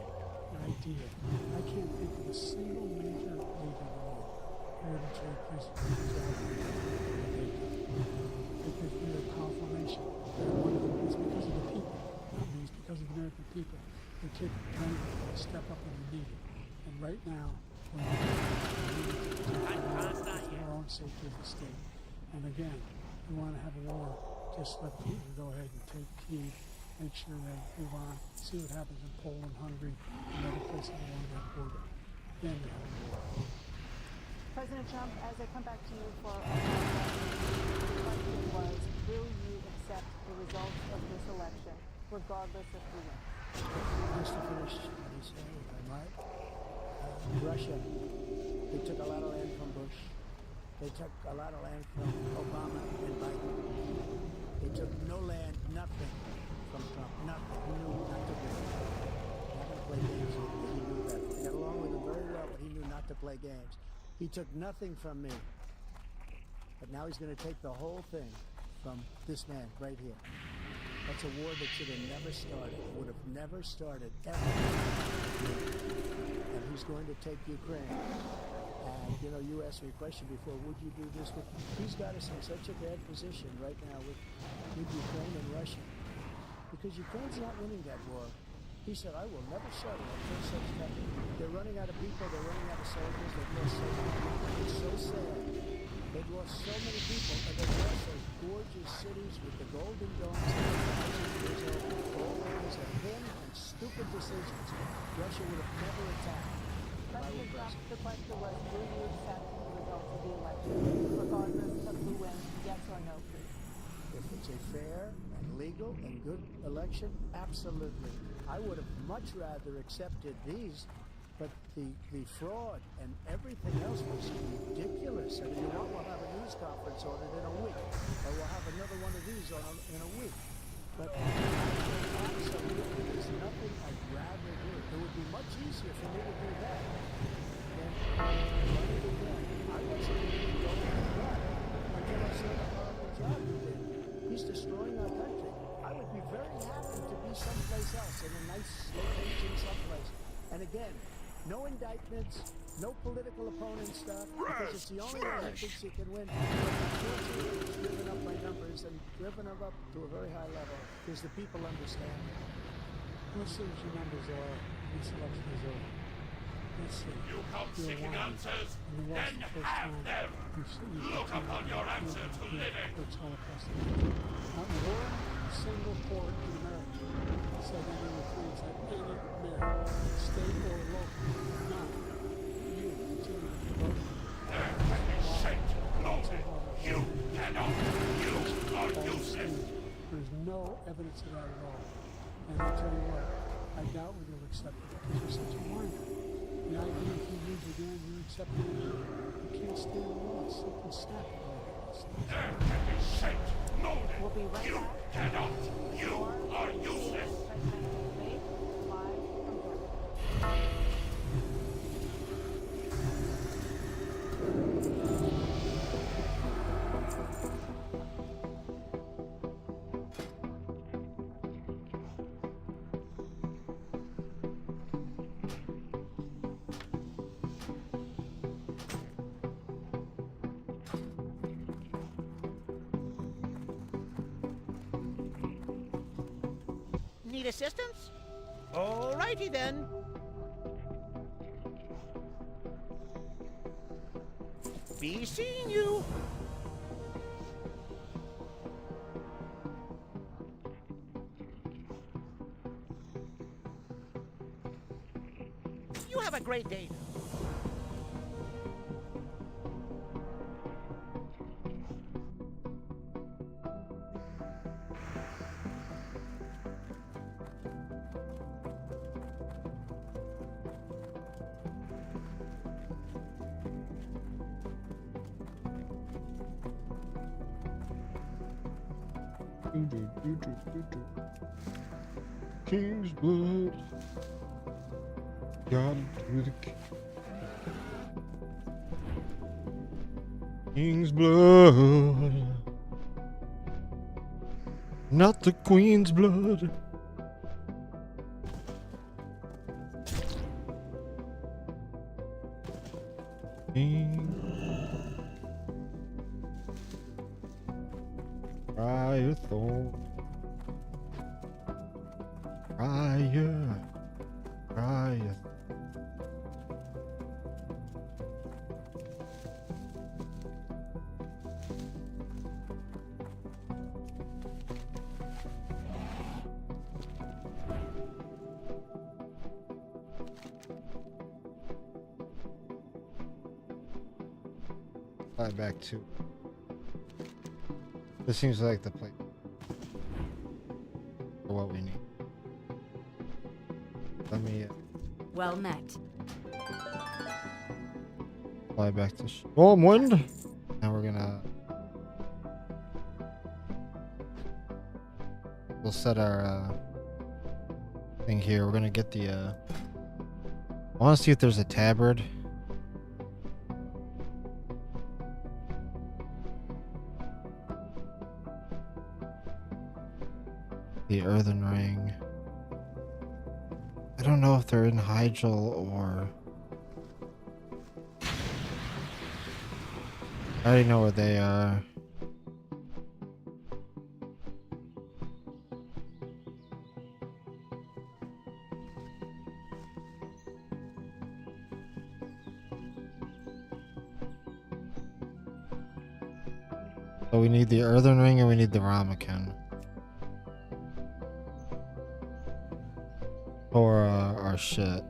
I can't think of a single major leader in the world military place because we're a powerful nation. It's because of the people. I mean, it's because of the American people. They take time to step up when we need it. And right now, we're our own safety of the state. And again, we want to have a war. Just let Putin go ahead and take Kyiv, make sure they move on, see what happens in Poland, Hungary, and other places along that border. Then we have a war. President Trump, as I come back to you for a the question was, will you accept the results of this election, regardless of who wins? Just to finish what he said, if I might. Russia, they took a lot of land from Bush. They took a lot of land from Obama and Biden. They took no land, nothing from Trump, nothing. He knew not to do it. Not going to play games with him. He knew that. I got along with him very well, but he knew not to play games. He took nothing from me. But now he's going to take the whole thing from this man right here. That's a war that should have never started. It would have never started, ever. And he's going to take Ukraine. And, you know, you asked me a question before, would you do this? He's got us in such a bad position right now with Ukraine and Russia. Because Ukraine's not winning that war. He said, I will never settle until such time. They're running out of people. They're running out of soldiers. They've lost so many people. It's so sad. They've lost so many people. And they've lost those gorgeous cities with the golden domes and years old. All those are thin and stupid decisions. Russia would have never attacked. President Trump, the question was, will you accept the results of the election, regardless of who wins, yes or no, please? If it's a fair and legal and good election, absolutely. I would have much rather accepted these, but the fraud and everything else was ridiculous. I mean, we'll have a news conference on it in a week, or we'll have another one of these in a week. But absolutely, there's nothing I'd rather do. It would be much easier for me to do that than run it again. I wasn't even going to do that until I saw the horrible job he did. He's destroying our country. I would be very happy to be someplace else, in a nice location someplace. And again, no indictments, no political opponent stuff, because it's the only way he thinks he can win. But unfortunately, he's driven up my numbers and driven them up to a very high level, because the people understand. Let's see what your numbers are. This election is over. Let's see. You come seeking answers, then have them. Look upon your answer to living. Not one single court in America said any Ukrainians had any merit, state or local. None. You continue to vote. There can be shaped, molded. You cannot. You are useless. There's no evidence of that at all. And I'll tell you what, I doubt whether you'll accept it because you're such a whiner. The idea if you lose again, you accept it again. You can't stand the loss. You can snap it like this. There can be shaped, molded. We'll be right You back. cannot. You are useless. Presidential debate, live from Georgia. Need assistance? Alrighty then. Be seeing you. You have a great day. King's blood. God to the King's blood. Not the Queen's blood. Fire thorn. Fire. Fire. Fly back to. This seems like the place for what we need. Let me Well met. fly back to Stormwind. Now we're gonna we'll set our thing here. We're gonna get the I wanna see if there's a tabard. The earthen ring. I don't know if they're in Hygel or I already know where they are. So we need the earthen ring and we need the ramekin. For our shit.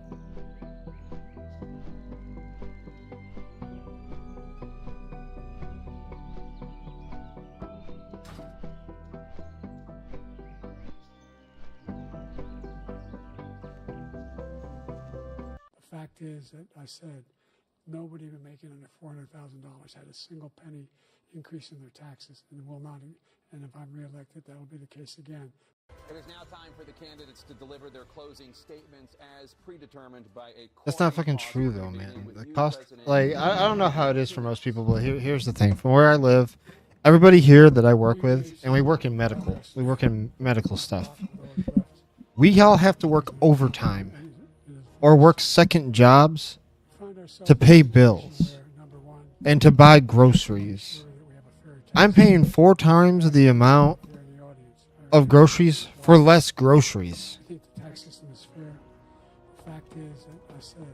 The fact is that I said nobody even making under $400,000 had a single penny increase in their taxes, and will not. And if I'm reelected, that will be the case again. It is now time for the candidates to deliver their closing statements as predetermined by a. That's not fucking true though, man. The cost, like, I don't know how it is for most people, but here's the thing. From where I live, everybody here that I work with, and we work in medical. We work in medical stuff. We all have to work overtime or work second jobs to pay bills and to buy groceries. I'm paying 4 times the amount of groceries for less groceries. I think the tax system is fair. The fact is that I said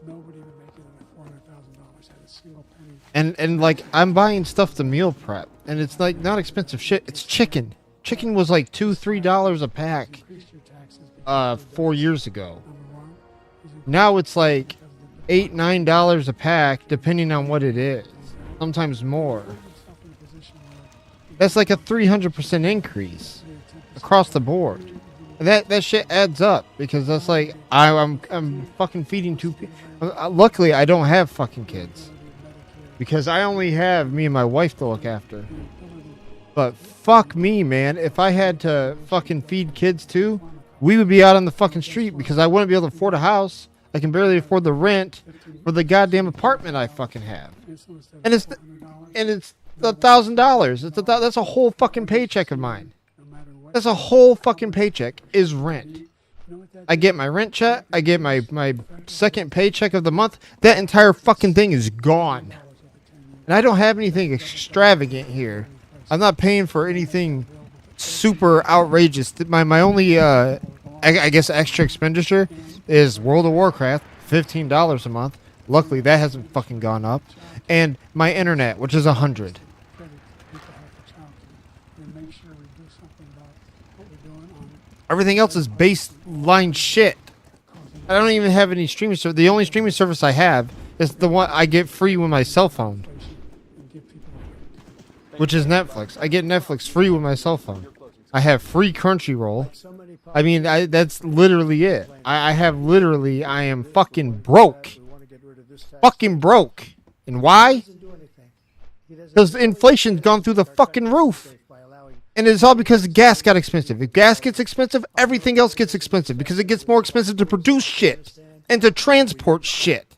nobody even making under $400,000 had a single penny. And like I'm buying stuff to meal prep, and it's like not expensive shit. It's chicken. Chicken was like $2-3 a pack 4 years ago. Now it's like $8-9 a pack, depending on what it is. Sometimes more. That's like a 300% increase across the board. And that shit adds up because that's like I'm fucking feeding 2 people. Luckily, I don't have fucking kids because I only have me and my wife to look after. But fuck me, man. If I had to fucking feed kids too, we would be out on the fucking street because I wouldn't be able to afford a house. I can barely afford the rent for the goddamn apartment I fucking have. And it's $1,000. That's a whole fucking paycheck of mine. That's a whole fucking paycheck is rent. I get my rent check. I get my second paycheck of the month. That entire fucking thing is gone. And I don't have anything extravagant here. I'm not paying for anything super outrageous. My only I guess extra expenditure is World of Warcraft, $15 a month. Luckily that hasn't fucking gone up. And my internet, which is $100. Everything else is baseline shit. I don't even have any streaming service. The only streaming service I have is the one I get free with my cell phone, which is Netflix. I get Netflix free with my cell phone. I have free Crunchyroll. I mean, that's literally it. I am fucking broke. Fucking broke. And why? Because inflation's gone through the fucking roof. And it's all because gas got expensive. If gas gets expensive, everything else gets expensive because it gets more expensive to produce shit and to transport shit.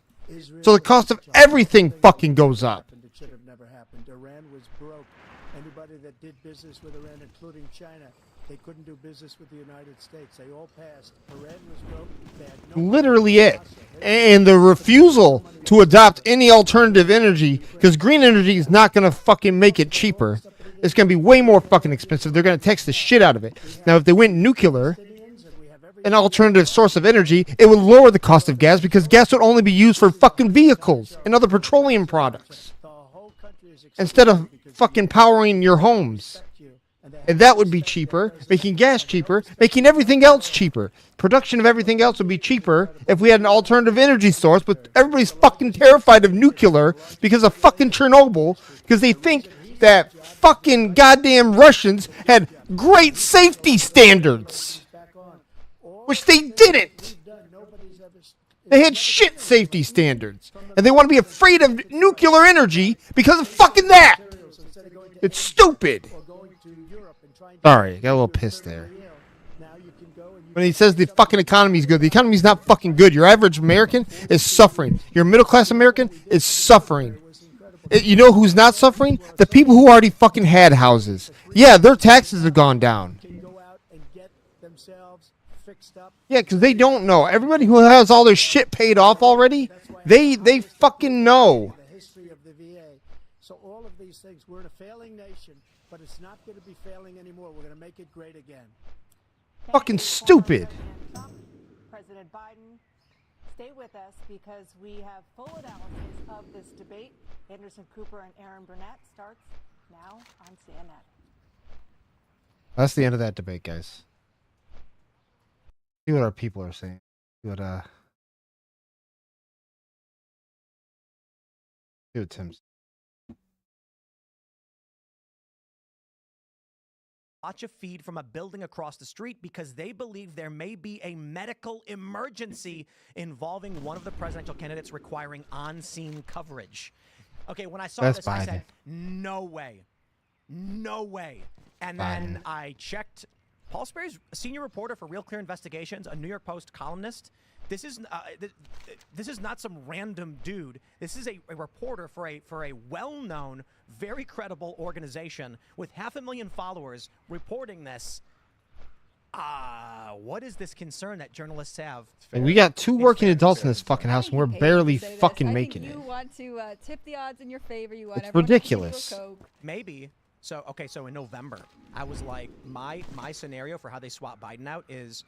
So the cost of everything fucking goes up. It should have never happened. Iran was broke. Anybody that did business with Iran, including China, they couldn't do business with the United States. They all passed. Iran was broke. They had no Literally it. And the refusal to adopt any alternative energy, because green energy is not going to fucking make it cheaper. It's going to be way more fucking expensive. They're going to tax the shit out of it. Now, if they went nuclear, an alternative source of energy, it would lower the cost of gas because gas would only be used for fucking vehicles and other petroleum products instead of fucking powering your homes. And that would be cheaper, making gas cheaper, making everything else cheaper. Production of everything else would be cheaper if we had an alternative energy source, but everybody's fucking terrified of nuclear because of fucking Chernobyl, because they think that fucking goddamn Russians had great safety standards, which they didn't. They had shit safety standards, and they want to be afraid of nuclear energy because of fucking that. It's stupid. Sorry, got a little pissed there. When he says the fucking economy's good, the economy's not fucking good. Your average American is suffering. Your middle class American is suffering. You know who's not suffering? The people who already fucking had houses. Yeah, their taxes have gone down. Yeah, because they don't know. Everybody who has all their shit paid off already, they fucking know. So all of these things, we're in a failing nation, but it's not going to be failing anymore. We're going to make it great again. Fucking stupid. President Biden, stay with us because we have full analysis of this debate. Anderson Cooper and Aaron Burnett starts now on CNN. That's the end of that debate, guys. See what our people are saying. See what Tim's. Watch a feed from a building across the street because they believe there may be a medical emergency involving one of the presidential candidates requiring on-scene coverage. Okay, when I saw this, I said, no way. No way. And then I checked. Paul Sperry's a senior reporter for Real Clear Investigations, a New York Post columnist. This is not some random dude. This is a reporter for a well-known, very credible organization with 500,000 followers reporting this. What is this concern that journalists have? And we got 2 working adults in this fucking house, and we're barely fucking making it. You want to tip the odds in your favor. You want it's ridiculous. Maybe. So in November, I was like, my scenario for how they swap Biden out is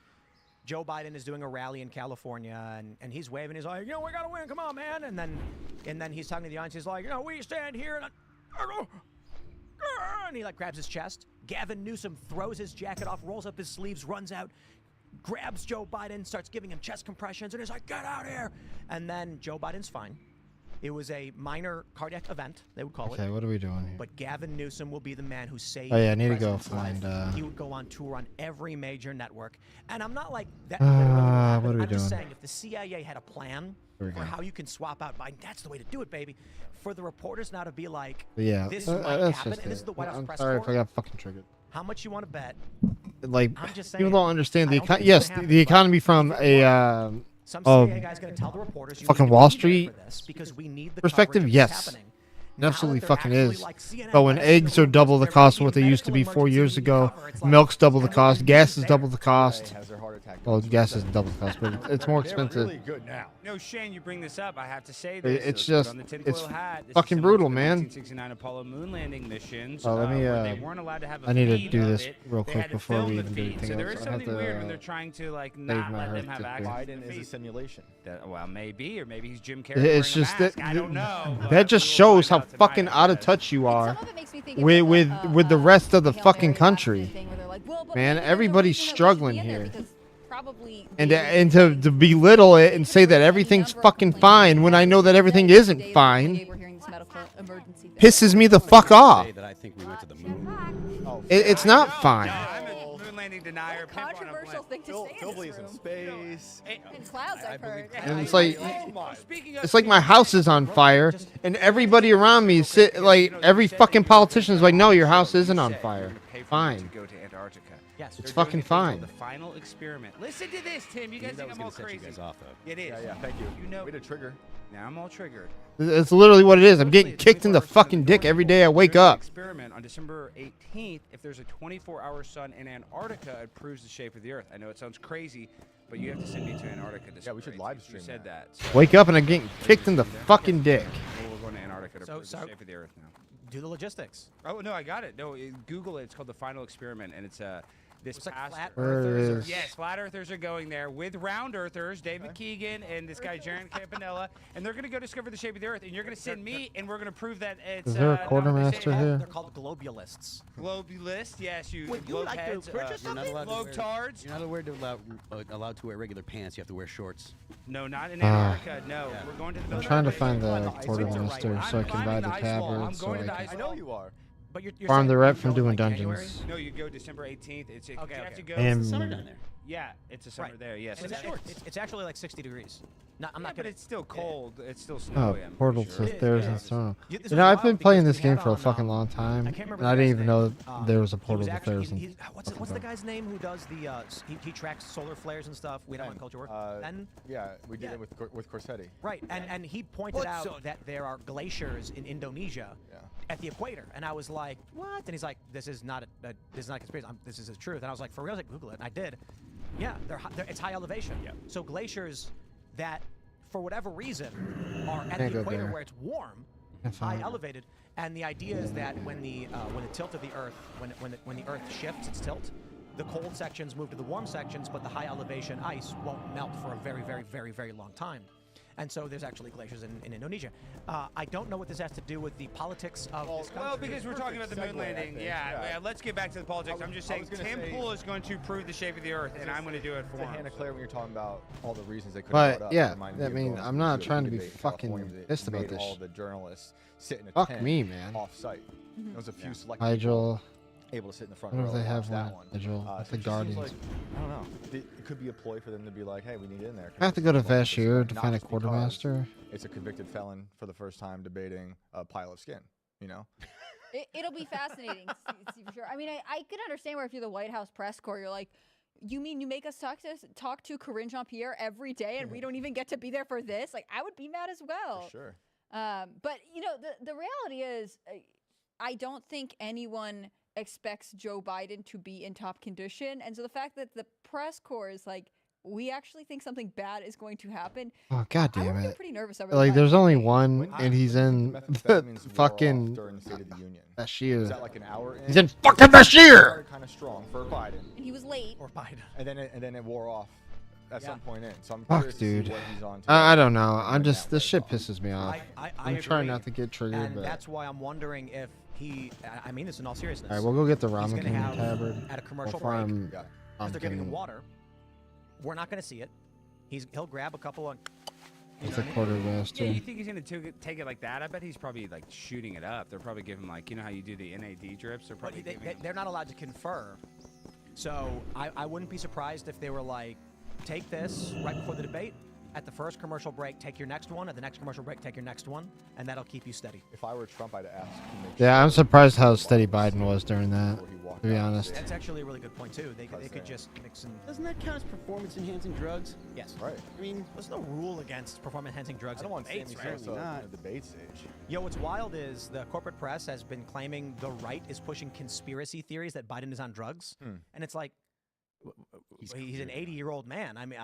Joe Biden is doing a rally in California, and he's waving. He's like, we got to win. Come on, man. And then he's talking to the audience. He's like, we stand here. And he grabs his chest. Gavin Newsom throws his jacket off, rolls up his sleeves, runs out, grabs Joe Biden, starts giving him chest compressions, and he's like, get out of here. And then Joe Biden's fine. It was a minor cardiac event, they would call it. Okay, what are we doing here? But Gavin Newsom will be the man who saved. Oh yeah, I need to go find. He would go on tour on every major network, and I'm not like that. What are we I'm just doing? saying, if the CIA had a plan for how you can swap out Biden, that's the way to do it, baby. For the reporters now to be like, yeah, this that's might happen, just and this is the White House I'm press sorry corps. if I got fucking triggered. How much you want to bet? Like, I'm just saying, people don't understand the yes, the economy from a some CIA guy's going to tell the reporters fucking Wall Street because we need the perspective. Yes, it absolutely fucking is. But when eggs are double the cost of what they used to be 4 years ago, milk's double the cost, gas is double the cost. Well, gas isn't double the cost, but it's more expensive. Really good now. No, Shane, you bring this up. I have to say this. this. It's just, on the it's hat. fucking brutal, man. 1969 Apollo moon landing missions. Oh, let me. They weren't allowed to have a I need to feed do of this it. real They quick had to before film we the even do feed. anything So there else. is I have something weird when to they're trying to my not let them heart have to access. do. Biden is a simulation. Well, maybe, or maybe he's Jim Carrey. It's wearing just a mask. that I don't know. that just shows how fucking out of touch you are with the rest of the fucking country. Man, everybody's struggling here. And to belittle it and say that everything's fucking fine when I know that everything isn't fine pisses me the fuck off. It's not fine. landing denier. What a controversial thing to say in this room. Space. In clouds, I've heard. And it's like, Speaking of it's like my house is on fire, and everybody around me like every fucking politician is like, no, your house isn't on fire. Fine. To go to Antarctica. Yes, it's fucking fine. The final experiment. Listen to this, Tim. You guys think I'm all crazy? You guys off, though. It is. Yeah, thank you. You know. Way to trigger. Now I'm all triggered. It's literally what it is. I'm getting kicked in the fucking dick every day I wake up. Experiment on December 18th. If there's a 24-hour sun in Antarctica, it proves the shape of the Earth. I know it sounds crazy, but you have to send me to Antarctica. Yeah, we should live stream. You said that. Wake up and I'm getting kicked in the fucking dick. Well, we're going to Antarctica to prove the shape of the Earth now. Do the logistics. Oh no, I got it. No, Google it. It's called the final experiment, and it's this Looks like pastor. flat earthers. Yes, flat earthers are going there with round earthers, Dave McKeegan and this guy Jaron Campanella, and they're going to go discover the shape of the Earth. And you're going to send me, and we're going to prove that it's. Is there a not quartermaster here? They're called globulists. Globulists, yes, you. Would you like to globeheads, purchase You're not something? allowed to wear. Globetards. You're not allowed to wear regular pants. You have to wear shorts. No, not in Antarctica. No, we're going to the. I'm trying to find the quartermaster so I can buy the tablet so I can I know you are. But you're farm the saying rep you from go, doing like, dungeons. January? No, you go December 18th. It's you have to go. And Summer down there. Yeah, it's a summer there. Yes, It's actually like 60 degrees. No, I'm not but kidding. it's still cold. It's still Oh, snowy. I'm Portal pretty sure. to There's and so. This You was know, I've wild been playing because this we game had for a on, fucking long time, I can't remember and I the didn't guy's even know name. there was a He Portal to actually- There's. he's- what's the guy's name who does the he tracks solar flares and stuff? We don't want culture work. Ben? Yeah, we did it with Corsetti. Right, and he pointed out that there are glaciers in Indonesia at the equator, and I was like, what? And he's like, this is not a conspiracy. This is the truth. And I was like, for real? I was like, Google it, and I did. Yeah, it's high elevation. Yeah. So glaciers that, for whatever reason, are at Can't the go equator there. where it's warm, Can't high find it. elevated, and the idea is that when the tilt of the Earth, when the Earth shifts its tilt, the cold sections move to the warm sections, but the high elevation ice won't melt for a very, very, very, very long time. And so there's actually glaciers in Indonesia. I don't know what this has to do with the politics of this country. Well, because we're talking about the moon landing. Yeah, let's get back to the politics. I'm just saying, Tim Pool is going to prove the shape of the Earth, and I'm going to do it for him. Hannah Claire, when you're talking about all the reasons they couldn't brought But up, yeah, reminded me I of mean, going I'm not to a trying to be debate in fucking California that pissed about made this. all the journalists sit in a Fuck tent me, man. off-site. There was a few select Nigel. people able to sit in the front What row if they and have watch that one? one. Nigel, So with it the just seems Guardians. like, I don't know. It could be a ploy for them to be like, hey, we need you in there. I have to go to Vashir to Not find a just because quartermaster. It's a convicted felon for the first time debating a pile of skin, you know? It'll be fascinating to see for sure. I mean, I could understand where if you're the White House press corps, you're like, you mean you make us talk to Corinne Jean-Pierre every day and we don't even get to be there for this? Like, I would be mad as well. For sure. But, you know, the reality is, I don't think anyone expects Joe Biden to be in top condition. And so the fact that the press corps is like, we actually think something bad is going to happen. Oh, god I damn would it. get pretty nervous over Like, that. there's only one, and he's in the Methamphetamines wore fucking off during the State of the Union. Bashir. Was that like an hour in? He's in fucking Bashir! Kind of strong for Biden. And he was late. Or Biden. And then it wore off at some point in. So I'm Fuck, curious to see dude. what he's on. I don't know. I'm just, this shit pisses me off. I I'm trying agree. not to get triggered, And but. that's why I'm wondering if I mean this in all seriousness. Alright, we'll go get the He's Ramen gonna King have, tabard. at a commercial Before break, I'm as they're getting the getting- water, we're not going to see it. He'll grab a couple of. It's a quartermaster. Yeah, you think he's going to take it like that? I bet he's probably like shooting it up. They're probably giving like, you know how you do the NAD drips? They're probably giving him- They're not allowed to confer. So I wouldn't be surprised if they were like, take this right before the debate. At the first commercial break, take your next one. At the next commercial break, take your next one. And that'll keep you steady. If I were Trump, I'd ask. Yeah, I'm surprised how steady Biden was during that, to be honest. That's actually a really good point, too. They could just mix and. Doesn't that count as performance-enhancing drugs? Yes. Right. I mean, there's no rule against performance-enhancing drugs. I don't want debates, Sammy right? Sosa on the debate stage. Yo, what's wild is the corporate press has been claiming the right is pushing conspiracy theories that Biden is on drugs. And it's like, he's an 80-year-old man. I mean,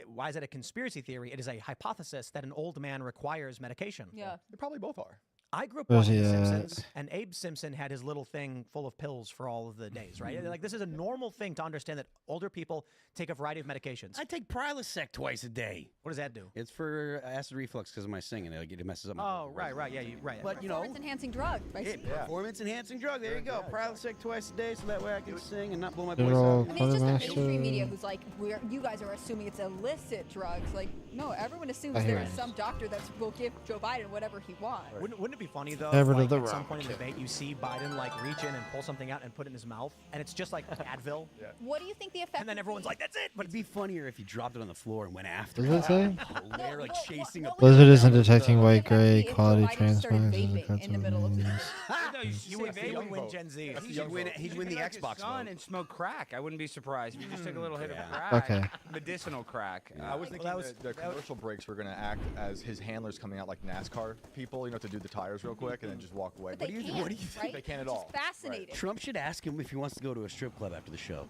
why is it a conspiracy theory? It is a hypothesis that an old man requires medication. Yeah. They probably both are. I grew up Where's watching The he at? Simpsons, and Abe Simpson had his little thing full of pills for all of the days, right? Like, this is a normal thing to understand that older people take a variety of medications. I take Prilosec twice a day. What does that do? It's for acid reflux because of my singing. It messes up my Oh, right, yeah, right. But, you know, Performance-enhancing drug. performance-enhancing drug. There you go. Prilosec twice a day so that way I can sing and not blow my Good voice old out. I mean, it's just the quartermaster. mainstream media who's like, you guys are assuming it's illicit drugs. Like, no, everyone assumes I hear there is it. some doctor that will give Joe Biden whatever he wants. Wouldn't it be funny though? Never to Like, the at some rock. point in the debate, you see Biden like reach in and pull something out and put it in his mouth, and it's just like Advil. What do you think the effect? And then everyone's like, "That's it." But it'd be funnier if you dropped it on the floor and went after Does it say? Hilarious, like chasing a Blizzard isn't detecting white, gray, quality Biden started transparency. vaping in the middle of this. No, you He would win Gen Z. He'd win the Xbox on vote. and smoke crack. I wouldn't be surprised if you just took a little hit of crack. Okay. Medicinal crack. I was thinking the commercial breaks were going to act as his handlers coming out like NASCAR people, you know, to do the tires real quick and then just walk away. But they can't, what do you think? right? They can't at Which all. is fascinating. Trump should ask him if he wants to go to a strip club after the show.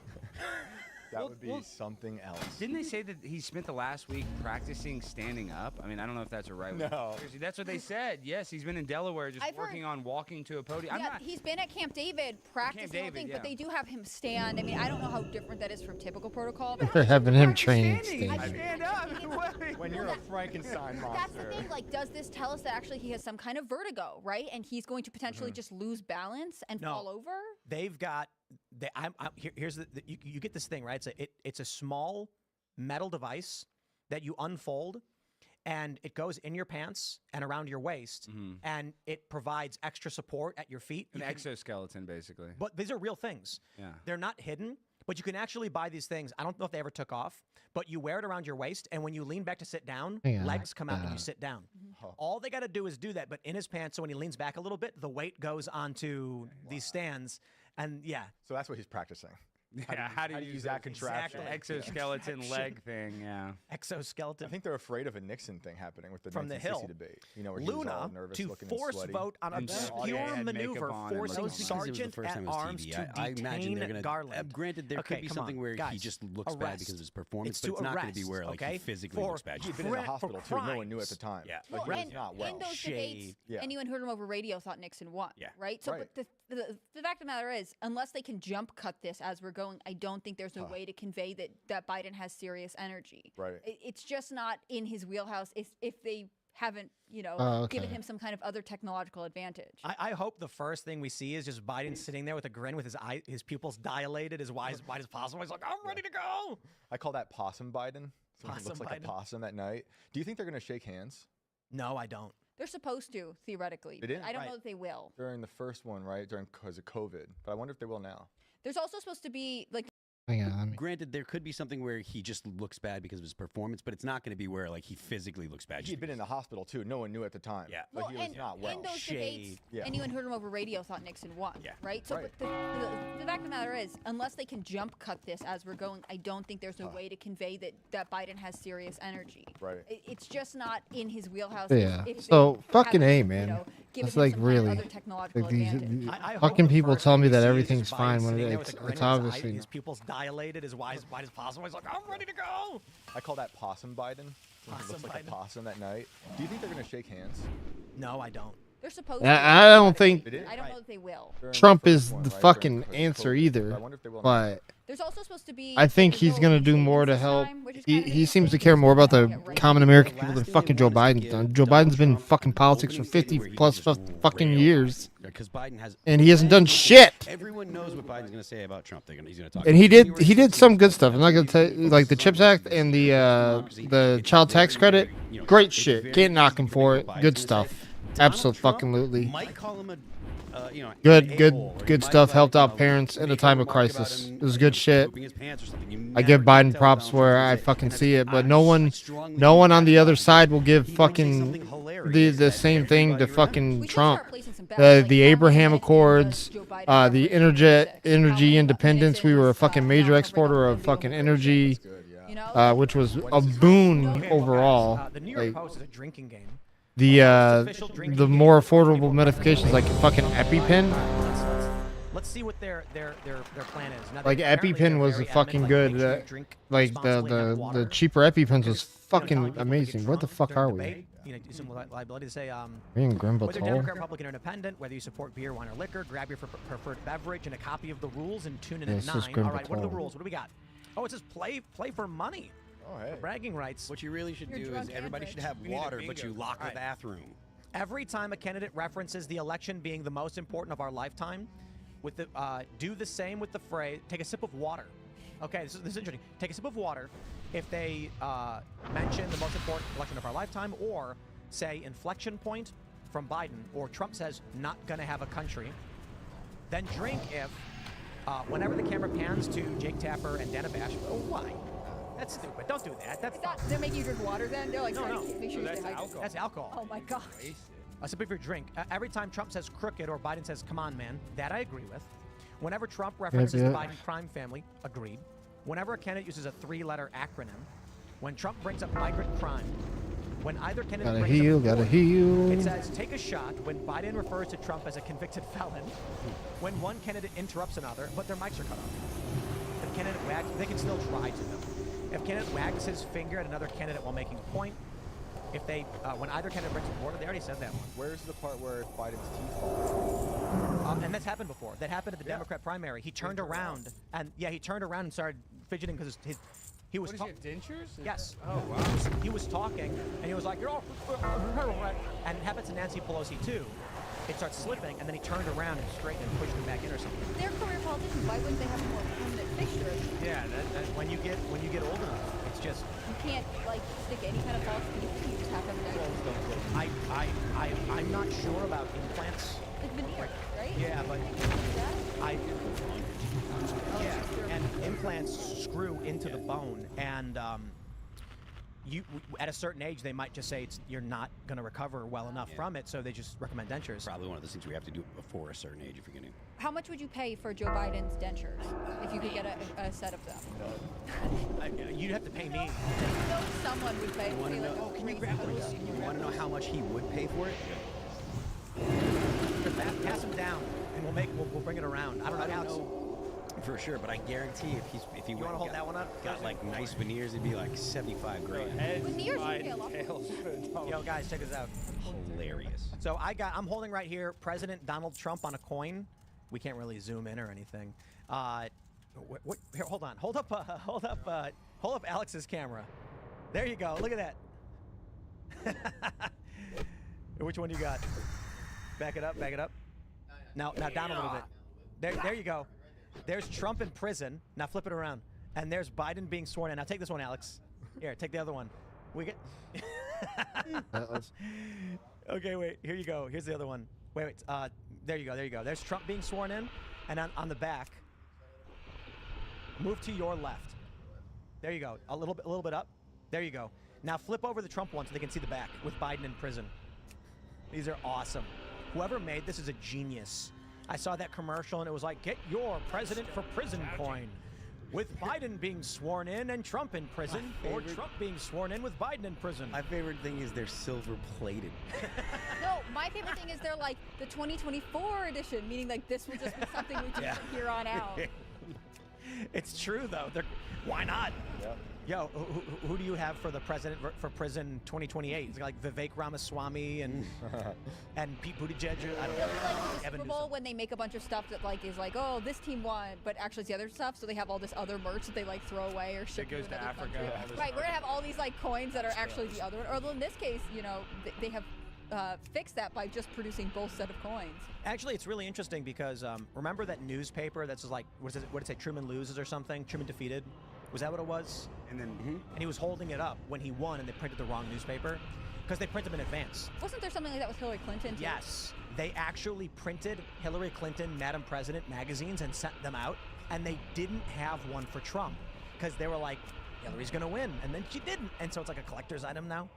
That would be something else. Didn't they say that he spent the last week practicing standing up? I mean, I don't know if that's a right way. No. Seriously, that's what they said. Yes, he's been in Delaware just I've working on walking to a podium. I'm Yeah, not, he's been at Camp David practicing the whole David, thing, yeah. but they do have him stand. I mean, I don't know how different that is from typical protocol. But They're having him training standing. stage. Stand up. When you're a Frankenstein That's the monster. thing. Like, does this tell us that actually he has some kind of vertigo, right? And he's going to potentially just lose balance and No. fall over? They've got. Here's you get this thing, right? It's a small metal device that you unfold, and it goes in your pants and around your waist, and it provides extra support at your feet. An You can- exoskeleton, basically. But these are real things. Yeah. They're not hidden, but you can actually buy these things. I don't know if they ever took off, but you wear it around your waist, and when you lean back to sit down, Yeah, legs come out when you that. sit down. All they got to do is do that, but in his pants, so when he leans back a little bit, the weight goes onto these stands, and yeah. So that's what he's practicing. Yeah, how do you use that contraption? Exoskeleton leg thing, yeah. Exoskeleton. I think they're afraid of a Nixon thing happening with the From the 1960 Hill. debate. You know, where he was all Luna nervous to looking and force sweaty. vote on a And obscure had makeup maneuver on and forcing looked Because it was the Sergeant first time at it was Arms TV. to I imagine they're detain gonna. Garland. Granted, there Okay, could be come something on, where guys, he just looks bad arrest. because of his performance, It's but to it's not going to be arrest, where like okay? he physically For- looks bad. He'd been in the hospital too. No one knew at crimes. the time. Yeah. Well, Like, he and was not well. in those debates, Shade. Yeah. anyone who heard him over radio thought Nixon won. Yeah. Right? So, Right. but the fact of the matter is, unless they can jump cut this as we're going, I don't think there's a way to convey that Biden has serious energy. Right. It's just not in his wheelhouse if they haven't, given him some kind of other technological advantage. I hope the first thing we see is just Biden sitting there with a grin with his pupils dilated as wide as possible. He's like, I'm ready to go. I call that possum Biden. So he Possum looks like Biden. a possum at night. Do you think they're going to shake hands No, I don't. They're supposed to, theoretically. They but didn't? I don't Right. know that they will. during the first one, right? Because of COVID. But I wonder if they will now. There's also supposed to be, like, Hang on, let me. Granted, there could be something where he just looks bad because of his performance, but it's not going to be where like he physically looks bad. He'd been in the hospital too. No one knew at the time. Yeah. But well, he was and not well. in those debates, Yeah. anyone who heard him over radio thought Nixon won. Yeah. Right? So Right. But the fact of the matter is, unless they can jump cut this as we're going, I don't think there's a way to convey that Biden has serious energy. Right. It's just not in his wheelhouse. Yeah. if they So fucking haven't, A, you man. know, given That's him like some kind of really. other technological Like these, advantage. I hope fucking the people first tell thing me we that see is everything's just Biden fine when sitting there with it's a grin it's in his obviously. his pupils dilated as wide as possible. He's like, I'm ready to go. I call that possum Biden. So he Possum looks like Biden. a possum at night. Do you think they're going to shake hands? No, I don't. They're supposed to. I don't think They did? I don't know that they will. During Trump the is first one, the right, fucking because of answer COVID. either. I wonder if they will now. But There's also supposed to be. I think there's he's no gonna do more to this help. time, which is He kinda he seems to interesting care more about because the it's right common now. American The people last than thing fucking they Joe wanted to Biden's give done. Joe Donald Biden's been in Trump fucking politics for opening statement 50 where he plus just fucking railed years, because Biden has and he hasn't done shit. Everyone knows what Biden's going to say about Trump. He's going to talk. And he did some good stuff. I'm not gonna tell you, like the CHIPS Act and the child tax credit. Great shit. Can't knock him for it. Good stuff. Absolutely. Might call him a Good stuff. Helped out parents in a time of crisis. It was good shit. I give Biden props where I fucking see it, but no one on the other side will give fucking the same thing to fucking Trump. The Abraham Accords, the energy independence. We were a fucking major exporter of fucking energy, which was a boon overall. The New York Post is a drinking game. The more affordable medications like fucking EpiPen. Let's see what their plan is. Now, Like apparently EpiPen they're was very fucking adamant, good. like, make sure you drink Like responsibly and have the water. cheaper EpiPens was Telling fucking people to get amazing. Where the drunk fuck are during we? debate, you know, assume liability to say, We in Grimble whether Toll? Democrat, Republican, or Independent, whether you support beer, wine, or liquor, grab your preferred beverage and a copy of the rules and tune in Yeah, at it's just 9. All Grimble right, what are the Toll. rules? What do we got? Oh, it says play for money. Oh, hey. Bragging rights. What you really should You're do is drunk and everybody rich. should have We need a water, but bingo. you lock the Alright. bathroom. Every time a candidate references the election being the most important of our lifetime, with the do the same with the phrase. Take a sip of water. Okay, this is interesting. Take a sip of water if they mention the most important election of our lifetime, or say inflection point, from Biden, or Trump says not gonna have a country. Then drink if, whenever the camera pans to Jake Tapper and Dana Bash, oh, why? That's stupid. Don't do that. That's They're making you drink water then? They're like, No, trying no. to make sure you stay hydrated. That's alcohol. Oh my gosh. A sip of your drink. Every time Trump says crooked or Biden says, come on, man, that I agree with. Whenever Trump references the Biden crime family, agreed. Whenever a candidate uses a 3-letter acronym, when Trump brings up migrant crime, when either candidate Gotta heal. it says take a shot when Biden refers to Trump as a convicted felon, when one candidate interrupts another, but their mics are cut off. If candidate wags, they can still try to them. If candidate wags his finger at another candidate while making a point, if they, when either candidate brings up water, they already said that one. Where's the part where Biden's teeth fall? And that's happened before. That happened at the Democrat primary. He turned around and he turned around and started fidgeting because he was. What, does he have dentures? Yes. Oh wow. He was talking and he was like, "You're all," and it happens to Nancy Pelosi too. It starts slipping and then he turned around and straightened and pushed him back in or something. They're career politicians. Why wouldn't they have a more permanent fixture? Yeah, that when you get old enough, it's just You can't like stick any kind of false teeth. You just have to have a I'm not sure about implants. like veneer, right? Yeah, but Like and implants screw into the bone, and you at a certain age they might just say you're not going to recover well enough from it, so they just recommend dentures. Probably one of those things we have to do before a certain age if you're going to. How much would you pay for Joe Biden's dentures if you could get a set of them? You'd have to pay me. No, someone would pay. You want to know? Can you grab those? You want to know how much he would pay for it? Pass him down, and we'll bring it around. I don't know. For sure, but I guarantee if he You want to hold that one up? got like nice veneers, it'd be like 75 grand. Veneers would pay a lot. Yo, guys, check this out. Hilarious. So I'm holding right here President Donald Trump on a coin. We can't really zoom in or anything. Here, hold on. Hold up Alex's camera. There you go. Look at that. Which one you got? Back it up. Back it up. Now down a little bit. There you go. There's Trump in prison. Now flip it around. And there's Biden being sworn in. Now take this one, Alex. Here, take the other one. We get. Okay, wait. Here you go. Here's the other one. Wait. There you go. There you go. There's Trump being sworn in, and on the back. Move to your left. There you go. A little bit up. There you go. Now flip over the Trump one so they can see the back with Biden in prison. These are awesome. Whoever made this is a genius. I saw that commercial and it was like, get your president for prison coin. With Biden being sworn in and Trump in prison, or Trump being sworn in with Biden in prison. My favorite thing is they're silver plated. No, my favorite thing is they're like the 2024 edition, meaning like this will just be something we do from here on out. It's true though. Why not? Yep. Yo, who do you have for the president for prison 2028? It's like Vivek Ramaswamy and Pete Buttigieg. I don't know. Like the Super Bowl when they make a bunch of stuff that like is like, oh, this team won, but actually it's the other stuff. So they have all this other merch that they like throw away or ship It goes to Africa. Right, we're gonna have all these like coins that are actually the other one. Although in this case, you know, they have fixed that by just producing both set of coins. Actually, it's really interesting because remember that newspaper that's like what did it say? Truman loses or something? Truman defeated. Was that what it was? And then, and he was holding it up when he won, and they printed the wrong newspaper because they print them in advance. Wasn't there something like that with Hillary Clinton too? Yes, they actually printed Hillary Clinton, Madam President magazines and sent them out, and they didn't have one for Trump because they were like, Hillary's gonna win, and then she didn't, and so it's like a collector's item now.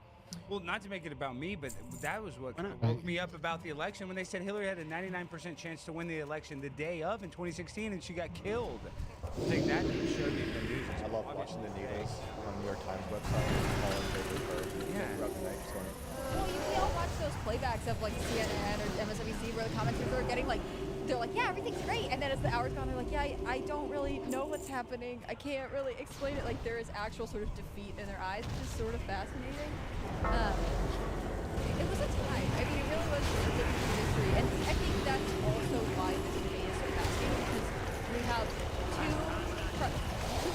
Well, not to make it about me, but that was what woke me up about the election when they said Hillary had a 99% chance to win the election the day of in 2016, and she got killed. I think that showed me the news. I love watching the news on New York Times website. Calling papers first. Throughout the night, just going. Well, we all watch those playbacks of like CNN or MSNBC where the commenters are getting like, they're like, yeah, everything's great, and then as the hours go on, they're like, yeah, I don't really know what's happening. I can't really explain it. Like there is actual sort of defeat in their eyes, which is sort of fascinating. It was a time. I mean, it really was a different history, and I think that's also why this debate is so fascinating because we have two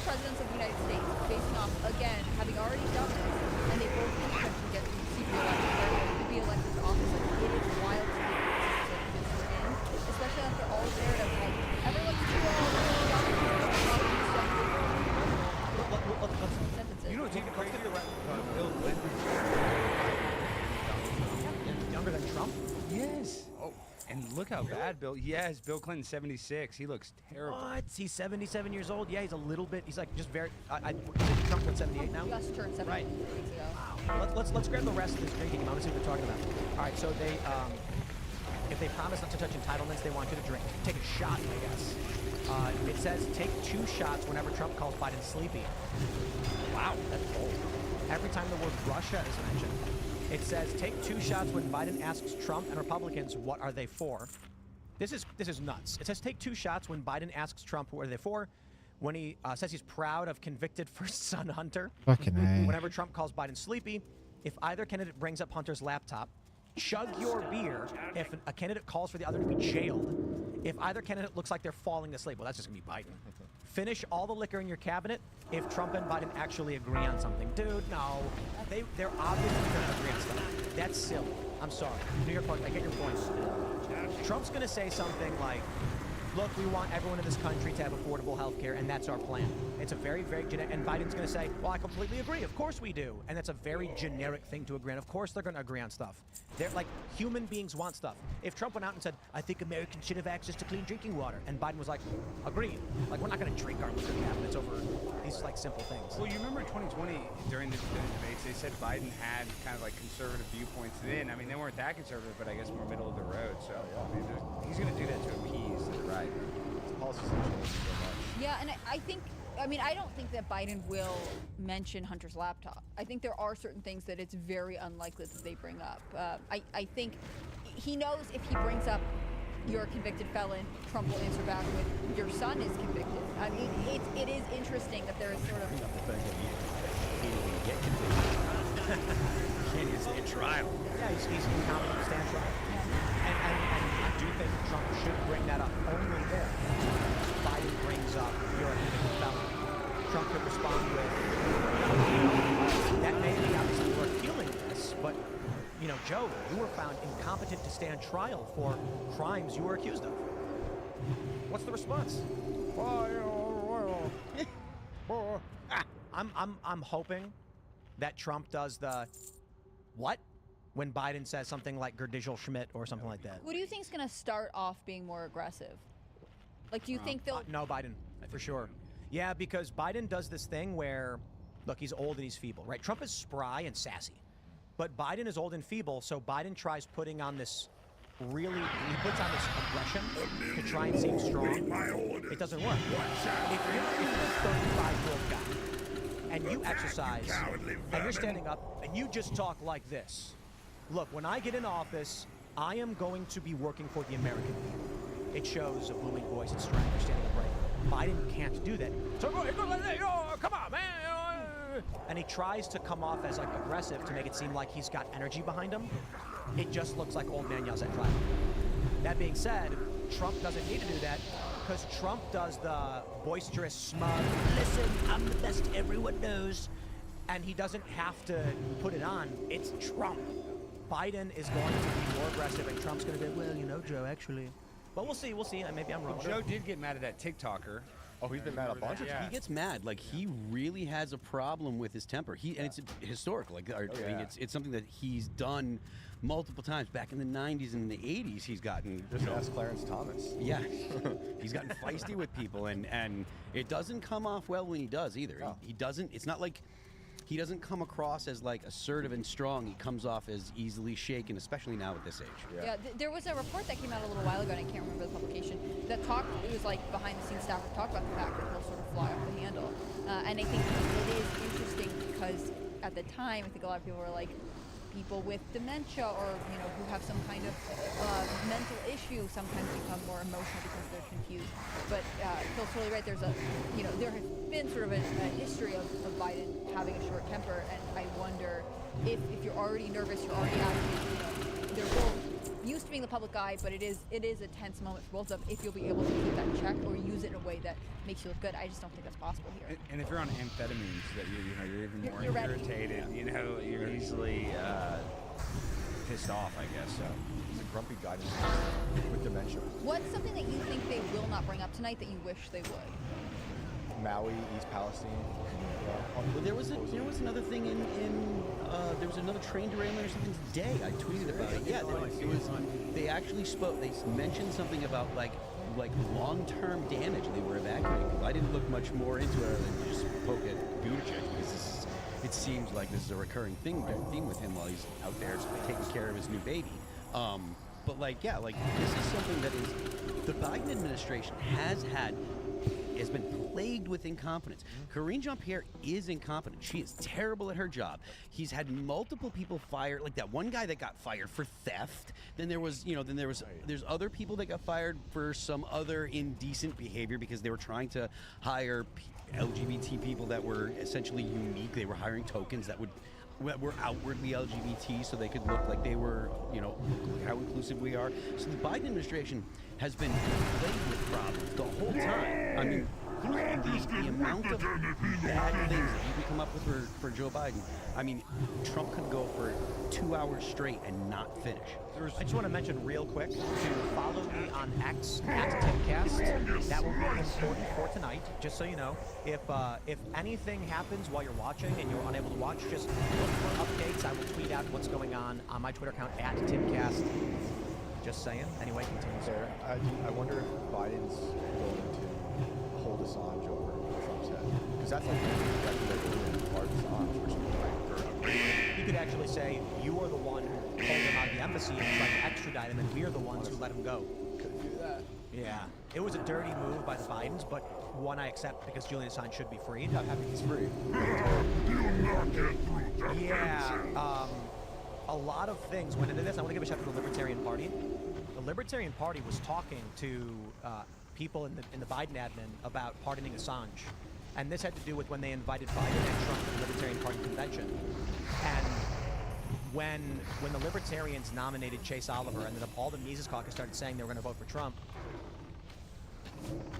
presidents of the United States facing off again, having already done this, and they both potentially get to see re-elected, to be elected to office. Like, it is wild to me this we're in, especially after all the narrative like everyone's too old, You know what's even crazy? Bill Clinton. Younger than Trump? how bad Bill. Yes, Bill Clinton 76. He looks terrible. What? He's 77 years old. Yeah, he's a little bit. He's like just very. Trump turned 78 now. Just turned 78 right. days ago. Wow. Let's grab the rest of this drinking. I want to see what they're talking about. All right. So they if they promise not to touch entitlements, they want you to drink. Take a shot, I guess. It says take 2 shots whenever Trump calls Biden sleepy. Wow, that's bold. Every time the word Russia is mentioned. It says take 2 shots when Biden asks Trump and Republicans what are they for. This is nuts. It says take 2 shots when Biden asks Trump what are they for. When he says he's proud of convicted first son Hunter. Fucking A. Whenever Trump calls Biden sleepy, if either candidate brings up Hunter's laptop, chug your beer if a candidate calls for the other to be jailed. If either candidate looks like they're falling asleep, well, that's just gonna be Biden. Finish all the liquor in your cabinet if Trump and Biden actually agree on something. Dude, no. They're obviously gonna agree on stuff. That's silly. I'm sorry. New York Post, I get your point. Trump's gonna say something like, look, we want everyone in this country to have affordable health care, and that's our plan. It's a very, very generic, and Biden's going to say, well, I completely agree. Of course we do. And that's a very generic thing to agree on. Of course they're going to agree on stuff. They're like, human beings want stuff. If Trump went out and said, I think Americans should have access to clean drinking water, and Biden was like, agreed. Like, we're not going to drink our liquor cabinets over these, like, simple things. Well, you remember 2020, during the debates, they said Biden had kind of like conservative viewpoints then. I mean, they weren't that conservative, but I guess more middle of the road. So, I mean, he's going to do that to appease the right. Yeah, and I think, I mean, I don't think that Biden will mention Hunter's laptop. I think there are certain things that it's very unlikely that they bring up. I think he knows if he brings up you're a convicted felon, Trump will answer back with your son is convicted. I mean, it is interesting that there is sort of... the fact that he didn't get convicted. Can't even stand trial. Yeah, he's incompetent to stand trial. And I do think Trump should bring that up only if Biden brings up you're a convicted felon. Trump could respond with, that may be obviously we're appealing this, but, you know, Joe, you were found incompetent to stand trial for crimes you were accused of. What's the response? I'm hoping that Trump does the what? When Biden says something like Gerdijal Schmidt or something like that. Who do you think is going to start off being more aggressive? Like, do you think they'll... No, Biden, for sure. Yeah, because Biden does this thing where, look, he's old and he's feeble, right? Trump is spry and sassy, but Biden is old and feeble, so Biden tries putting on this he puts on this aggression to try and seem strong. It doesn't work. If you're a 35-year-old guy and you exercise and you're standing up and you just talk like this, look, when I get in office, I am going to be working for the American people. It shows a booming voice and strength. You're standing upright. Biden can't do that. So come on, man. And he tries to come off as like aggressive to make it seem like he's got energy behind him. It just looks like old man yells at trial. That being said, Trump doesn't need to do that because Trump does the boisterous, smug, listen, I'm the best everyone knows. And he doesn't have to put it on. It's Trump. Biden is going to be more aggressive, and Trump's going to be, well, you know, Joe, actually. But we'll see. Maybe I'm wrong. Well, Joe did get mad at that TikToker. Oh, he's been mad a bunch of times. He gets mad. Like, he really has a problem with his temper. And it's historical. Like, I mean, it's something that he's done multiple times. Back in the 90s and the 80s, he's gotten... Just ask Clarence Thomas. Yeah. He's gotten feisty with people, and it doesn't come off well when he does, either. No. He doesn't... It's not like... He doesn't come across as, like, assertive and strong. He comes off as easily shaken, especially now at this age. Yeah, there was a report that came out a little while ago, and I can't remember the publication, that talked, it was like behind-the-scenes staff talked about the fact that he'll sort of fly off the handle. And I think it is interesting because at the time, I think a lot of people were like, people with dementia or, you know, who have some kind of mental issue sometimes become more emotional because they're confused. But Phil's totally right. There's there has been sort of a history of Biden having a short temper, and I wonder if you're already nervous, you're already agitated, you know, they're both used to being the public eye, but it is a tense moment for both of them if you'll be able to keep that in check or use it in a way that makes you look good. I just don't think that's possible here. And if you're on amphetamines, that you're even more you're irritated. You know, you're easily pissed off, I guess. So he's a grumpy guy with dementia. What's something that you think they will not bring up tonight that you wish they would? Maui, East Palestine. Well, there was another thing there was another train derailment or something today. I tweeted about it. Yeah, they actually spoke. They mentioned something about like long-term damage. They were evacuating. I didn't look much more into it other than just poke at Buttigieg because it seems like this is a recurring theme with him while he's out there taking care of his new baby. But this is something that is the Biden administration has been plagued with incompetence. Karine Jean-Pierre is incompetent. She is terrible at her job. He's had multiple people fired, like that one guy that got fired for theft. Then there's other people that got fired for some other indecent behavior because they were trying to hire LGBT people that were essentially unique. They were hiring tokens that were outwardly LGBT so they could look like they were, look how inclusive we are. So the Biden administration has been plagued with problems the whole time. I mean, the amount of bad things that you can come up with for Joe Biden. I mean, Trump could go for 2 hours straight and not finish. I just want to mention real quick to follow me on X at Timcast. That will be important for tonight, just so you know. If anything happens while you're watching and you're unable to watch, just look for updates. I will tweet out what's going on my Twitter account at Timcast. Just saying. Anyway, continue. Sarah, I wonder if Biden's going to hold Assange over Trump's head. Because that's like part of Assange or something like that. You could actually say, you are the one who pulled him out of the embassy and tried to extradite him, and we are the ones who let him go. Could do that. Yeah. It was a dirty move by the Bidens, but one I accept because Julian Assange should be freed. I'm happy he's free. Yeah. A lot of things went into this. I want to give a shout out to the Libertarian Party. The Libertarian Party was talking to people in the Biden admin about pardoning Assange. And this had to do with when they invited Biden and Trump to the Libertarian Party convention. And when the Libertarians nominated Chase Oliver and then all the Mises Caucus started saying they were going to vote for Trump,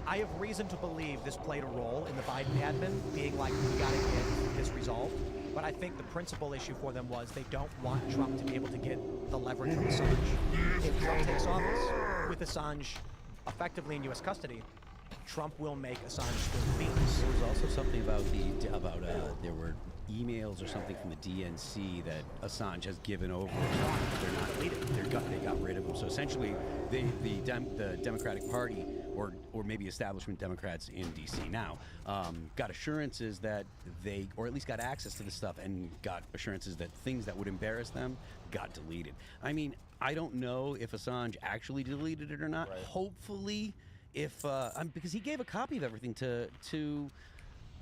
I have reason to believe this played a role in the Biden admin being like, we got to get this resolved. But I think the principal issue for them was they don't want Trump to be able to get the leverage from Assange. If Trump takes office with Assange effectively in U.S. custody, Trump will make Assange spill the beans. There was also something about there were emails or something from the DNC that Assange has given over. They're not deleted. They got rid of him. So essentially, the Democratic Party or maybe establishment Democrats in D.C. now got assurances that or at least got access to the stuff and got assurances that things that would embarrass them got deleted. I mean, I don't know if Assange actually deleted it or not. Right. Hopefully, because he gave a copy of everything to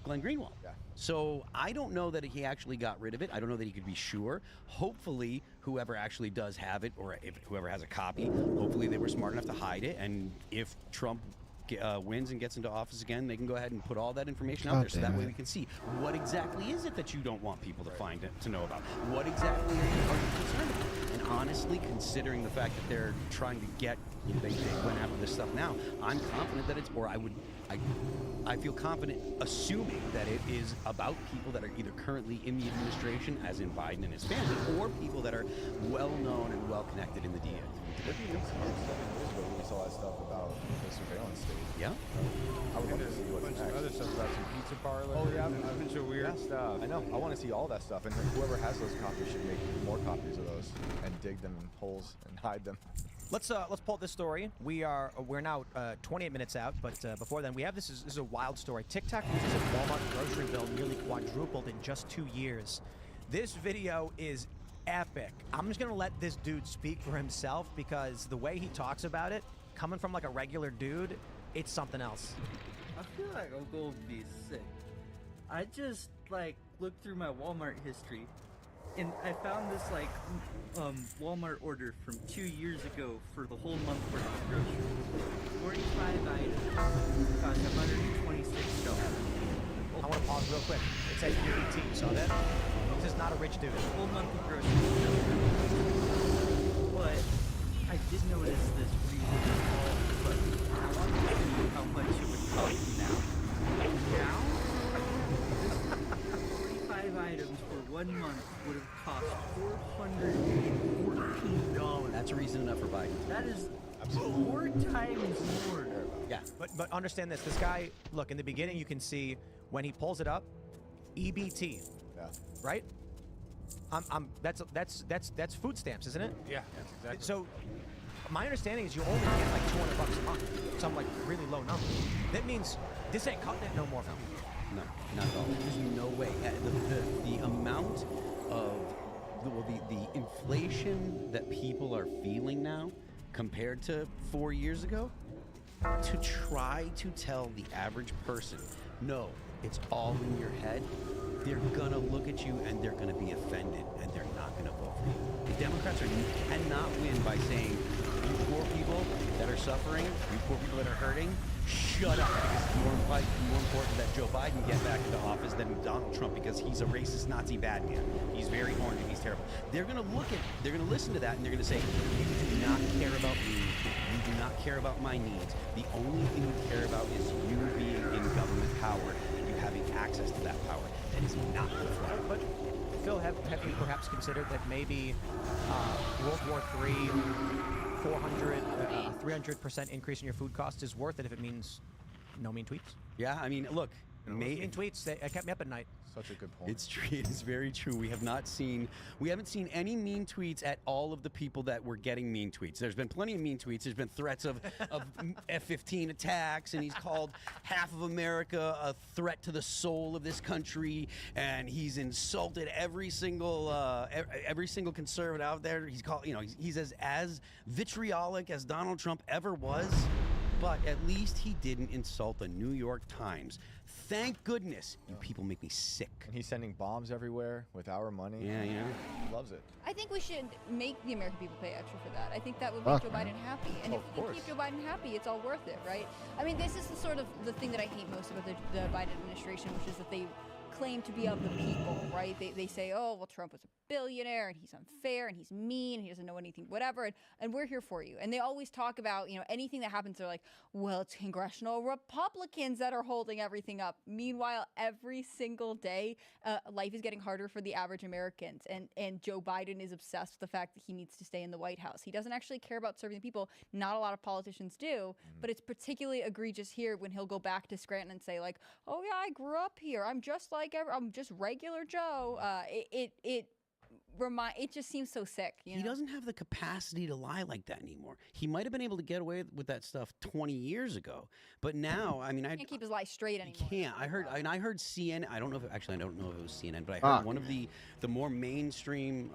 Glenn Greenwald. Yeah. So I don't know that he actually got rid of it. I don't know that he could be sure. Hopefully, whoever actually does have it, or if whoever has a copy, hopefully they were smart enough to hide it. And if Trump wins and gets into office again, they can go ahead and put all that information out there, so that way we can see what exactly is it that you don't want people to know about. What exactly are you concerned about? And honestly, considering the fact that they're trying to get, they went after this stuff now, I'm confident that I feel confident assuming that it is about people that are either currently in the administration, as in Biden and his family, or people that are well-known and well-connected in the DA. We saw that stuff about the surveillance state. Yeah. I would love to see what's next. Some other stuff about some pizza parlors. Oh, yeah. A bunch of weird stuff. I know. I want to see all that stuff. And whoever has those copies should make more copies of those and dig them in holes and hide them. Let's pull this story. We're now 28 minutes out, but before then, we have this is a wild story. TikTok users at Walmart grocery bill nearly quadrupled in just 2 years. This video is epic. I'm just gonna let this dude speak for himself because the way he talks about it, coming from like a regular dude, it's something else. I feel like I'm gonna be sick. I just looked through my Walmart history, and I found this Walmart order from 2 years ago for the whole month worth of groceries. 45 items, cost $126. I want to pause real quick. It says UBT. You saw that? This is not a rich dude. A whole month of groceries. But I did notice this really small, but I wanted to see how much it would cost now. Now, 45 items for 1 month would have cost $414. That's a reason enough for Biden. That is 4 times more Yeah. But understand this. This guy, look, in the beginning, you can see when he pulls it up, EBT. Yeah. Right? That's food stamps, isn't it? Yeah, that's exactly. So, my understanding is you only get like $200 a month, some like really low number. That means this ain't cutting it no more for me. No, not at all. There's no way. The amount of the inflation that people are feeling now compared to 4 years ago, to try to tell the average person, no, it's all in your head, they're gonna look at you and they're gonna be offended and they're not gonna vote for you. The Democrats cannot win by saying, you poor people that are suffering, you poor people that are hurting, shut up, because it's more important that Joe Biden get back into office than Donald Trump, because he's a racist Nazi bad man. He's very orange and he's terrible. They're gonna listen to that and they're gonna say, you do not care about me, you do not care about my needs. The only thing you care about is you being in government power and you having access to that power. That is not good for us. But Phil, have you perhaps considered that maybe World War III, 300% increase in your food costs is worth it if it means no mean tweets? Yeah, I mean, look, mean tweets, they kept me up at night. Such a good point. It's true. It is very true. We haven't seen any mean tweets at all of the people that were getting mean tweets. There's been plenty of mean tweets. There's been threats of F-15 attacks, and he's called half of America a threat to the soul of this country, and he's insulted every single conservative out there. He's called, he's as vitriolic as Donald Trump ever was, but at least he didn't insult the New York Times. Thank goodness. You people make me sick. And he's sending bombs everywhere with our money. Yeah. He loves it. I think we should make the American people pay extra for that. I think that would make Joe Biden happy. And if we can keep Joe Biden happy, it's all worth it, right? I mean, this is the thing that I hate most about the Biden administration, which is that they claim to be of the people, right? They say, oh, well, Trump was a billionaire and he's unfair and he's mean and he doesn't know anything, whatever, and we're here for you. And they always talk about, anything that happens, they're like, well, it's congressional Republicans that are holding everything up. Meanwhile, every single day, life is getting harder for the average Americans, and Joe Biden is obsessed with the fact that he needs to stay in the White House. He doesn't actually care about serving the people. Not a lot of politicians do, but it's particularly egregious here when he'll go back to Scranton and say, like, oh yeah, I grew up here. I'm just regular Joe. It just seems so sick. He doesn't have the capacity to lie like that anymore. He might have been able to get away with that stuff 20 years ago, but now, I can't keep his lies straight anymore. He can't. I heard CNN. I don't know if it was CNN, but I heard one of the more mainstream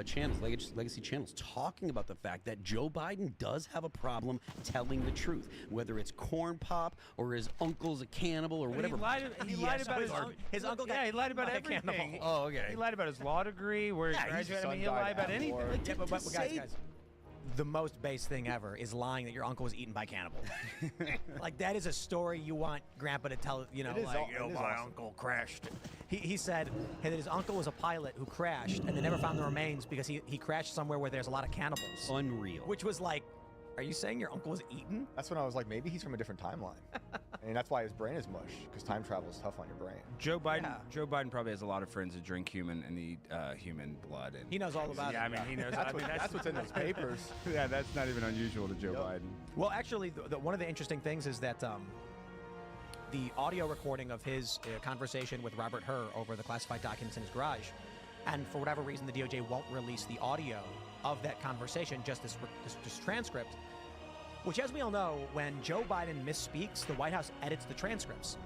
channels, legacy channels, talking about the fact that Joe Biden does have a problem telling the truth, whether it's corn pop or his uncle's a cannibal or whatever. He lied about his uncle. Yeah, he lied about everything. Cannibal. Oh, okay. He lied about his law degree, where he graduated. He'll lie about anything. Guys, the most base thing ever is lying that your uncle was eaten by cannibals. Like, that is a story you want Grandpa to tell. My uncle crashed. He said that his uncle was a pilot who crashed, and they never found the remains because he crashed somewhere where there's a lot of cannibals. Unreal. Which was like, are you saying your uncle was eaten? That's when I was like, maybe he's from a different timeline. And that's why his brain is mush, because time travel is tough on your brain. Joe Biden probably has a lot of friends that drink human and eat human blood. And he knows all about it. Yeah, I mean, he knows. That's what's in those papers. Yeah, that's not even unusual to Joe Biden. Well, actually, one of the interesting things is that the audio recording of his conversation with Robert Hur over the classified documents in his garage, and for whatever reason, the DOJ won't release the audio of that conversation, just this transcript. Which, as we all know, when Joe Biden misspeaks, the White House edits the transcripts.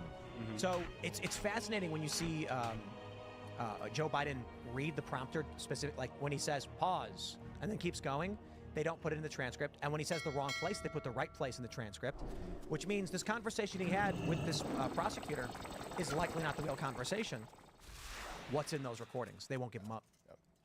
Mm-hmm. So it's fascinating when you see Joe Biden read the prompter specific, like when he says pause and then keeps going, they don't put it in the transcript. And when he says the wrong place, they put the right place in the transcript, which means this conversation he had with this prosecutor is likely not the real conversation. What's in those recordings? They won't give them up.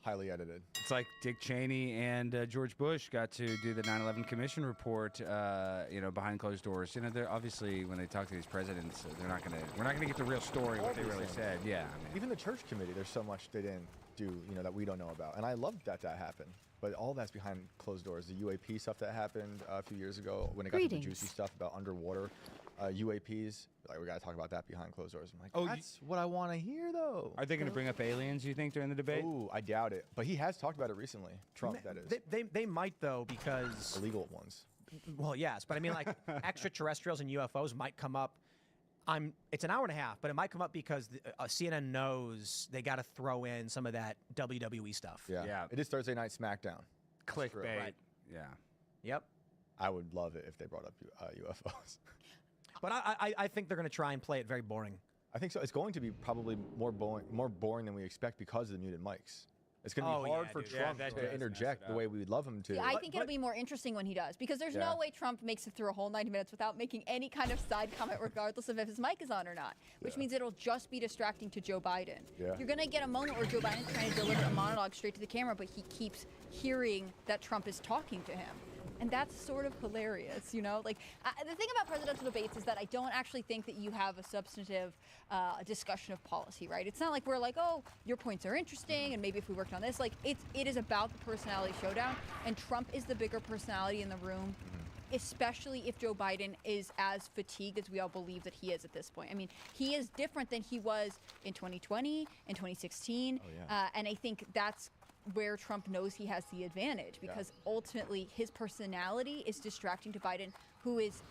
Highly edited. It's like Dick Cheney and George Bush got to do the 9/11 Commission report, behind closed doors. They're obviously, when they talk to these presidents, we're not gonna get the real story, what they really said. Yeah. Even the church committee, there's so much they didn't do, that we don't know about. And I loved that happened. But all that's behind closed doors. The UAP stuff that happened a few years ago, when it got to the juicy stuff about underwater UAPs, we got to talk about that behind closed doors. I'm like, that's what I want to hear, though. Are they going to bring up aliens, you think, during the debate? Ooh, I doubt it. But he has talked about it recently. Trump, that is. They might, though, because... illegal ones. Well, yes, but I mean, like, extraterrestrials and UFOs might come up. It's an hour and a half, but it might come up because CNN knows they got to throw in some of that WWE stuff. Yeah. It is Thursday Night SmackDown. Clickbait. Right. Yeah. Yep. I would love it if they brought up UFOs. But I think they're going to try and play it very boring. I think so. It's going to be probably more boring than we expect because of the muted mics. It's going to be hard for Trump to interject the way we would love him to. Yeah, I think it'll be more interesting when he does, because there's no way Trump makes it through a whole 90 minutes without making any kind of side comment, regardless of if his mic is on or not, which means it'll just be distracting to Joe Biden. Yeah. You're going to get a moment where Joe Biden's trying to deliver a monologue straight to the camera, but he keeps hearing that Trump is talking to him. And that's sort of hilarious, you know? Like, the thing about presidential debates is that I don't actually think that you have a substantive discussion of policy, right? It's not like we're like, oh, your points are interesting, and maybe if we worked on this. Like, it is about the personality showdown, and Trump is the bigger personality in the room, especially if Joe Biden is as fatigued as we all believe that he is at this point. I mean, he is different than he was in 2020, in 2016, and I think that's where Trump knows he has the advantage, because ultimately his personality is distracting to Biden, who is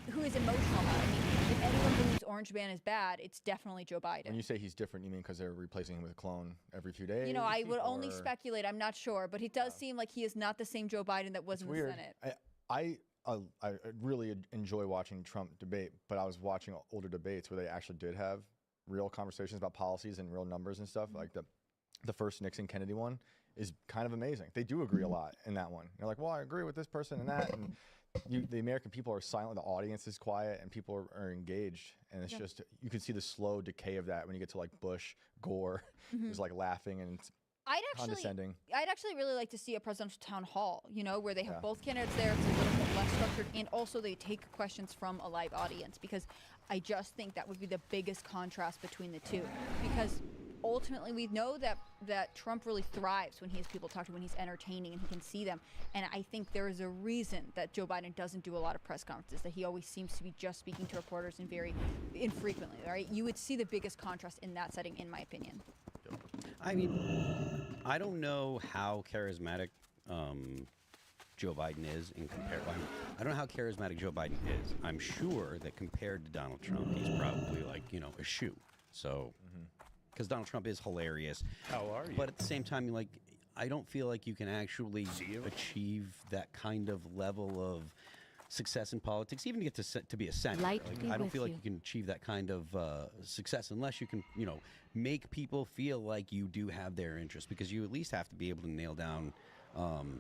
emotional about it. I mean, if anyone believes Orange Man is bad, it's definitely Joe Biden. When you say he's different, you mean because they're replacing him with a clone every few days? You know, I would only speculate. I'm not sure, but it does seem like he is not the same Joe Biden that was in the Senate. I really enjoy watching Trump debate, but I was watching older debates where they actually did have real conversations about policies and real numbers and stuff. Like the first Nixon-Kennedy one is kind of amazing. They do agree a lot in that one. They're like, well, I agree with this person and that. And the American people are silent, the audience is quiet, and people are engaged. And it's just, you can see the slow decay of that when you get to like Bush, Gore, who's like laughing and condescending. I'd actually really like to see a presidential town hall, you know, where they have both candidates there. It's a little bit less structured, and also they take questions from a live audience, because I just think that would be the biggest contrast between the two. Because ultimately, we know that Trump really thrives when he has people talk to, when he's entertaining and he can see them. And I think there is a reason that Joe Biden doesn't do a lot of press conferences, that he always seems to be just speaking to reporters and very infrequently, right? You would see the biggest contrast in that setting, in my opinion. I mean, I don't know how charismatic Joe Biden is in comparison. I don't know how charismatic Joe Biden is. I'm sure that compared to Donald Trump, he's probably like, you know, a shoe. So, because Donald Trump is hilarious. How are you? But at the same time, like, I don't feel like you can actually achieve that kind of level of success in politics, even to get to be a senator. Like, I don't feel like you can achieve that kind of success unless you can, you know, make people feel like you do have their interest, because you at least have to be able to nail down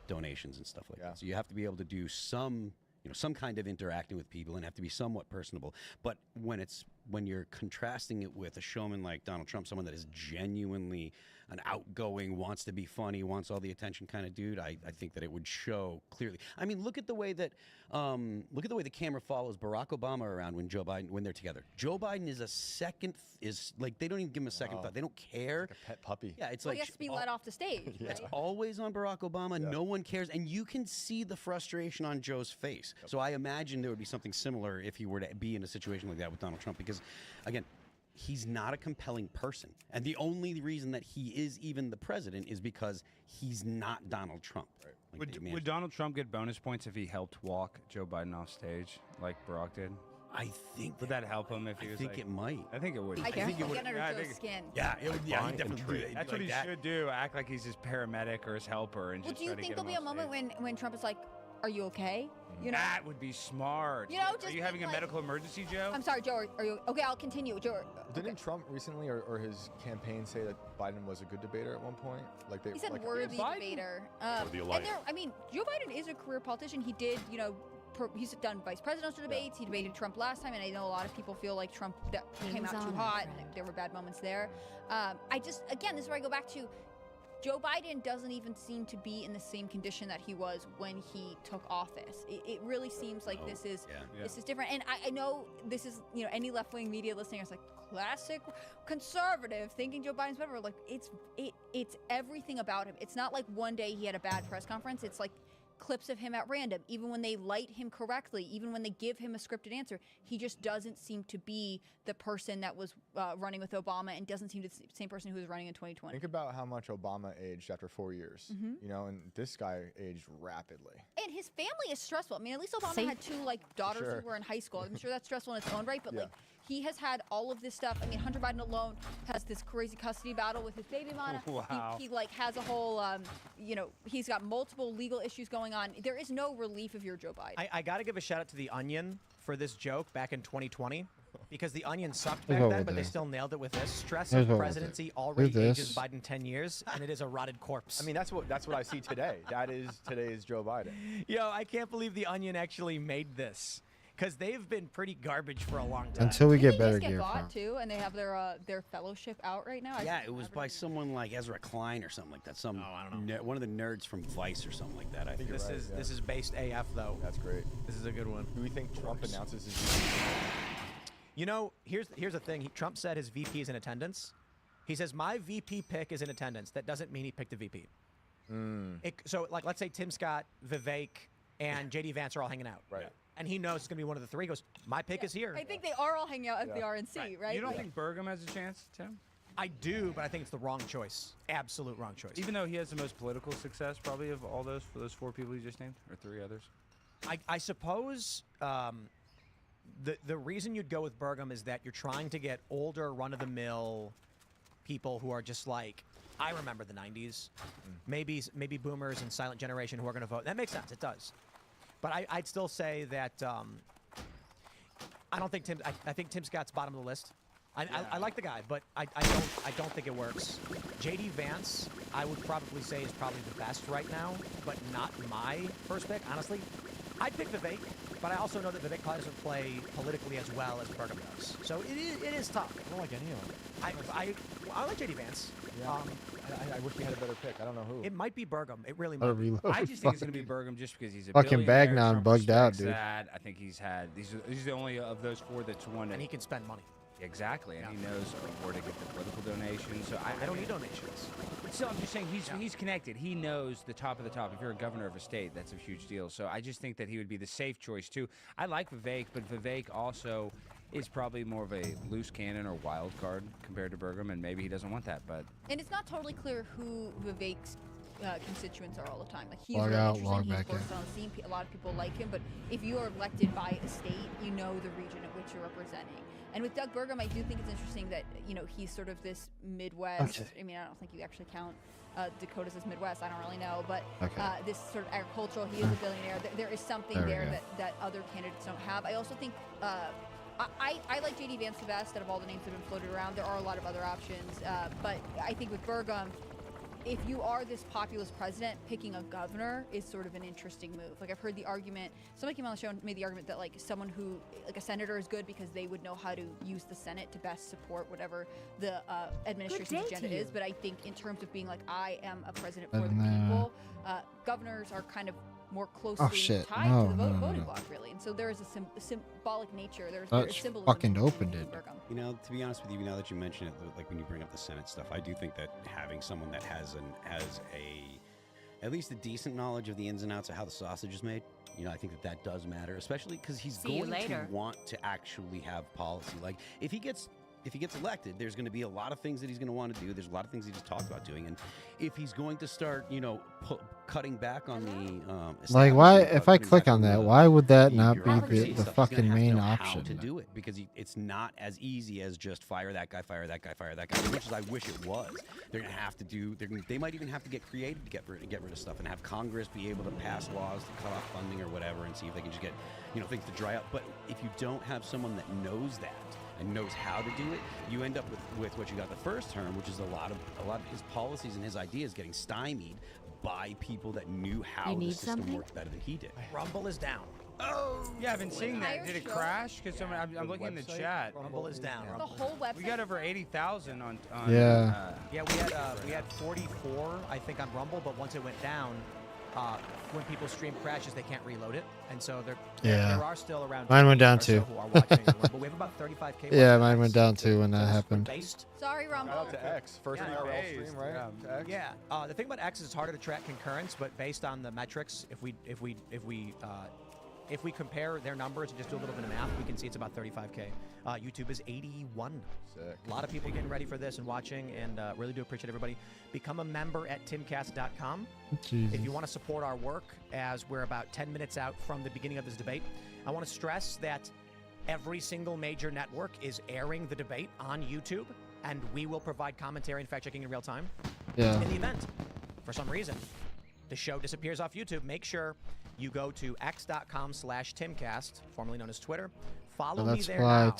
donations and stuff like that. So you have to be able to do some, you know, some kind of interacting with people and have to be somewhat personable. But when you're contrasting it with a showman like Donald Trump, someone that is genuinely an outgoing, wants to be funny, wants all the attention kind of dude, I think that it would show clearly. I mean, look at the way that the camera follows Barack Obama around when they're together. Joe Biden is like, they don't even give him a second thought. They don't care. Like a pet puppy. Yeah, it's well, like he has to be let off the stage. Right? It's always on Barack Obama. No one cares, and you can see the frustration on Joe's face. So I imagine there would be something similar if he were to be in a situation like that with Donald Trump, because, again, he's not a compelling person. And the only reason that he is even the president is because he's not Donald Trump. Right. Like would Donald Trump get bonus points if he helped walk Joe Biden off stage like Barack did? I think. Would that help him if he was I think like, it might. I think it would. I think it would. Get under Joe's skin. Yeah, it would. Yeah, he definitely do. That's what he should do. Act like he's his paramedic or his helper, and Well, just do you try to think get there'll him be a off moment stage. when Trump is like, "Are you okay?" You know, that would be smart. You know, Are just you having a like- medical emergency, Joe? I'm sorry, Joe. Are you okay? I'll continue, Joe. Didn't Trump recently, or his campaign, say that Biden was a good debater at one point? Like they, He said like, worthy debater. Worthy And life. I mean, Joe Biden is a career politician. He did, you know, he's done vice presidential debates. He debated Trump last time, and I know a lot of people feel like Trump came out too hot, and there were bad moments there. Again, this is where I go back to, Joe Biden doesn't even seem to be in the same condition that he was when he took office. It really seems like this is different. And I know this is, you know, any left-wing media listening is like, classic conservative thinking Joe Biden's better. Like, it's everything about him. It's not like one day he had a bad press conference. It's like clips of him at random, even when they light him correctly, even when they give him a scripted answer, he just doesn't seem to be the person that was running with Obama and doesn't seem to be the same person who was running in 2020. Think about how much Obama aged after 4 years, you know, and this guy aged rapidly. And his family is stressful. I mean, at least Obama had 2 like daughters who were in high school. I'm sure that's stressful in its own right, but like he has had all of this stuff. I mean, Hunter Biden alone has this crazy custody battle with his baby mama. Wow. He like has a whole, you know, he's got multiple legal issues going on. There is no relief if you're Joe Biden. I got to give a shout out to The Onion for this joke back in 2020. Because The Onion sucked back Here's what then, we'll but they do. still nailed it with this. Stress Here's of what we'll presidency do. already Here's ages this. Biden 10 years, and it is a rotted corpse. I mean, that's what I see today. That is today's Joe Biden. Yo, I can't believe The Onion actually made this. Because they've been pretty garbage for a long time. Until we get They better just get gear bought from. too, and they have their fellowship out right now. Yeah, it was by someone like Ezra Klein or something like that. Some I don't know. one of the nerds from Vice or something like that. I think This is based AF though. That's great. This is a good one. Do we think Trump announces his? You know, here's the thing. Trump said his VP is in attendance. He says my VP pick is in attendance. That doesn't mean he picked a VP. So like, let's say Tim Scott, Vivek, and JD Vance are all hanging out. Right. And he knows it's gonna be one of the 3. He goes, my pick is here. I think they are all hanging out at the RNC, right? You don't Like- think Burgum has a chance, Tim? I do, but I think it's the wrong choice. Absolute wrong choice. Even though he has the most political success, probably of all those 4 people you just named, or 3 others. I suppose the reason you'd go with Burgum is that you're trying to get older, run-of-the-mill people who are just like, I remember the 90s. Maybe boomers and silent generation who are going to vote. That makes sense. It does. But I'd still say that I don't think Tim. I think Tim Scott's bottom of the list. I like the guy, but I don't think it works. JD Vance, I would probably say is probably the best right now, but not my first pick. Honestly, I'd pick Vivek, but I also know that Vivek probably doesn't play politically as well as Burgum does. So it is tough. I don't like any of them. I like JD Vance. Yeah. I wish we had a better pick. I don't know who. It might be Burgum. It really Gotta might be. reload. I just think it's going to be Burgum just because he's a Fucking billionaire. Bagnon Trump bugged out, respects dude. That. I think he's the only of those 4 that's won. And he can spend money. Exactly, and he knows where to get the political donations. So I don't need donations. So I'm just saying he's connected. He knows the top of the top. If you're a governor of a state, that's a huge deal. So I just think that he would be the safe choice too. I like Vivek, but Vivek also is probably more of a loose cannon or wild card compared to Burgum, and maybe he doesn't want that. But And it's not totally clear who Vivek's constituents are all the time. Like he's Log really out, interesting. log He's back in. first on the scene. A lot of people like him, but if you are elected by a state, you know the region of which you're representing. And with Doug Burgum, I do think it's interesting that he's sort of this Midwest. Okay. I mean, I don't think you actually count Dakotas as Midwest. I don't really know, but Okay. this sort of agricultural. He is a billionaire. There is something There we there go. that other candidates don't have. I also think. I like JD Vance the best out of all the names that have been floated around. There are a lot of other options, but I think with Burgum, if you are this populist president, picking a governor is sort of an interesting move. Like I've heard the argument, somebody came on the show and made the argument that like someone who, like a senator is good because they would know how to use the Senate to best support whatever the administration's agenda is. But I think in terms of being like, I am a president for the people, governors are kind of more closely tied to the voting block, really. And so there is a symbolic nature. There's symbolism. Fucking opened it. You know, to be honest with you, now that you mention it, like when you bring up the Senate stuff, I do think that having someone that has at least a decent knowledge of the ins and outs of how the sausage is made, I think that does matter, especially because he's going to want to actually have policy. Like if he gets elected, there's going to be a lot of things that he's going to want to do. There's a lot of things he just talked about doing, and if he's going to start, cutting back on the Like, why? establishment, If I cutting click back on that, the why would that not be bureaucracy the and stuff, he's fucking gonna have to main know option? How to do it, because it's not as easy as just fire that guy, fire that guy, fire that guy. As much as I wish it was, they're going to have to do. They might even have to get creative to get rid of stuff and have Congress be able to pass laws to cut off funding or whatever, and see if they can just get things to dry up. But if you don't have someone that knows that and knows how to do it, you end up with what you got the first term, which is a lot of his policies and his ideas getting stymied by people that knew how the system worked better than he did. Rumble is down. Oh, yeah, I've been seeing that. Did it crash? Because I'm looking in the chat. Rumble is down. The whole website. We got over 80,000 on. Yeah. Yeah, we had 44, I think, on Rumble, but once it went down, when people's stream crashes, they can't reload it, and so there are still around. Mine went down or so too. Who are not watching anymore, but we have about 35K. Yeah, mine went down too when that happened. Sorry, Rumble. Shout out to X, first IRL stream, right? To X. Yeah. The thing about X is it's harder to track concurrence, but based on the metrics, if we compare their numbers and just do a little bit of math, we can see it's about 35K. YouTube is 81. Sick. A lot of people getting ready for this and watching, and really do appreciate everybody. Become a member at timcast.com. Jesus. If you want to support our work, as we're about 10 minutes out from the beginning of this debate, I want to stress that every single major network is airing the debate on YouTube, and we will provide commentary and fact-checking in real time. Yeah. In the event, for some reason, the show disappears off YouTube, make sure you go to x.com/Timcast, formerly known as Twitter. Follow me there now.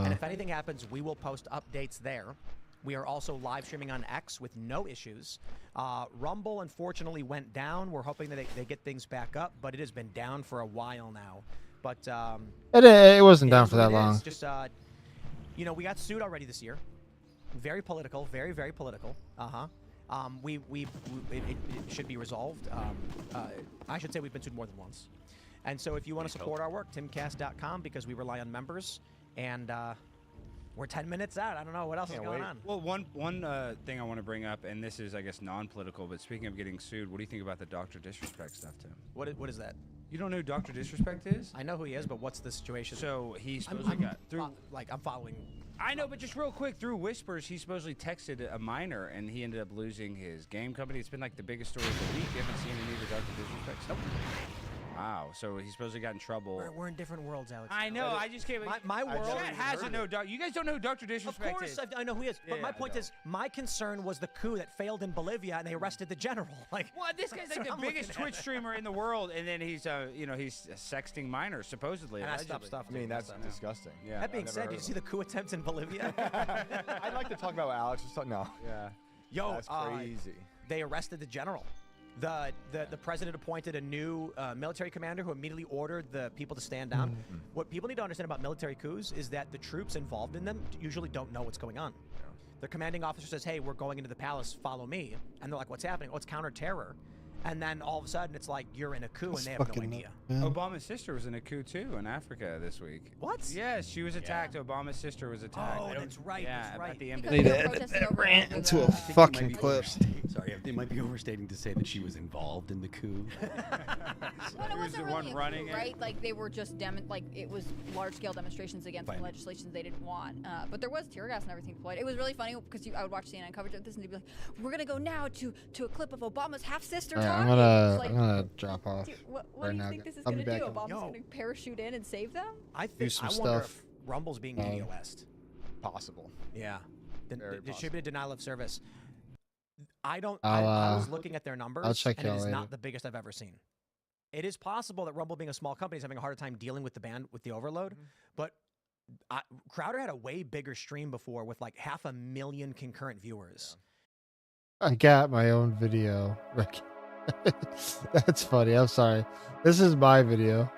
And if anything happens, we will post updates there. We are also live streaming on X with no issues. Rumble, unfortunately, went down. We're hoping that they get things back up, but it has been down for a while now. But it wasn't down for that long. Just, we got sued already this year. Very political, very, very political. It should be resolved. I should say we've been sued more than once. And so if you want to support our work, timcast.com, because we rely on members. And we're 10 minutes out. I don't know what else is going on. Well, one thing I want to bring up, and this is, I guess, non-political, but speaking of getting sued, what do you think about the Dr. Disrespect stuff, Tim? What is that? You don't know who Dr. Disrespect is? I know who he is, but what's the situation? So he supposedly got through. I'm following. I know, but just real quick, through whispers, he supposedly texted a minor, and he ended up losing his game company. It's been like the biggest story of the week. You haven't seen any of the Dr. Disrespect stuff? Wow. So he supposedly got in trouble. We're in different worlds, Alex. I know. I just can't. My world Chat hasn't know. You guys don't know who Dr. Disrespect Of course, is. I know who he is. But my point is, my concern was the coup that failed in Bolivia, and they arrested the general. Like, what? This guy's like the biggest Twitch streamer in the world, and then he's, he's sexting minors supposedly. And that's stuff. I mean, that's disgusting. Yeah. That being said, did you see the coup attempts in Bolivia? I'd like to talk about what Alex was talking. No. Yeah. Yo, that's crazy. They arrested the general. The president appointed a new military commander who immediately ordered the people to stand down. What people need to understand about military coups is that the troops involved in them usually don't know what's going on. The commanding officer says, hey, we're going into the palace, follow me. And they're like, what's happening? Oh, it's counter-terror. And then all of a sudden, it's like you're in a coup and they have no idea. Obama's sister was in a coup, too, in Africa this week. What? Yes, she was attacked. Obama's sister was attacked. Oh, that's right. Yeah, that's right. at the end They need to edit that rant into a fucking clip. Sorry, they might be overstating to say that she was involved in the coup. Well, it wasn't really running a coup, right? Like they were just it was large-scale demonstrations against some legislation they didn't want. But there was tear gas and everything deployed. It was really funny because I would watch CNN coverage of this and they'd be like, "We're gonna go now to a clip of Obama's half-sister talking." I'm gonna drop off. Dude, what right do you now. think this is I'll gonna be do? back in- Obama's gonna parachute in and save them? I Do some wonder stuff. if Rumble's being DDoS'd. Possible. Yeah. Very Distributed denial of service. I was I'll looking at their numbers, I'll check and it y'all is later. not the biggest I've ever seen. It is possible that Rumble, being a small company, is having a harder time dealing with the overload. But Crowder had a way bigger stream before with like 500,000 concurrent viewers. I got my own video. That's funny. I'm sorry. This is my video.